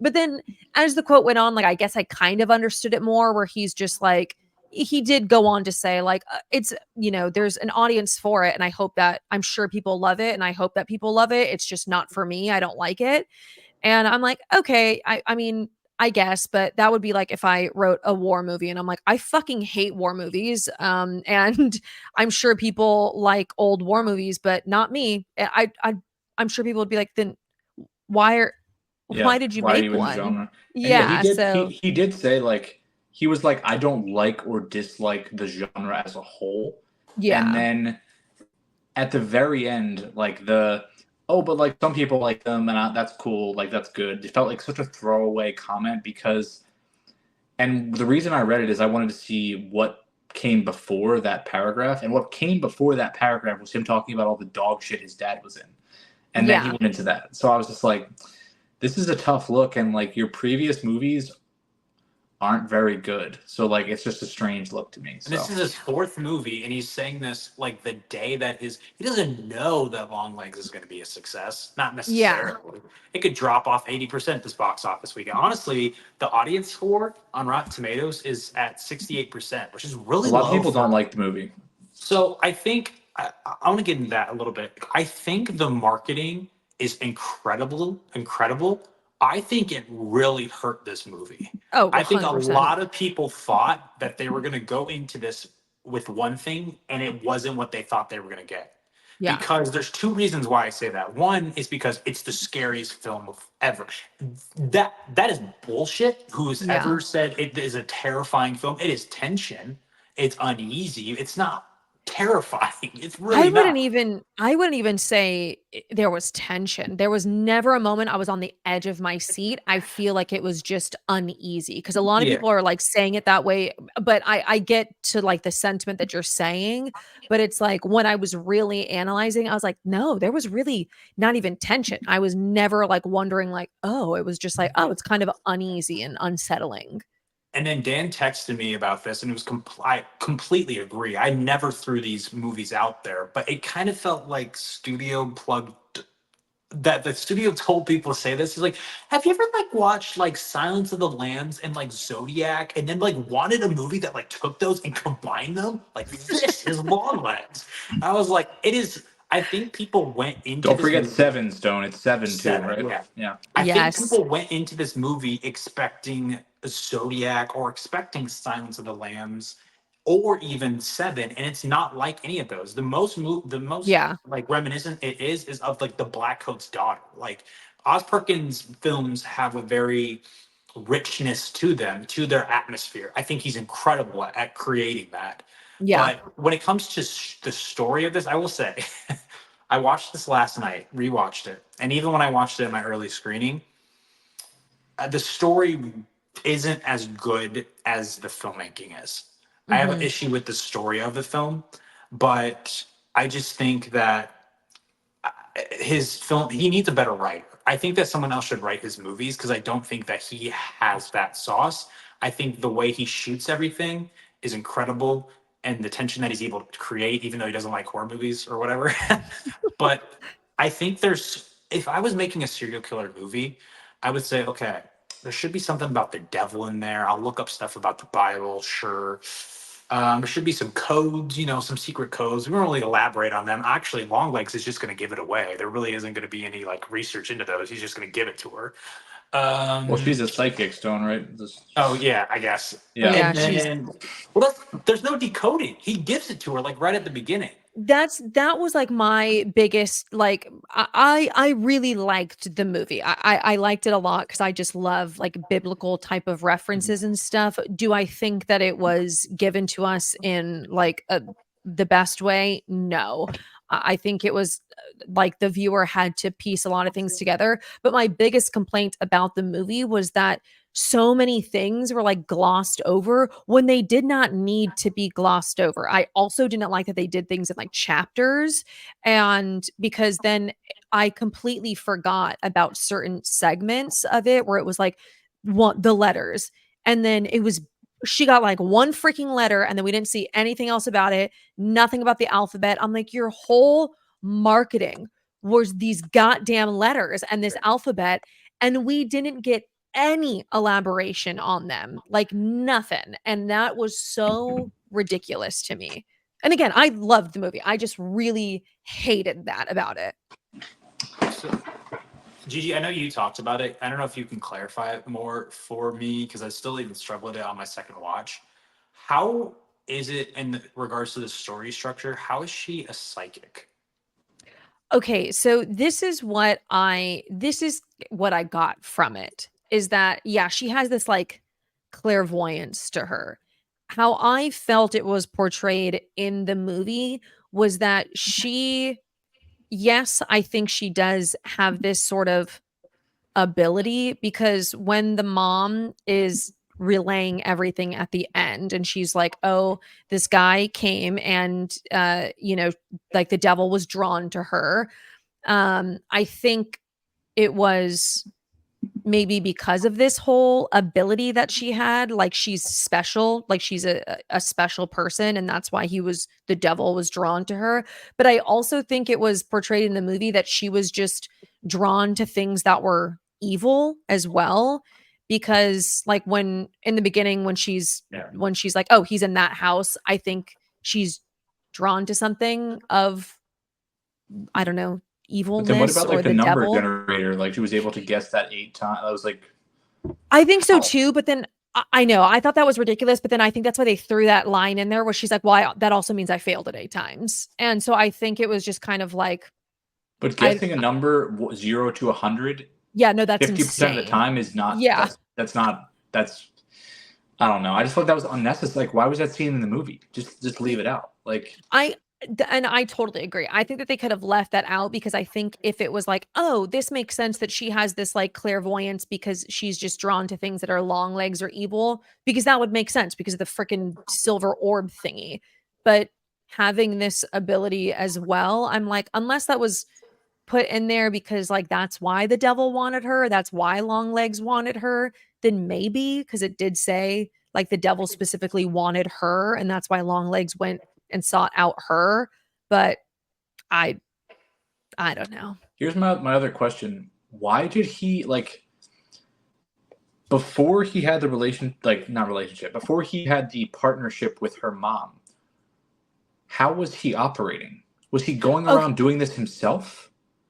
But then as the quote went on, like I guess I kind of understood it more where he's just like he did go on to say like it's there's an audience for it, and I'm sure people love it, and I hope that people love it. It's just not for me. I don't like it. And I'm like, okay, I mean, I guess, but that would be like if I wrote a war movie and I'm like, I fucking hate war movies. And I'm sure people like old war movies, but not me. I'm sure people would be like, then why are
Yeah,
why did you
why are you
make
in the
one?
genre? And yeah,
Yeah, so
he did say like he was like I don't like or dislike the genre as a whole. And
yeah.
then at the very end, like but like some people like them and that's cool, like that's good. It felt like such a throwaway comment because, and the reason I read it is I wanted to see what came before that paragraph, and what came before that paragraph was him talking about all the dog shit his dad was in, and then he
Yeah.
went into that. So I was just like, this is a tough look, and like your previous movies aren't very good. So like it's just a strange look to me.
And
So
this is his fourth movie, and he's saying this like the day that he doesn't know that Longlegs is going to be a success. Not
Yeah.
necessarily. It could drop off 80% this box office weekend. Honestly, the audience score on Rotten Tomatoes is at 68%, which is
a
really
lot of
low
people
for.
don't like the movie.
So I think I want to get into that a little bit. I think the marketing is incredible, incredible. I think it really hurt this movie.
Oh,
I think a
100%.
lot of people thought that they were going to go into this with one thing, and it wasn't what they thought they were going to get.
Yeah.
Because there's two reasons why I say that. One is because it's the scariest film of ever. That is bullshit. Who's
Yeah.
ever said it is a terrifying film? It is tension. It's uneasy. It's not terrifying. It's really not.
I wouldn't even say there was tension. There was never a moment I was on the edge of my seat. I feel like it was just uneasy because a lot of
Yeah.
people are like saying it that way, but I get to like the sentiment that you're saying, but it's like when I was really analyzing, I was like, no, there was really not even tension. I was never like wondering like, oh, it was just like, oh, it's kind of uneasy and unsettling.
And then Dan texted me about this, and it was I completely agree. I never threw these movies out there, but it kind of felt like studio plugged that the studio told people to say this is like, have you ever like watched like Silence of the Lambs and like Zodiac, and then like wanted a movie that like took those and combined them? Like this is Longlegs. I was like, it is. I think people went into
Don't
this
forget
movie.
Seven Stone. It's seven too,
Seven,
right?
yeah.
Yeah.
I think
Yes.
people went into this movie expecting Zodiac or expecting Silence of the Lambs or even Seven, and it's not like any of those. The most
Yeah.
like reminiscent it is of like the Black Coat's daughter. Like Oz Perkins films have a very richness to them, to their atmosphere. I think he's incredible at creating that.
Yeah.
But when it comes to the story of this, I will say, I watched this last night, rewatched it, and even when I watched it in my early screening, the story isn't as good as the filmmaking is. I have an
Mhm.
issue with the story of the film, but I just think that his film he needs a better writer. I think that someone else should write his movies because I don't think that he has that sauce. I think the way he shoots everything is incredible, and the tension that he's able to create, even though he doesn't like horror movies or whatever. But I think if I was making a serial killer movie, I would say, okay, there should be something about the devil in there. I'll look up stuff about the Bible, sure. There should be some codes, some secret codes. We don't really elaborate on them. Actually, Longlegs is just going to give it away. There really isn't going to be any like research into those. He's just going to give it to her.
Well,
Um,
she's a psychic, Stone, right?
oh yeah, I guess.
Yeah.
Yeah,
And
she's
then, well, there's no decoding. He gives it to her like right at the beginning.
that was like my biggest like I really liked the movie. I liked it a lot because I just love like biblical type of references and stuff. Do I think that it was given to us in like the best way? No. I think it was like the viewer had to piece a lot of things together. But my biggest complaint about the movie was that so many things were like glossed over when they did not need to be glossed over. I also didn't like that they did things in like chapters, and because then I completely forgot about certain segments of it where it was like the letters, and then it was she got like one freaking letter and then we didn't see anything else about it, nothing about the alphabet. I'm like, your whole marketing was these goddamn letters and this alphabet, and we didn't get any elaboration on them, like nothing. And that was so ridiculous to me. And again, I loved the movie. I just really hated that about it.
So, Gigi, I know you talked about it. I don't know if you can clarify it more for me because I still even struggled with it on my second watch. How is it in regards to the story structure? How is she a psychic?
Okay, so this is what I got from it is that yeah, she has this like clairvoyance to her. How I felt it was portrayed in the movie was that yes, I think she does have this sort of ability because when the mom is relaying everything at the end and she's like, "Oh, this guy came and like the devil was drawn to her." I think it was maybe because of this whole ability that she had, like she's special, like she's a special person, and that's why the devil was drawn to her. But I also think it was portrayed in the movie that she was just drawn to things that were evil as well. Because like when in the beginning when she's like, oh, he's in that house, I think she's drawn to something of, I don't know,
But then what
evilness
about
or
like the
the
number
devil.
generator? Like she was able to guess that 8 times. I was like,
I think so
how?
too, but then I know I thought that was ridiculous, but then I think that's why they threw that line in there where she's like, "Well, that also means I failed it 8 times," and so I think it was just kind of like,
But
I
guessing a number 0 to 100,
yeah, no, that's
50% of the
insane.
time is not.
Yeah,
That's not. That's I don't know. I just thought that was unnecessary. Like, why was that scene in the movie? Just leave it out. Like,
and I totally agree. I think that they could have left that out because I think if it was like, oh, this makes sense that she has this like clairvoyance because she's just drawn to things that are long legs or evil, because that would make sense because of the freaking silver orb thingy. But having this ability as well, I'm like, unless that was put in there because like that's why the devil wanted her, that's why Longlegs wanted her, then maybe because it did say like the devil specifically wanted her and that's why Longlegs went and sought out her. But I I don't know.
here's my other question. Why did he like before he had the not relationship, before he had the partnership with her mom? How was he operating? Was he going
Okay,
around doing this himself?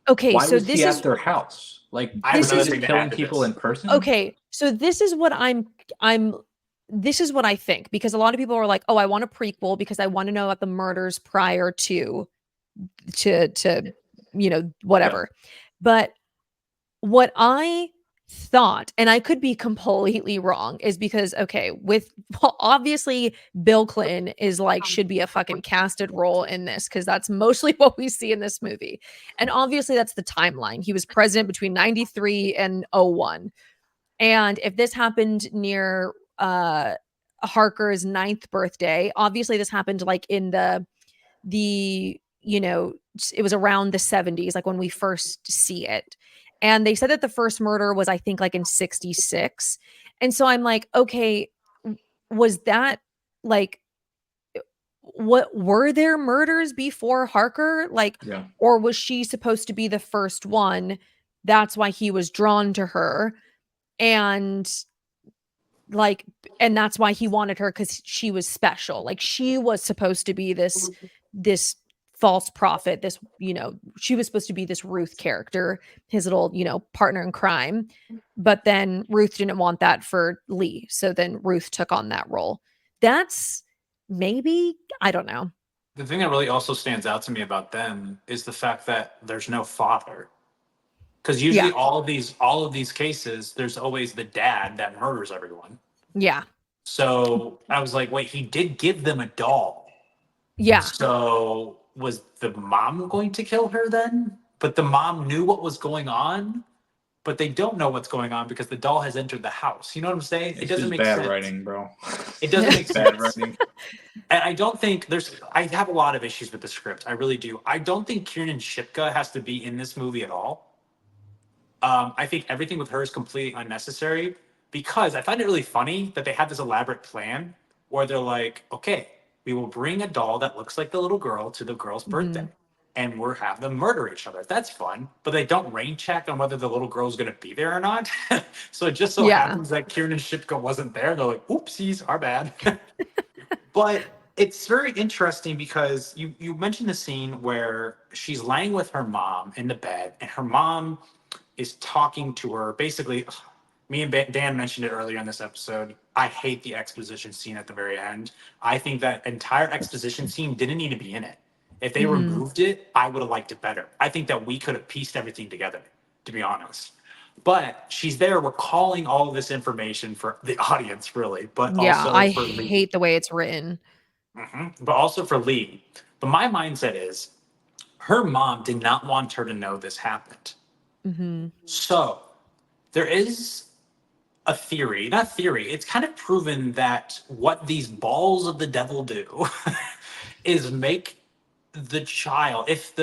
okay,
Why
so
was he at their house? Like,
I have
this
another
was
is
he
thing to
killing
add to
people
this.
in person?
okay, so this is what I'm this is what I think because a lot of people are like, "Oh, I want a prequel because I want to know about the murders prior to
Yeah.
whatever." But what I thought, and I could be completely wrong, is because okay, well, obviously Bill Clinton is like should be a fucking casted role in this because that's mostly what we see in this movie. And obviously that's the timeline. He was president between 93 and 01. And if this happened near Harker's ninth birthday, obviously this happened like in it was around the 70s, like when we first see it. And they said that the first murder was, I think, like in 66. And so I'm like, okay, was that like, what were there murders before Harker? Like,
Yeah.
or was she supposed to be the first one? That's why he was drawn to her. And like, and that's why he wanted her because she was special. Like, she was supposed to be this false prophet, she was supposed to be this Ruth character, his little, partner in crime. But then Ruth didn't want that for Lee. So then Ruth took on that role. That's maybe, I don't know.
The thing that really also stands out to me about them is the fact that there's no father. Because usually
Yeah.
all of these cases, there's always the dad that murders everyone.
Yeah.
So I was like, wait, he did give them a doll.
Yeah.
So was the mom going to kill her then? But the mom knew what was going on, but they don't know what's going on because the doll has entered the house. You know what I'm saying? It
It's
doesn't
just
make
bad
sense.
writing, bro.
It doesn't make
Bad
sense.
writing.
And I don't think I have a lot of issues with the script. I really do. I don't think Kiernan Shipka has to be in this movie at all. I think everything with her is completely unnecessary because I find it really funny that they have this elaborate plan where they're like, okay, we will bring a doll that looks like the little girl to the girl's birthday.
Mhm.
and we're have them murder each other. That's fun, but they don't rain check on whether the little girl's going to be there or not. So it just so
Yeah.
happens that Kieran and Shipka wasn't there. They're like, oopsies, our bad. But it's very interesting because you mentioned the scene where she's laying with her mom in the bed, and her mom is talking to her. Basically, me and Dan mentioned it earlier in this episode. I hate the exposition scene at the very end. I think that entire exposition scene didn't need to be in it. If they
Mhm.
removed it, I would have liked it better. I think that we could have pieced everything together, to be honest. But she's there recalling all of this information for the audience, really, but
Yeah,
also
I
for Lee.
hate the way it's written.
But also for Lee. But my mindset is her mom did not want her to know this happened.
Mhm.
So there is a theory, not theory, it's kind of proven that what these balls of the devil do is make the child, if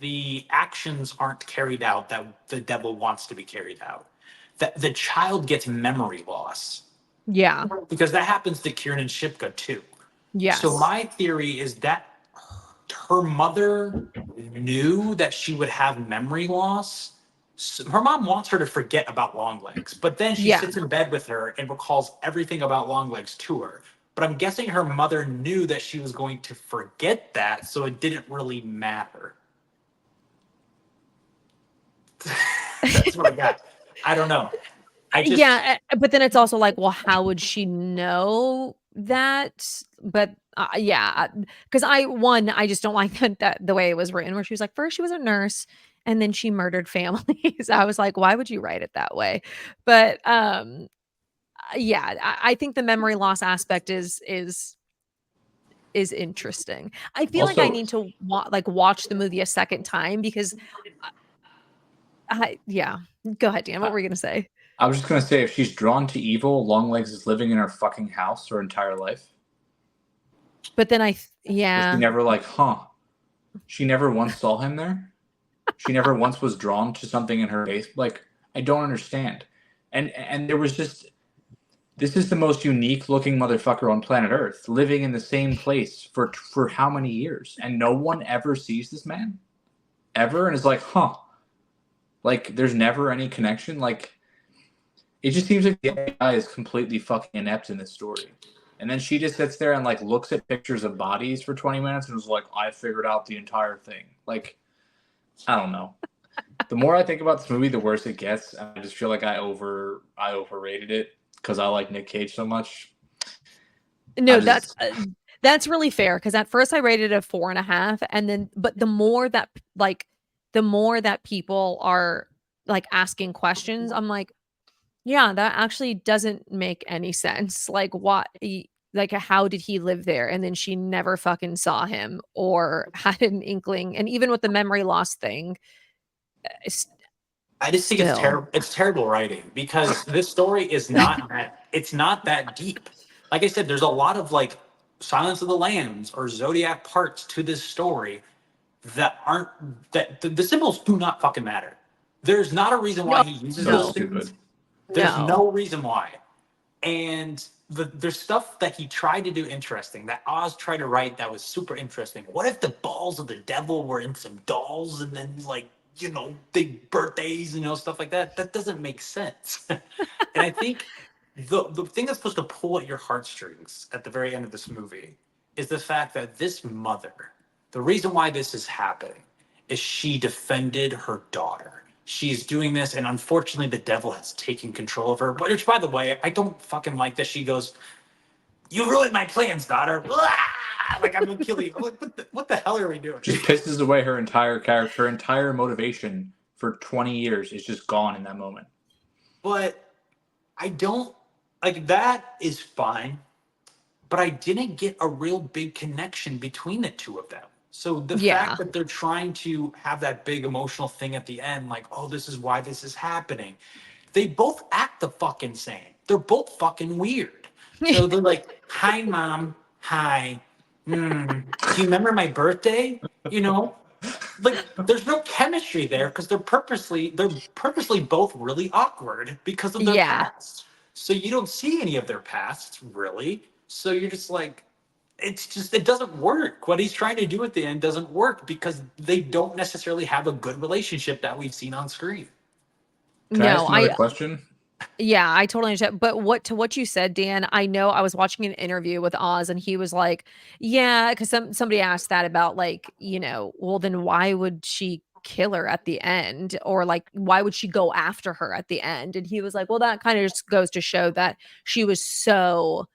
the actions aren't carried out that the devil wants to be carried out, that the child gets memory loss.
Yeah.
Because that happens to Kieran and Shipka too. So
Yes.
my theory is that her mother knew that she would have memory loss. So her mom wants her to forget about Longlegs, but then she
Yeah.
sits in bed with her and recalls everything about Longlegs to her. But I'm guessing her mother knew that she was going to forget that, so it didn't really matter. That's what I got. I don't know. I just
Yeah, but then it's also like, well, how would she know that? But, yeah, because I just don't like that the way it was written, where she was like, first she was a nurse, and then she murdered families. I was like, "Why would you write it that way?" But, yeah, I think the memory loss aspect is interesting. I feel like I
Also,
need to watch the movie a second time because yeah. Go ahead, Dan, what
I,
were you gonna say?
I was just gonna say, if she's drawn to evil, Longlegs is living in her fucking house her entire life.
But then
Was she
yeah.
never like, huh? She never once saw him there. She never once was drawn to something in her base. Like, I don't understand. And there was just, this is the most unique looking motherfucker on planet Earth, living in the same place for how many years, and no one ever sees this man ever, and is like, huh? Like, there's never any connection. Like, it just seems like the AI is completely fucking inept in this story. And then she just sits there and like looks at pictures of bodies for 20 minutes and was like, I figured out the entire thing. Like, I don't know. The more I think about this movie, the worse it gets. And I just feel like I overrated it because I like Nick Cage so much. I
No,
just
that's really fair because at first I rated it a 4.5, and then but the more that people are like asking questions, I'm like, yeah, that actually doesn't make any sense. Like how did he live there? And then she never fucking saw him or had an inkling. And even with the memory loss thing, it's
I just think it's
still.
terrible. It's terrible writing because this story is not that. It's not that deep. Like I said, there's a lot of like Silence of the Lambs or Zodiac parts to this story that aren't that the symbols do not fucking matter. There's not a reason why
No,
he uses
so
those
no,
stupid.
things. There's
no.
no reason why. And there's stuff that he tried to do interesting, that Oz tried to write that was super interesting. What if the balls of the devil were in some dolls and then like, big birthdays, stuff like that? That doesn't make sense. And I think the thing that's supposed to pull at your heartstrings at the very end of this movie is the fact that this mother, the reason why this is happening is she defended her daughter. She's doing this, and unfortunately, the devil has taken control of her. Which, by the way, I don't fucking like that she goes, "You ruined my plans, daughter." Blah! Like I'm gonna kill you. I'm like, what the hell are we doing?
Just pisses away her entire character, her entire motivation for 20 years is just gone in that moment.
But I don't like that is fine, but I didn't get a real big connection between the two of them. So the fact
Yeah.
that they're trying to have that big emotional thing at the end, like, oh, this is why this is happening, they both act the fucking same. They're both fucking weird. So they're like, hi, mom. Hi. Do you remember my birthday? You know, like there's no chemistry there because they're purposely both really awkward because of their
Yeah.
past. So you don't see any of their pasts really. So you're just like, it's just it doesn't work. What he's trying to do at the end doesn't work because they don't necessarily have a good relationship that we've seen on screen.
Can I
No,
ask another question?
yeah, I totally understand. But what you said, Dan, I know I was watching an interview with Oz and he was like, yeah, because somebody asked that about like, well, then why would she kill her at the end? Or like, why would she go after her at the end? And he was like, well, that kind of just goes to show that she was so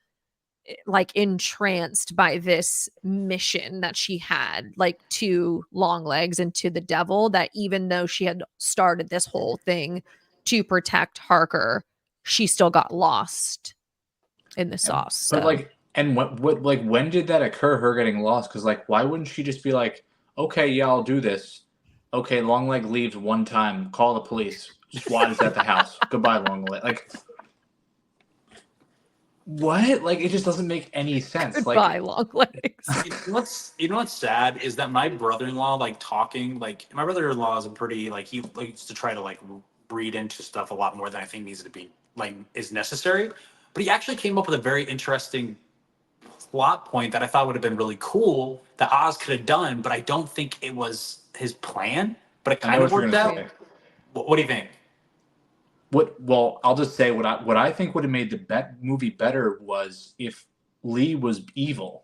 like entranced by this mission that she had like to Longlegs and to the devil, that even though she had started this whole thing to protect Harker, she still got lost in the sauce.
But
So
like, and what like when did that occur? Her getting lost? Because like, why wouldn't she just be like, okay, yeah, I'll do this. Okay, Longleg leaves one time. Call the police. SWAT is at the house. Goodbye, Longleg. Like, what? Like, it just doesn't make any sense.
goodbye,
Like,
Longlegs.
You know what's sad is that my brother-in-law like talking like my brother-in-law is a pretty like he likes to try to like read into stuff a lot more than I think needs to be like is necessary. But he actually came up with a very interesting plot point that I thought would have been really cool that Oz could have done, but I don't think it was his plan. But it
I know
kind of
what you're
worked
gonna
out.
say.
What do you think?
What? Well, I'll just say what I think would have made the movie better was if Lee was evil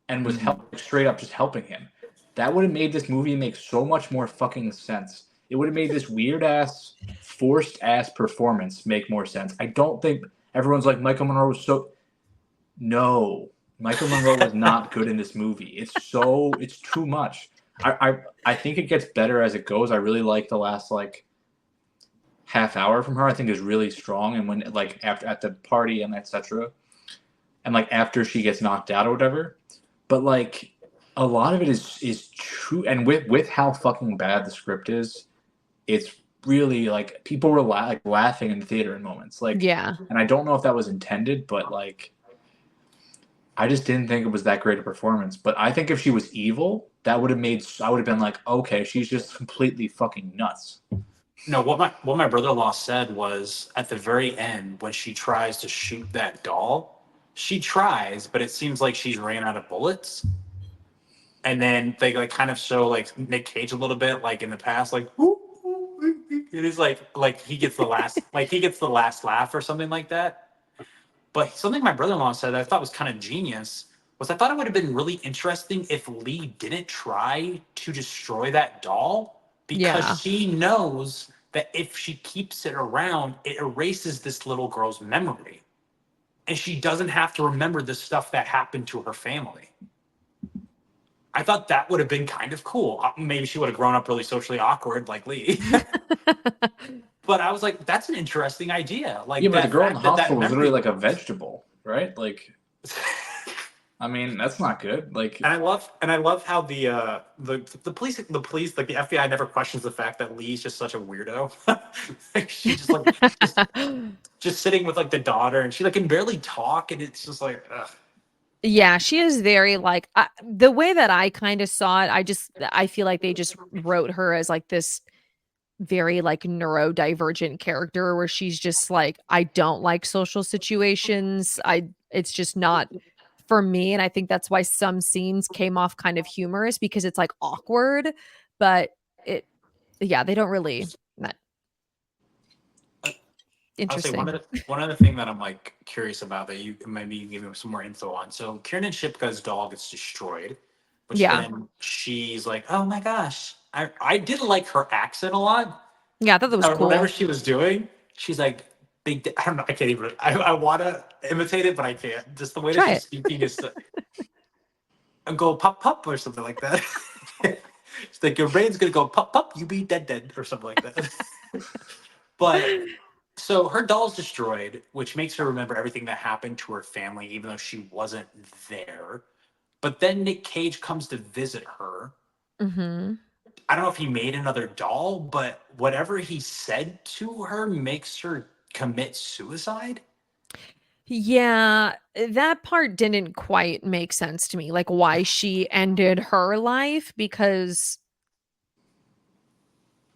and was straight up just helping him. That would have made this movie make so much more fucking sense. It would have made this weird ass, forced ass performance make more sense. I don't think everyone's like Michael Monroe was so. No, Michael Monroe was not good in this movie. It's too much. I think it gets better as it goes. I really like the last like half hour from her. I think is really strong, and when like after at the party and etc. And like after she gets knocked out or whatever. But like a lot of it is true, and with how fucking bad the script is, it's really like people were like laughing in the theater in moments. Like,
Yeah.
and I don't know if that was intended, but like I just didn't think it was that great a performance. But I think if she was evil, that would have made I would have been like, okay, she's just completely fucking nuts.
No, what my brother-in-law said was at the very end when she tries to shoot that doll, she tries, but it seems like she's ran out of bullets. And then they like kind of show like Nick Cage a little bit, like in the past, like "Ooh, ooh, it is like he gets the last laugh or something like that. But something my brother-in-law said that I thought was kind of genius was I thought it would have been really interesting if Lee didn't try to destroy that doll because
Yeah.
she knows that if she keeps it around, it erases this little girl's memory. And she doesn't have to remember the stuff that happened to her family. I thought that would have been kind of cool. Maybe she would have grown up really socially awkward like Lee. But I was like, that's an interesting idea. Like
Yeah, but the
that
girl in the
fact that
hospital was
memory
literally like a
was.
vegetable, right? Like, I mean, that's not good. Like,
And I love how the police like the FBI never questions the fact that Lee's just such a weirdo. Like she just sitting with like the daughter and she like can barely talk and it's just like ugh.
Yeah, she is very like the way that I kind of saw it, I feel like they just wrote her as like this very like neurodivergent character where she's just like, I don't like social situations. It's just not for me. And I think that's why some scenes came off kind of humorous because it's like awkward, but it yeah, they don't really that
I'll say
interesting.
one other thing that I'm like curious about that you maybe give me some more info on. So Kiernan Shipka's doll gets destroyed, which
Yeah.
then she's like, oh my gosh. I did like her accent a lot.
Yeah, I thought that was
Whatever
cool.
she was doing, she's like I don't know, I can't even I wanna imitate it, but I can't. Just the way that
Try
she's
it.
speaking is go pop pop or something like that. It's like your brain's gonna go pop pop, you be dead or something like that. But so her doll's destroyed, which makes her remember everything that happened to her family, even though she wasn't there. But then Nick Cage comes to visit her.
Mhm.
I don't know if he made another doll, but whatever he said to her makes her commit suicide.
Yeah, that part didn't quite make sense to me, like, why she ended her life because,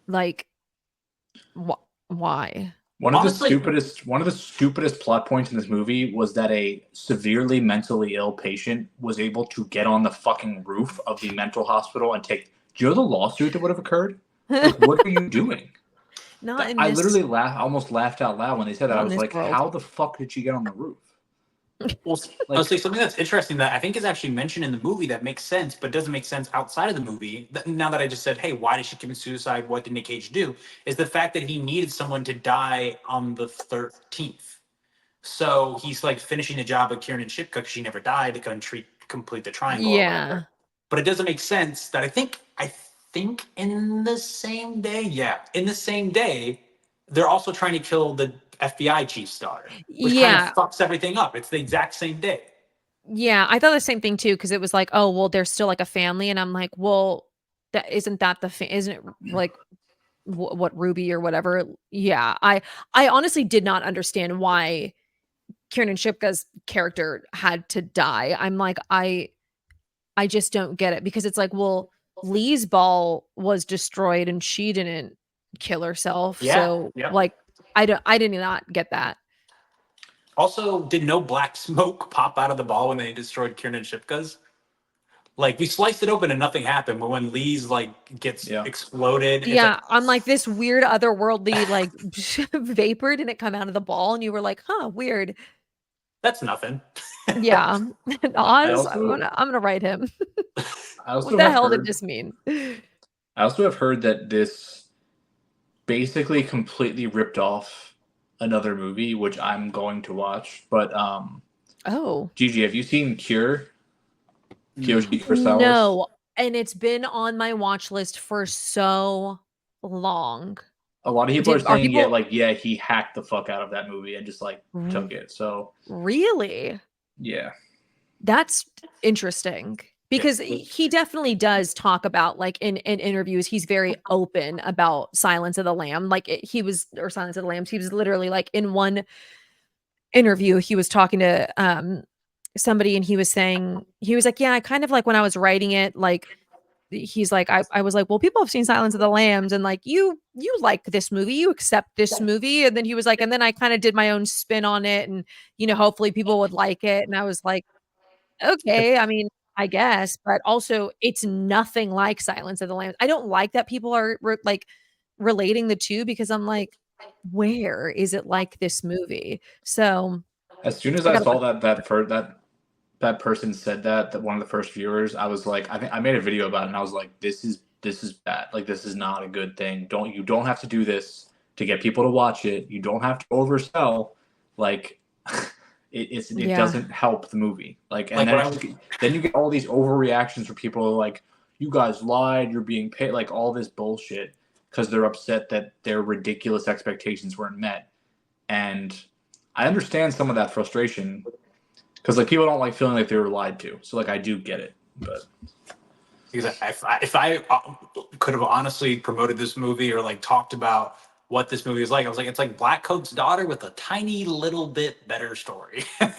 like, why?
Honestly,
One of the stupidest plot points in this movie was that a severely mentally ill patient was able to get on the fucking roof of the mental hospital and take. Do you know the lawsuit that would have occurred? Like, what are you doing?
Not in
I
this,
literally almost laughed out loud when they said that.
not
I
in
was
this
like,
world.
how the fuck did she get on the roof?
well,
Like,
I'll say something that's interesting that I think is actually mentioned in the movie that makes sense, but doesn't make sense outside of the movie. Now that I just said, hey, why did she commit suicide? What did Nick Cage do? Is the fact that he needed someone to die on the 13th. So he's like finishing the job of Kiernan Shipka because she never died to complete the triangle or
Yeah.
whatever. But it doesn't make sense that I think in the same day, in the same day, they're also trying to kill the FBI chief's daughter, which kind of
Yeah.
fucks everything up. It's the exact same day.
Yeah. I thought the same thing too, because it was like, oh, well, they're still like a family. And I'm like, well, that isn't that isn't it like what Ruby or whatever? Yeah. I honestly did not understand why Kiernan Shipka's character had to die. I'm like, I just don't get it because it's like, well, Lee's ball was destroyed and she didn't kill herself.
Yeah.
So
Yep.
like I did not get that.
Also, did no black smoke pop out of the ball when they destroyed Kiernan Shipka's? Like we sliced it open and nothing happened, but when Lee's like gets
yeah.
exploded, it's like
Yeah, I'm like this weird otherworldly like vapor didn't come out of the ball and you were like, "Huh, weird."
that's nothing.
Yeah.
I
Oz,
also
I'm gonna write him.
I
What
also
the
have
hell did
heard
this mean?
I also have heard that this basically completely ripped off another movie, which I'm going to watch. But
Oh.
Gigi, have you seen Cure?
No.
Kyoshi Kurosawa's?
No, and it's been on my watch list for so long.
A lot of people are
Did are
saying, yeah,
people
like, yeah, he hacked the fuck out of that movie and just like
r-
took it. So
really?
yeah,
That's interesting
Yeah.
because he definitely does talk about like in interviews he's very open about Silence of the Lamb like he was or Silence of the Lambs he was literally like in one interview he was talking to somebody and he was saying he was like yeah I kind of like when I was writing it like he's like I was like well people have seen Silence of the Lambs and like you like this movie you accept this movie and then he was like and then I kind of did my own spin on it and hopefully people would like it and I was like okay, I mean, I guess, but also it's nothing like Silence of the Lambs. I don't like that people are like relating the 2 because I'm like, where is it like this movie? So,
as soon as
I
I
gotta
saw
watch
that person said that one of the first viewers, I was like, I think I made a video about it, and I was like, this is bad. Like, this is not a good thing. You don't have to do this to get people to watch it. You don't have to oversell. Like, it
yeah.
doesn't help the movie. Like, and
Like
then
what
then you get all these overreactions from people like, you guys lied. You're being paid. Like all this bullshit because they're upset that their ridiculous expectations weren't met. And I understand some of that frustration because like people don't like feeling like they were lied to. So like I do get it, but
because if I could have honestly promoted this movie or like talked about what this movie is like, I was like, it's like Black Coat's daughter with a tiny little bit better story, a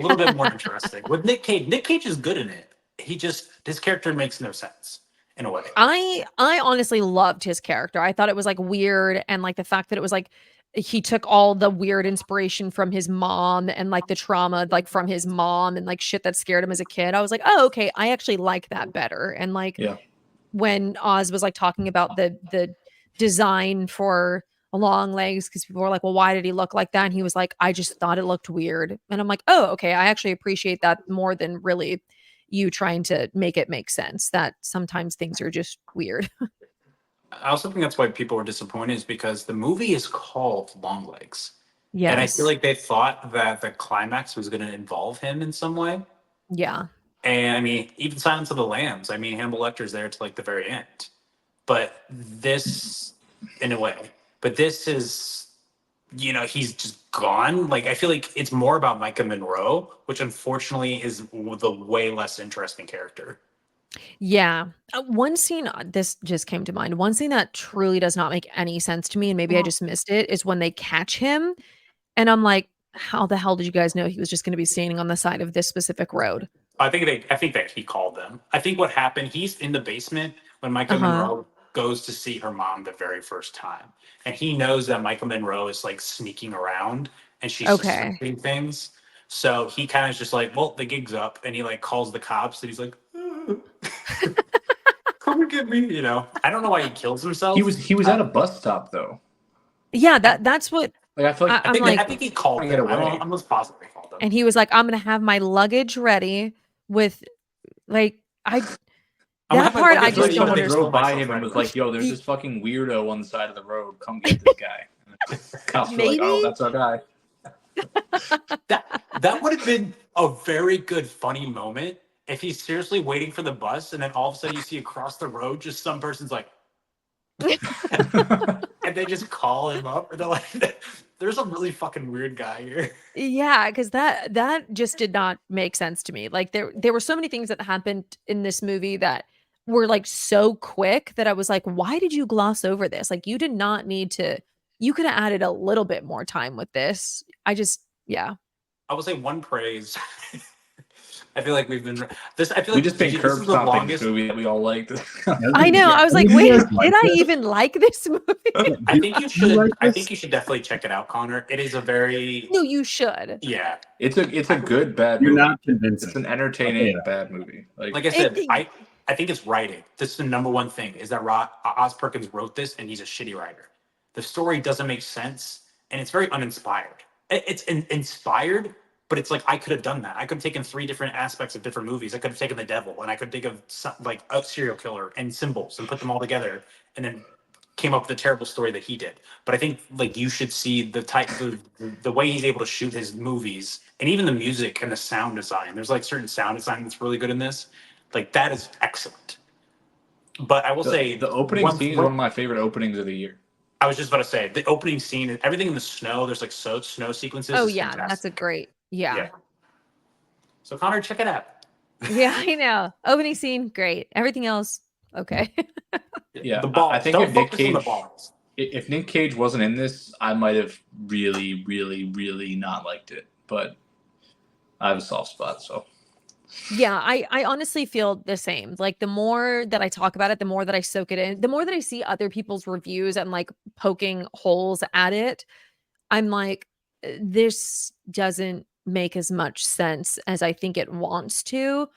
little bit more interesting. With Nick Cage, Nick Cage is good in it. His character makes no sense in a way.
I honestly loved his character. I thought it was like weird and like the fact that it was like he took all the weird inspiration from his mom and like the trauma like from his mom and like shit that scared him as a kid. I was like, "Oh, okay, I actually like that better." And like
yeah.
when Oz was like talking about the design for Longlegs because people were like, "Well, why did he look like that?" And he was like, "I just thought it looked weird." And I'm like, "Oh, okay. I actually appreciate that more than really you trying to make it make sense. That sometimes things are just weird."
I also think that's why people were disappointed is because the movie is called Longlegs. And I feel
Yes.
like they thought that the climax was going to involve him in some way.
Yeah.
And I mean, even Silence of the Lambs, I mean, Hannibal Lecter's there to like the very end. But this, in a way, but this is, he's just gone. Like, I feel like it's more about Micah Monroe, which unfortunately is the way less interesting character.
Yeah. One scene this just came to mind. One scene that truly does not make any sense to me and maybe I just missed it is when they catch him and I'm like, how the hell did you guys know he was just going to be standing on the side of this specific road?
I think that he called them. I think what happened, he's in the basement when Micah
Uh-huh.
Monroe goes to see her mom the very first time, and he knows that Michael Monroe is like sneaking around and she's
Okay.
suspecting things. So he kind of is just like, well, the gig's up, and he like calls the cops, and he's like, come and get me. You know, I don't know why he kills himself.
He was at a bus stop though.
Yeah, that's what
Like I feel like
I'm
I
like.
think he called
Get
them.
away.
I'm most positive he called them.
And he was like, "I'm gonna have my luggage ready with, like,
I'm
that
gonna have my
part I
luggage
just
ready
don't
when they
understand."
drove by
myself
him and
right
was
away.
like, "Yo, there's
He-
this fucking weirdo on the side of the road. Come get this guy." And the cops were like, "Oh,
Maybe?
that's our guy."
That would have been a very good funny moment if he's seriously waiting for the bus, and then all of a sudden you see across the road just some person's like, and they just call him up, and they're like, "There's a really fucking weird guy here."
Yeah, because that just did not make sense to me. Like there were so many things that happened in this movie that were like so quick that I was like, why did you gloss over this? Like you did not need to. You could have added a little bit more time with this. Yeah.
I will say one praise. I feel like we've been this. I feel
We
like
just been
this
curb
is the
stomping this
longest.
movie that we all liked.
I know. I was like,
Did you
wait,
guys
did
like
I
this?
even like this movie?
I think you
You
should.
like
I
this?
think you should definitely check it out, Connor. It is a very
No, you should.
yeah.
It's a good bad
You're
movie.
not convincing.
It's an entertaining
Yeah.
bad movie.
Like I said,
It-
I think it's writing. This is the number one thing is that Oz Perkins wrote this and he's a shitty writer. The story doesn't make sense and it's very uninspired. It's inspired, but it's like I could have done that. I could have taken three different aspects of different movies. I could have taken the devil and I could think of like a serial killer and symbols and put them all together and then came up with a terrible story that he did. But I think like you should see the way he's able to shoot his movies and even the music and the sound design. There's like certain sound design that's really good in this. Like that is excellent. But I will say
The opening scene is one of my favorite openings of the year.
I was just about to say the opening scene, everything in the snow. There's like snow sequences.
Oh
is
yeah, that's a
fantastic.
great. Yeah.
So Connor, check it out.
Yeah, I know. Opening scene, great. Everything else, okay.
Yeah,
the balls.
I think
Don't
if Nick
focus on the
Cage-
balls.
If Nick Cage wasn't in this, I might have really, really, really not liked it. But I have a soft spot, so
Yeah, I honestly feel the same. Like the more that I talk about it, the more that I soak it in, the more that I see other people's reviews and like poking holes at it, I'm like, this doesn't make as much sense as I think it wants to.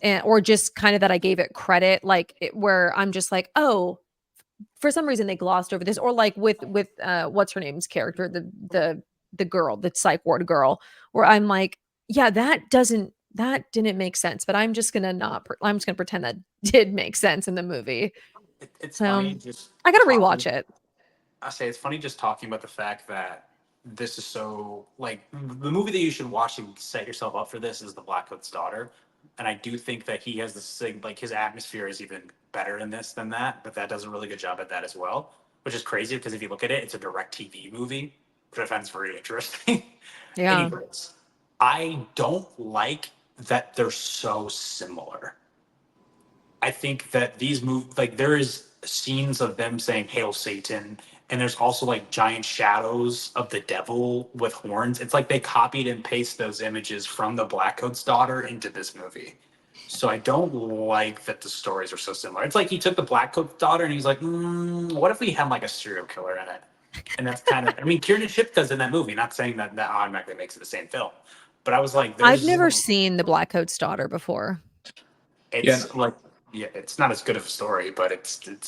And or just kind of that I gave it credit, like where I'm just like, oh, for some reason they glossed over this, or like with what's her name's character, the girl, the psych ward girl, where I'm like, yeah, that didn't make sense, but I'm just gonna I'm just gonna pretend that did make sense in the movie.
It's
So
funny just
I gotta
talking-
rewatch it.
I say it's funny just talking about the fact that this is so like the movie that you should watch and set yourself up for this is The Black Coat's Daughter, and I do think that he has this thing like his atmosphere is even better in this than that, but that does a really good job at that as well, which is crazy because if you look at it, it's a direct TV movie, which I find is very interesting.
Yeah.
Anyways, I don't like that they're so similar. I think that these movies, like there is scenes of them saying "Hail Satan," and there's also like giant shadows of the devil with horns. It's like they copied and pasted those images from the Black Coat's Daughter into this movie. So I don't like that the stories are so similar. It's like he took the Black Coat's Daughter and he's like, what if we had like a serial killer in it? And that's kind of, I mean, Kiernan Shipka's in that movie. Not saying that that automatically makes it the same film, but I was like,
I've
there's,
never seen The Black Coat's Daughter before.
it's like, yeah, it's not as good of a story, but it's terrible.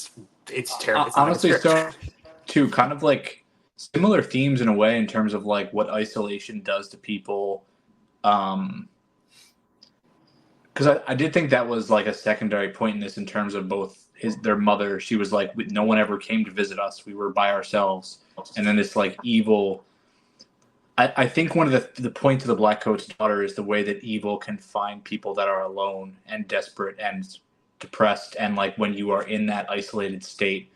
It's not
honestly,
like a
so too kind of like similar themes in a way in terms of like what isolation does to people. Because I did think that was like a secondary point in this in terms of both their mother. She was like, no one ever came to visit us. We were by ourselves. And then this like evil. I think one of the points of the Black Coat's Daughter is the way that evil can find people that are alone and desperate and depressed. And like when you are in that isolated state,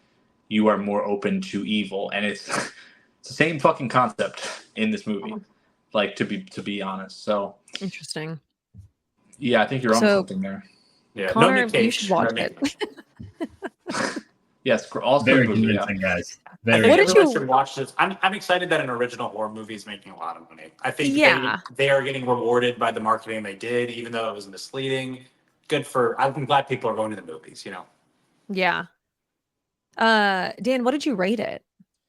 you are more open to evil. And it's the same fucking concept in this movie. Like to be honest. So
Interesting.
yeah, I think you're on
So-
something there.
yeah.
Connor,
no Nick Cage.
you should watch
no Nick
it.
Cage.
Yes, also
Very
movie, yeah.
convincing, guys.
I
Very
think
What did
everyone
you-
should watch this. I'm excited that an original horror movie is making a lot of money. I think
Yeah.
they are getting rewarded by the marketing they did, even though it was misleading. Good for. I'm glad people are going to the movies. You know.
Yeah. Dan, what did you rate it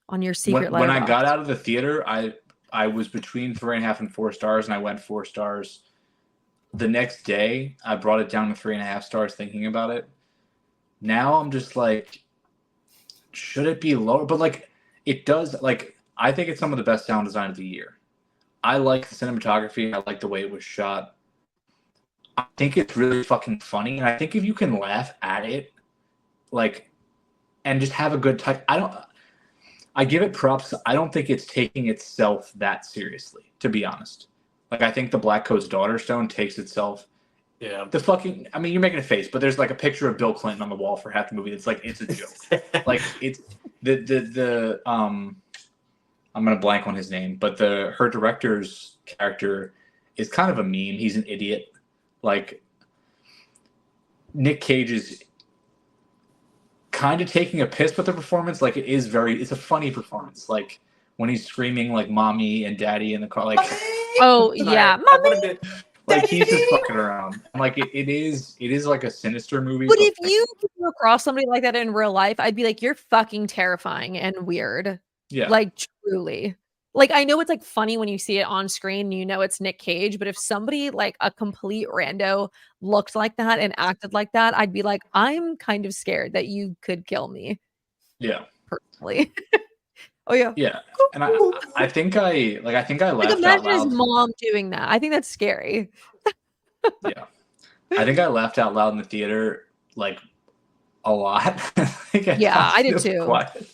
on your secret
When I got
letterbox?
out of the theater, I was between 3.5 and 4 stars, and I went 4 stars. The next day, I brought it down to 3.5 stars thinking about it. Now I'm just like, should it be lower? But like, it does. Like, I think it's some of the best sound design of the year. I like the cinematography. I like the way it was shot. I think it's really fucking funny, and I think if you can laugh at it, like, and just have a good time, I give it props. I don't think it's taking itself that seriously, to be honest. Like, I think the Black Coat's Daughter Stone takes itself.
Yeah.
The fucking, I mean, you're making a face, but there's like a picture of Bill Clinton on the wall for half the movie. It's like, it's a joke. Like, it's I'm gonna blank on his name, but her director's character is kind of a meme. He's an idiot. Like, Nick Cage is kind of taking a piss with the performance. Like, it's a funny performance. Like, when he's screaming like mommy and daddy in the car, like,
Oh yeah,
I wanted to,
like he's just fucking around. And like, it is like a sinister movie.
but if
like,
you came across somebody like that in real life, I'd be like, you're fucking terrifying and weird.
yeah,
Like truly. Like I know it's like funny when you see it on screen, you know it's Nick Cage, but if somebody like a complete rando looked like that and acted like that, I'd be like, I'm kind of scared that you could kill me
yeah,
personally. Oh yeah.
yeah. And I think I
Like
laughed out
imagine his
loud.
mom doing that. I think that's scary.
Yeah, I think I laughed out loud in the theater like a lot. I think I
Yeah,
got
I did
really
too.
quiet.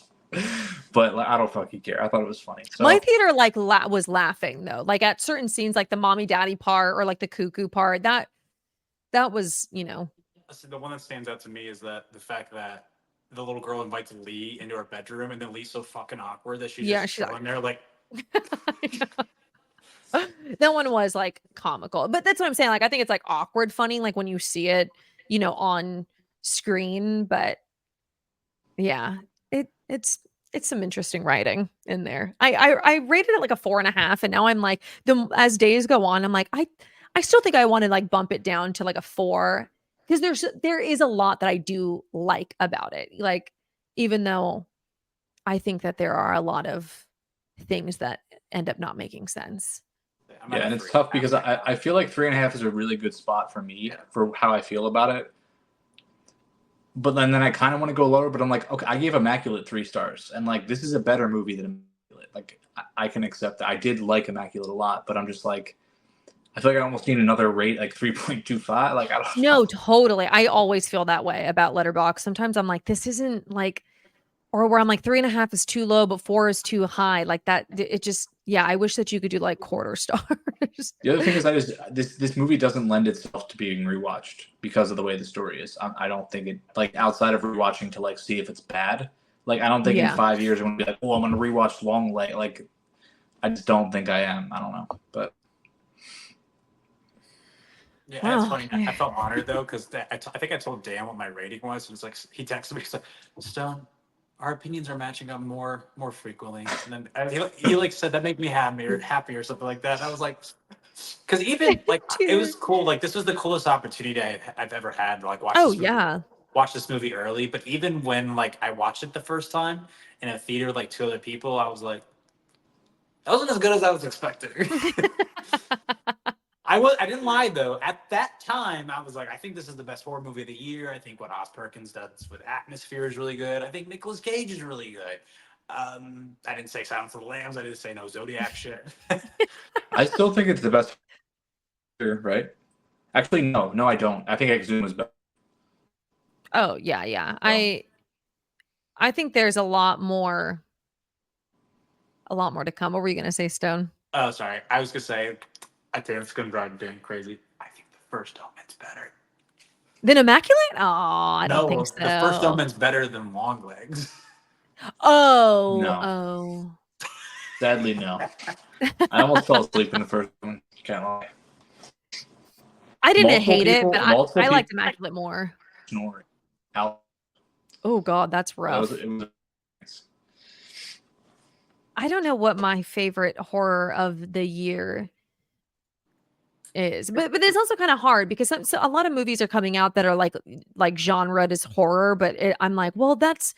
But like, I don't fucking care. I thought it was funny. So
My theater like was laughing though. Like at certain scenes, like the mommy daddy part or like the cuckoo part, that was, you know.
So the one that stands out to me is that the fact that the little girl invites Lee into her bedroom, and then Lee's so fucking awkward that she's
Yeah,
just
she's
chilling there, like,
that one was like comical. But that's what I'm saying. Like I think it's like awkward funny, like when you see it, you know, on screen. But yeah, it's some interesting writing in there. I rated it like a 4.5, and now I'm like as days go on, I'm like I still think I want to like bump it down to like a 4 because there is a lot that I do like about it. Like even though I think that there are a lot of things that end up not making sense.
I'm
yeah,
at a
and it's
3.5
tough because
right now.
I feel like 3.5 is a really good spot for me for how I feel about it. But then I kind of want to go lower, but I'm like, okay, I gave Immaculate 3 stars, and like this is a better movie than Immaculate. Like I can accept that. I did like Immaculate a lot, but I'm just like, I feel like I almost need another rate, like 3.25. Like I don't know.
No, totally. I always feel that way about Letterboxd. Sometimes I'm like, this isn't like, or where I'm like 3.5 is too low, but 4 is too high. Like that, it just, yeah. I wish that you could do like quarter stars.
The other thing is, this movie doesn't lend itself to being rewatched because of the way the story is. I don't think it, like, outside of rewatching to like see if it's bad. Like I don't think in
Yeah.
5 years I'm gonna be like, oh, I'm gonna rewatch Longlegs. Like I just don't think I am. I don't know, but
Yeah,
Wow.
it's funny. I felt honored though because I think I told Dan what my rating was. And it's like he texted me, he's like, "Stone, our opinions are matching up more frequently." And then he like said that made me happy or something like that. And I was like, because even like it was cool. Like this was the coolest opportunity I've ever had to like watch.
Oh
This movie,
yeah.
watch this movie early. But even when like I watched it the first time in a theater with like 2 other people, I was like, that wasn't as good as I was expecting. I didn't lie though. At that time, I was like, I think this is the best horror movie of the year. I think what Oz Perkins does with atmosphere is really good. I think Nicolas Cage is really good. I didn't say Silence of the Lambs. I didn't say no Zodiac shit.
I still think it's the best. Right? Actually, no, I don't. I think Exhumed was better.
Oh yeah, yeah. I think there's a lot more to come. What were you gonna say, Stone?
Oh, sorry. I was gonna say, I think it's gonna drive Dan crazy. I think the first Omen's better.
Then Immaculate? Oh, I don't think so.
The first Omen's better than Longlegs.
Oh,
No.
oh.
Sadly, no. I almost fell asleep in the first one. Can't lie.
I didn't
Multiple
hate
people-
it, but
multiple
I liked
people-
Immaculate more.
Snoring. Out.
Oh God, that's
It
rough.
was
I don't know what my favorite horror of the year is, but it's also kind of hard because so a lot of movies are coming out that are like genre is horror, but I'm like, well, that's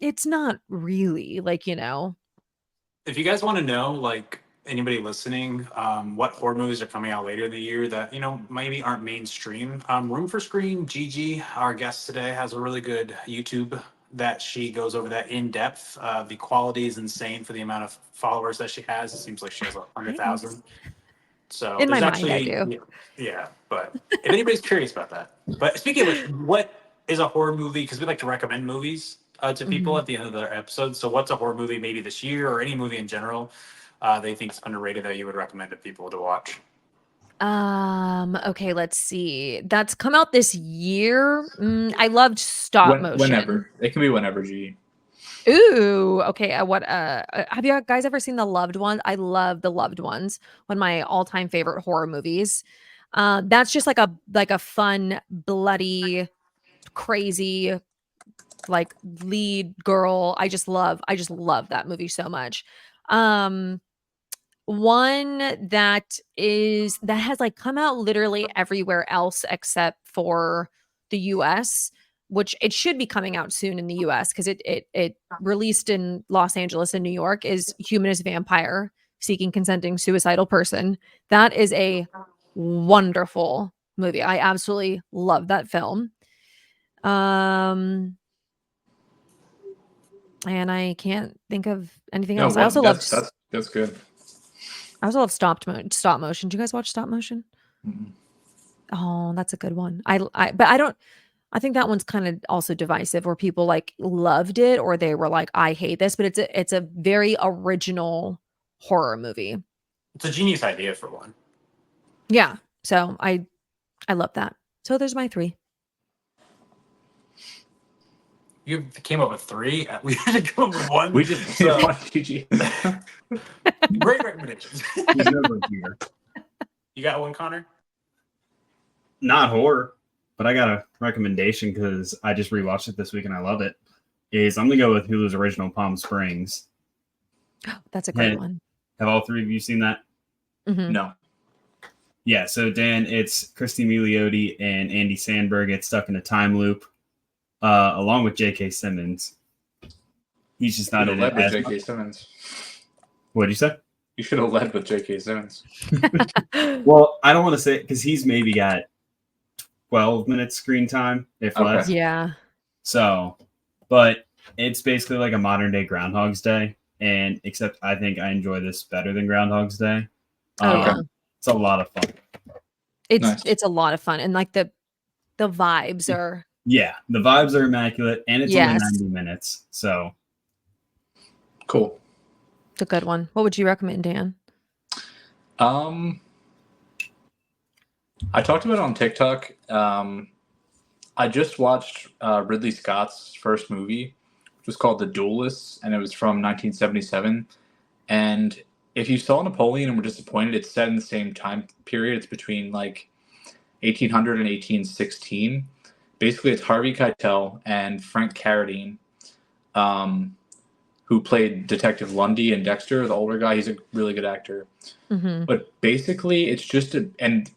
it's not really like, you know.
If you guys want to know, like anybody listening, what horror movies are coming out later in the year that maybe aren't mainstream, Room for Screen, Gigi, our guest today, has a really good YouTube that she goes over that in depth. The quality is insane for the amount of followers that she has. It seems like she has 100,000.
Thanks.
So
In my
there's
mind, I
actually,
do.
yeah. But if anybody's curious about that, but speaking of which, what is a horror movie? Because we like to recommend movies to people
Mhm.
at the end of their episode. So what's a horror movie maybe this year or any movie in general they think is underrated that you would recommend to people to watch?
Okay, let's see. That's come out this year. I loved stop motion.
Whenever it can be whenever. G.
Ooh, okay. Have you guys ever seen The Loved Ones? I love The Loved Ones, one of my all-time favorite horror movies. That's just like a fun, bloody, crazy, like lead girl. I just love that movie so much. Um, One that has, like, come out literally everywhere else except for the US, which it should be coming out soon in the US because it released in Los Angeles and New York, is Humanist Vampire: Seeking Consenting Suicidal Person. That is a wonderful movie. I absolutely love that film. Um, and I can't think of anything
No,
else. I
what
also loved
that's good.
I also love stop motion. Do you guys watch stop motion?
Mhm.
Oh, that's a good one. But I don't. I think that one's kind of also divisive, where people like loved it or they were like, I hate this. But it's a very original horror movie.
It's a genius idea for one.
Yeah. So I love that. So there's my three.
You came up with three. We had to come up with one.
We just
So
one GG.
great recommendations.
He's no good here.
You got one, Connor?
Not horror, but I got a recommendation because I just rewatched it this week and I love it. I'm gonna go with Hulu's original Palm Springs.
That's a great
Have,
one.
have all three of you seen that?
Mhm.
No.
Yeah, so Dan, it's Christy Milioti and Andy Samberg get stuck in a time loop, along with J.K. Simmons. He's just not
Should have
in it
led with
as
J.K.
much.
Simmons.
What'd you say?
You should have led with J.K. Simmons.
Well, I don't want to say it because he's maybe got 12 minutes screen time, if
Okay.
less.
Yeah.
So, but it's basically like a modern day Groundhog's Day, and except I think I enjoy this better than Groundhog's Day.
Oh yeah.
It's a lot of fun.
Nice.
It's a lot of fun, and like the vibes are
Yeah, the vibes are immaculate, and it's only
yes,
90 minutes. So,
Cool.
it's a good one. What would you recommend, Dan?
I talked about it on TikTok. I just watched Ridley Scott's first movie, which was called The Duelists, and it was from 1977. And if you saw Napoleon and were disappointed, it's set in the same time period. It's between like 1800 and 1816. Basically, it's Harvey Keitel and Frank Carradine, who played Detective Lundy and Dexter, the older guy. He's a really good actor.
Mhm.
But basically, it's just and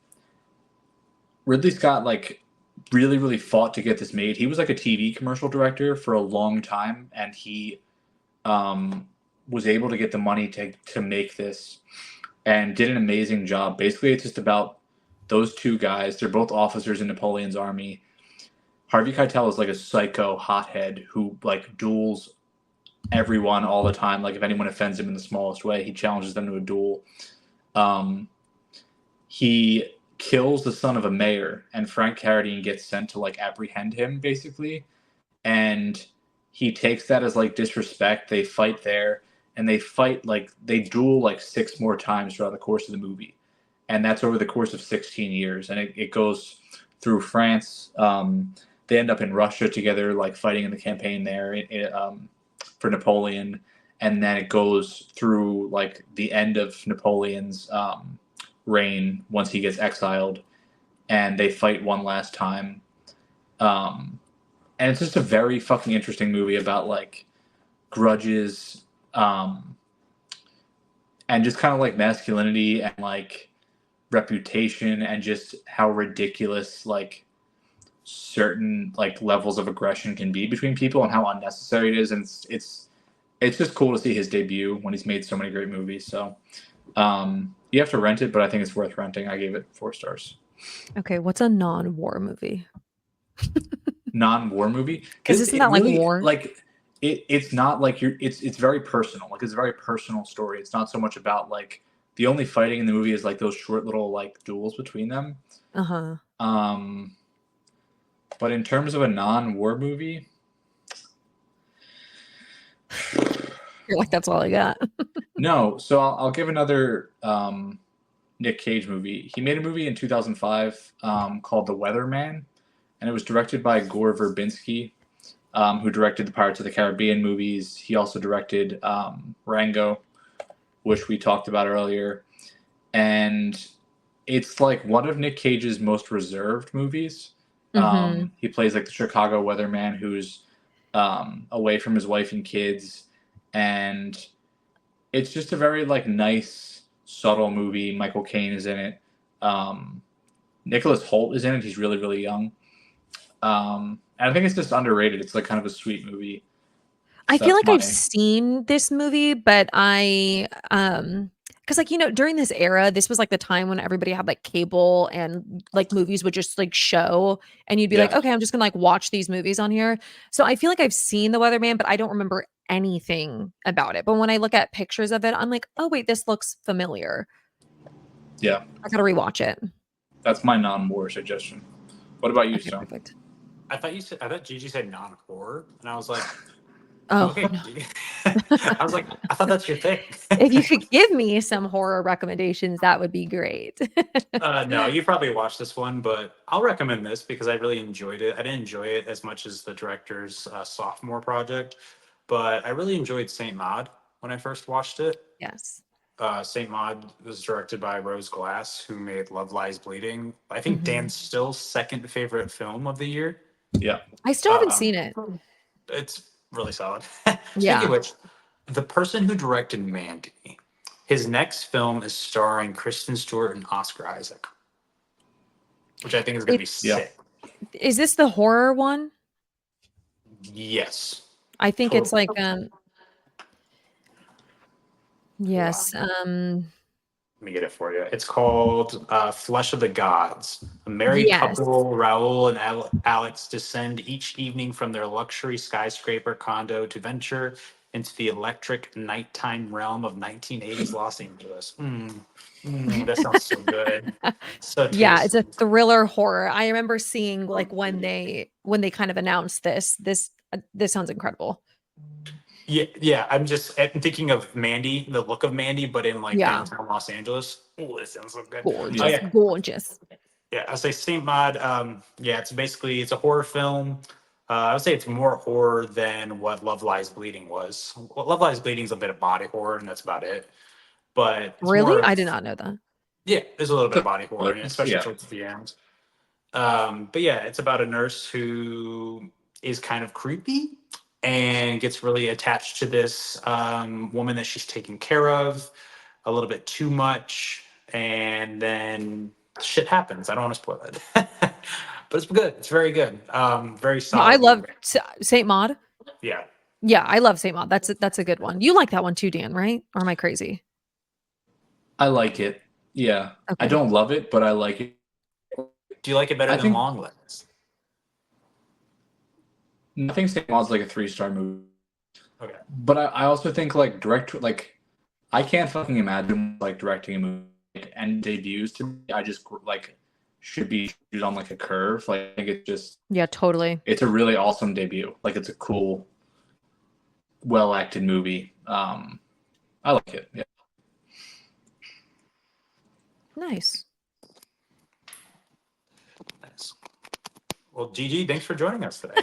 Ridley Scott like really really fought to get this made. He was like a TV commercial director for a long time, and he was able to get the money to make this, and did an amazing job. Basically, it's just about those two guys. They're both officers in Napoleon's army. Harvey Keitel is like a psycho hothead who like duels everyone all the time. Like if anyone offends him in the smallest way, he challenges them to a duel. He kills the son of a mayor, and Frank Carradine gets sent to like apprehend him, basically. And he takes that as like disrespect. They fight there, and they duel like 6 more times throughout the course of the movie, and that's over the course of 16 years. And it goes through France. They end up in Russia together, like fighting in the campaign there for Napoleon, and then it goes through like the end of Napoleon's reign once he gets exiled, and they fight one last time. And it's just a very fucking interesting movie about like grudges, and just kind of like masculinity and like reputation, and just how ridiculous like certain like levels of aggression can be between people and how unnecessary it is, and it's just cool to see his debut when he's made so many great movies. So you have to rent it, but I think it's worth renting. I gave it 4 stars.
Okay, what's a non-war movie?
Non-war movie,
Because isn't that
really,
like war?
like it's not like it's very personal. Like it's a very personal story. It's not so much about like the only fighting in the movie is like those short little like duels between them.
Uh-huh.
But in terms of a non-war movie,
You're like, that's all I got.
no. So I'll give another Nick Cage movie. He made a movie in 2005 called The Weatherman, and it was directed by Gore Verbinski, who directed the Pirates of the Caribbean movies. He also directed Rango, which we talked about earlier. And it's like one of Nick Cage's most reserved movies. He plays like the Chicago weatherman who's away from his wife and kids. And it's just a very like nice, subtle movie. Michael Caine is in it. Nicholas Hoult is in it. He's really, really young. And I think it's just underrated. It's like kind of a sweet movie.
I
So
feel
that's
like I've
my-
seen this movie, but I because like, you know, during this era, this was like the time when everybody had like cable and like movies would just like show and you'd be like,
Yeah.
okay, I'm just gonna like watch these movies on here. So I feel like I've seen The Weatherman, but I don't remember anything about it. But when I look at pictures of it, I'm like, oh wait, this looks familiar.
Yeah,
I gotta rewatch it.
that's my non-war suggestion. What about you,
Okay,
Stone?
perfect.
I thought Gigi said non-horror, and I was like,
Oh,
okay. I was like, I thought that's your thing.
if you could give me some horror recommendations, that would be great.
No, you probably watched this one, but I'll recommend this because I really enjoyed it. I didn't enjoy it as much as the director's sophomore project, but I really enjoyed Saint Maud when I first watched it.
Yes.
Saint Maud was directed by Rose Glass, who made Love Lies Bleeding. I think
Mhm.
Dan's still second favorite film of the year.
Yeah.
I still haven't
Um,
seen it.
It's really solid. Speaking
Yeah.
of which, the person who directed Mandy, his next film is starring Kristen Stewart and Oscar Isaac, which I think is going to be
Yeah.
sick.
Is this the horror one?
Yes.
I think it's like
Totally.
yes.
Let me get it for you. It's called Flesh of the Gods. A married
Yes.
couple, Raul and Alex, descend each evening from their luxury skyscraper condo to venture into the electric nighttime realm of 1980s Los Angeles. That sounds so good. So
Yeah, it's a
tasty.
thriller horror. I remember seeing like when they kind of announced this sounds incredible.
Yeah. I'm thinking of Mandy, the look of Mandy, but in like
Yeah.
downtown Los Angeles. Oh, this sounds so good.
Gorgeous.
Oh, yeah.
Gorgeous.
Yeah, I'll say Saint Maud. Yeah, it's a horror film. I would say it's more horror than what Love Lies Bleeding was. Well, Love Lies Bleeding is a bit of body horror, and that's about it. But it's
Really?
more,
I did not know that.
yeah, there's a little bit of body horror, in it, especially
Yeah.
towards the end. But yeah, it's about a nurse who is kind of creepy and gets really attached to this woman that she's taking care of a little bit too much, and then shit happens. I don't want to spoil it, but it's good. It's very good. Very
No,
solid.
I love
movie.
Saint Maud.
Yeah.
Yeah, I love Saint Maud. That's a good one. You like that one too, Dan, right? Or am I crazy?
I like it. Yeah. I
Okay.
don't love it, but I like it.
Do you like it better
I
than
think-
Longlegs?
I think St. Maud's like a 3-star movie.
Okay.
But I also think like I can't fucking imagine like directing a movie and debuts to me. I just like should be on like a curve. Like I think
Yeah, totally.
it's a really awesome debut. Like it's a cool, well acted movie. I like it. Yeah.
Nice.
Nice. Well, Gigi, thanks for joining us today.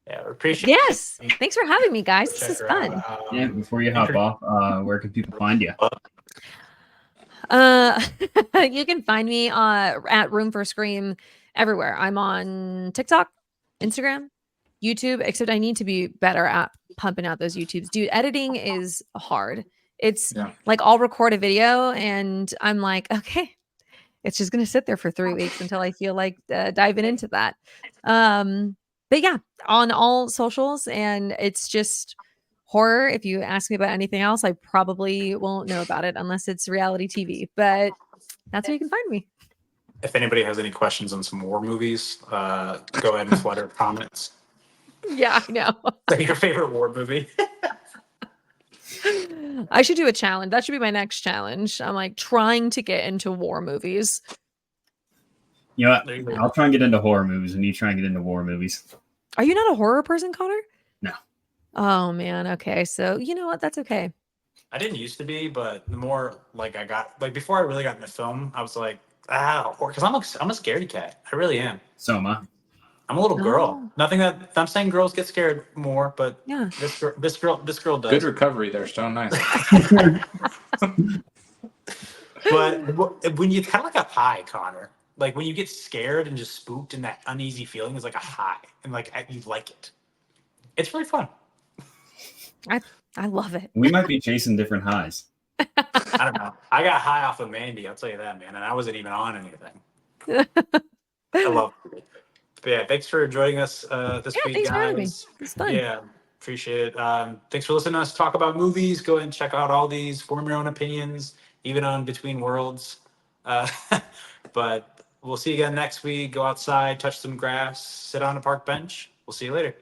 Yeah, we appreciate it.
Yes. Thanks for having me, guys. This
Check
is
her
fun.
out.
Yeah, before you hop off, where can people find you?
You can find me at Room for Scream everywhere. I'm on TikTok, Instagram, YouTube, except I need to be better at pumping out those YouTubes. Dude, editing is hard. It's
Yeah.
like I'll record a video and I'm like, okay, it's just gonna sit there for 3 weeks until I feel like diving into that. But yeah, on all socials, and it's just horror. If you ask me about anything else, I probably won't know about it unless it's reality TV. But that's where you can find me.
If anybody has any questions on some war movies, go ahead and flutter comments.
Yeah, I know.
Like your favorite war movie.
I should do a challenge. That should be my next challenge. I'm like trying to get into war movies.
You know what?
There you go.
I'll try and get into horror movies, and you try and get into war movies.
Are you not a horror person, Connor?
No.
Oh man. Okay. So you know what? That's okay.
I didn't used to be, but the more like I got, like before I really got into film, I was like, because I'm a scaredy cat. I really am.
So am I.
I'm a little girl.
Oh.
Nothing that I'm saying girls get scared more, but
Yeah.
this girl does.
Good recovery there, Stone. Nice.
But when you kind of like a high, Connor, like when you get scared and just spooked and that uneasy feeling is like a high, and like you like it. It's really fun.
I love it.
We might be chasing different highs.
I don't know. I got high off of Mandy. I'll tell you that, man. And I wasn't even on anything. I love it. But yeah, thanks for joining us this week,
Thanks for having me.
guys.
It's fun.
Yeah, appreciate it. Thanks for listening to us talk about movies. Go ahead and check out all these. Form your own opinions, even on Between Worlds. But we'll see you again next week. Go outside, touch some grass, sit on a park bench. We'll see you later.